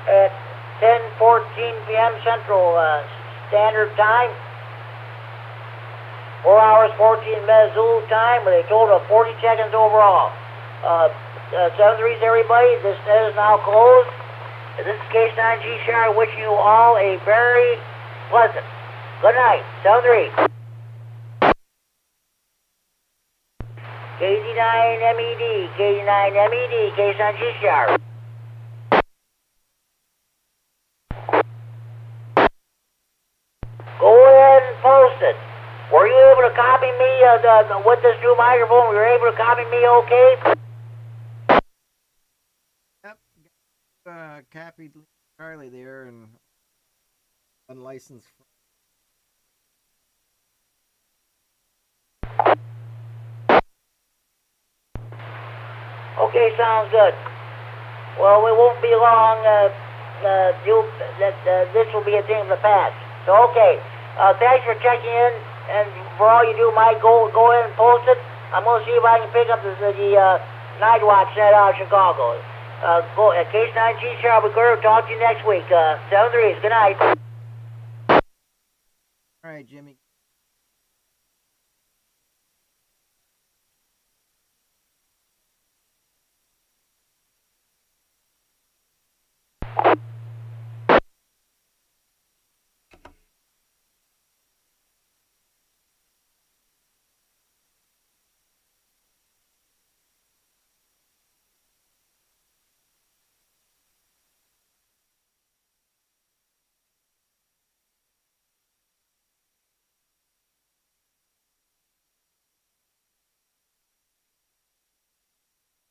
at 10:14 p.m. Central Standard Time. 4 hours, 14 minutes Zulu time, with a total of 40 check-ins overall. 7-3s, everybody. This net is now closed. This is K9GCR wishing you all a very pleasant good night. 7-3. KD9MED, KD9MED, K9GCR. Go ahead and post it. Were you able to copy me with this new microphone? Were you able to copy me okay? Yep. Copied Charlie there and unlicensed. Okay, sounds good. Well, we won't be long. This will be a thing of the past. So, okay. Thanks for checking in. And for all you do, Mike, go ahead and post it. I'm going to see if I can pick up the night watch net out of Chicago. K9GCR, I'll be clear. Talk to you next week. 7-3s. Good night. All right, Jimmy.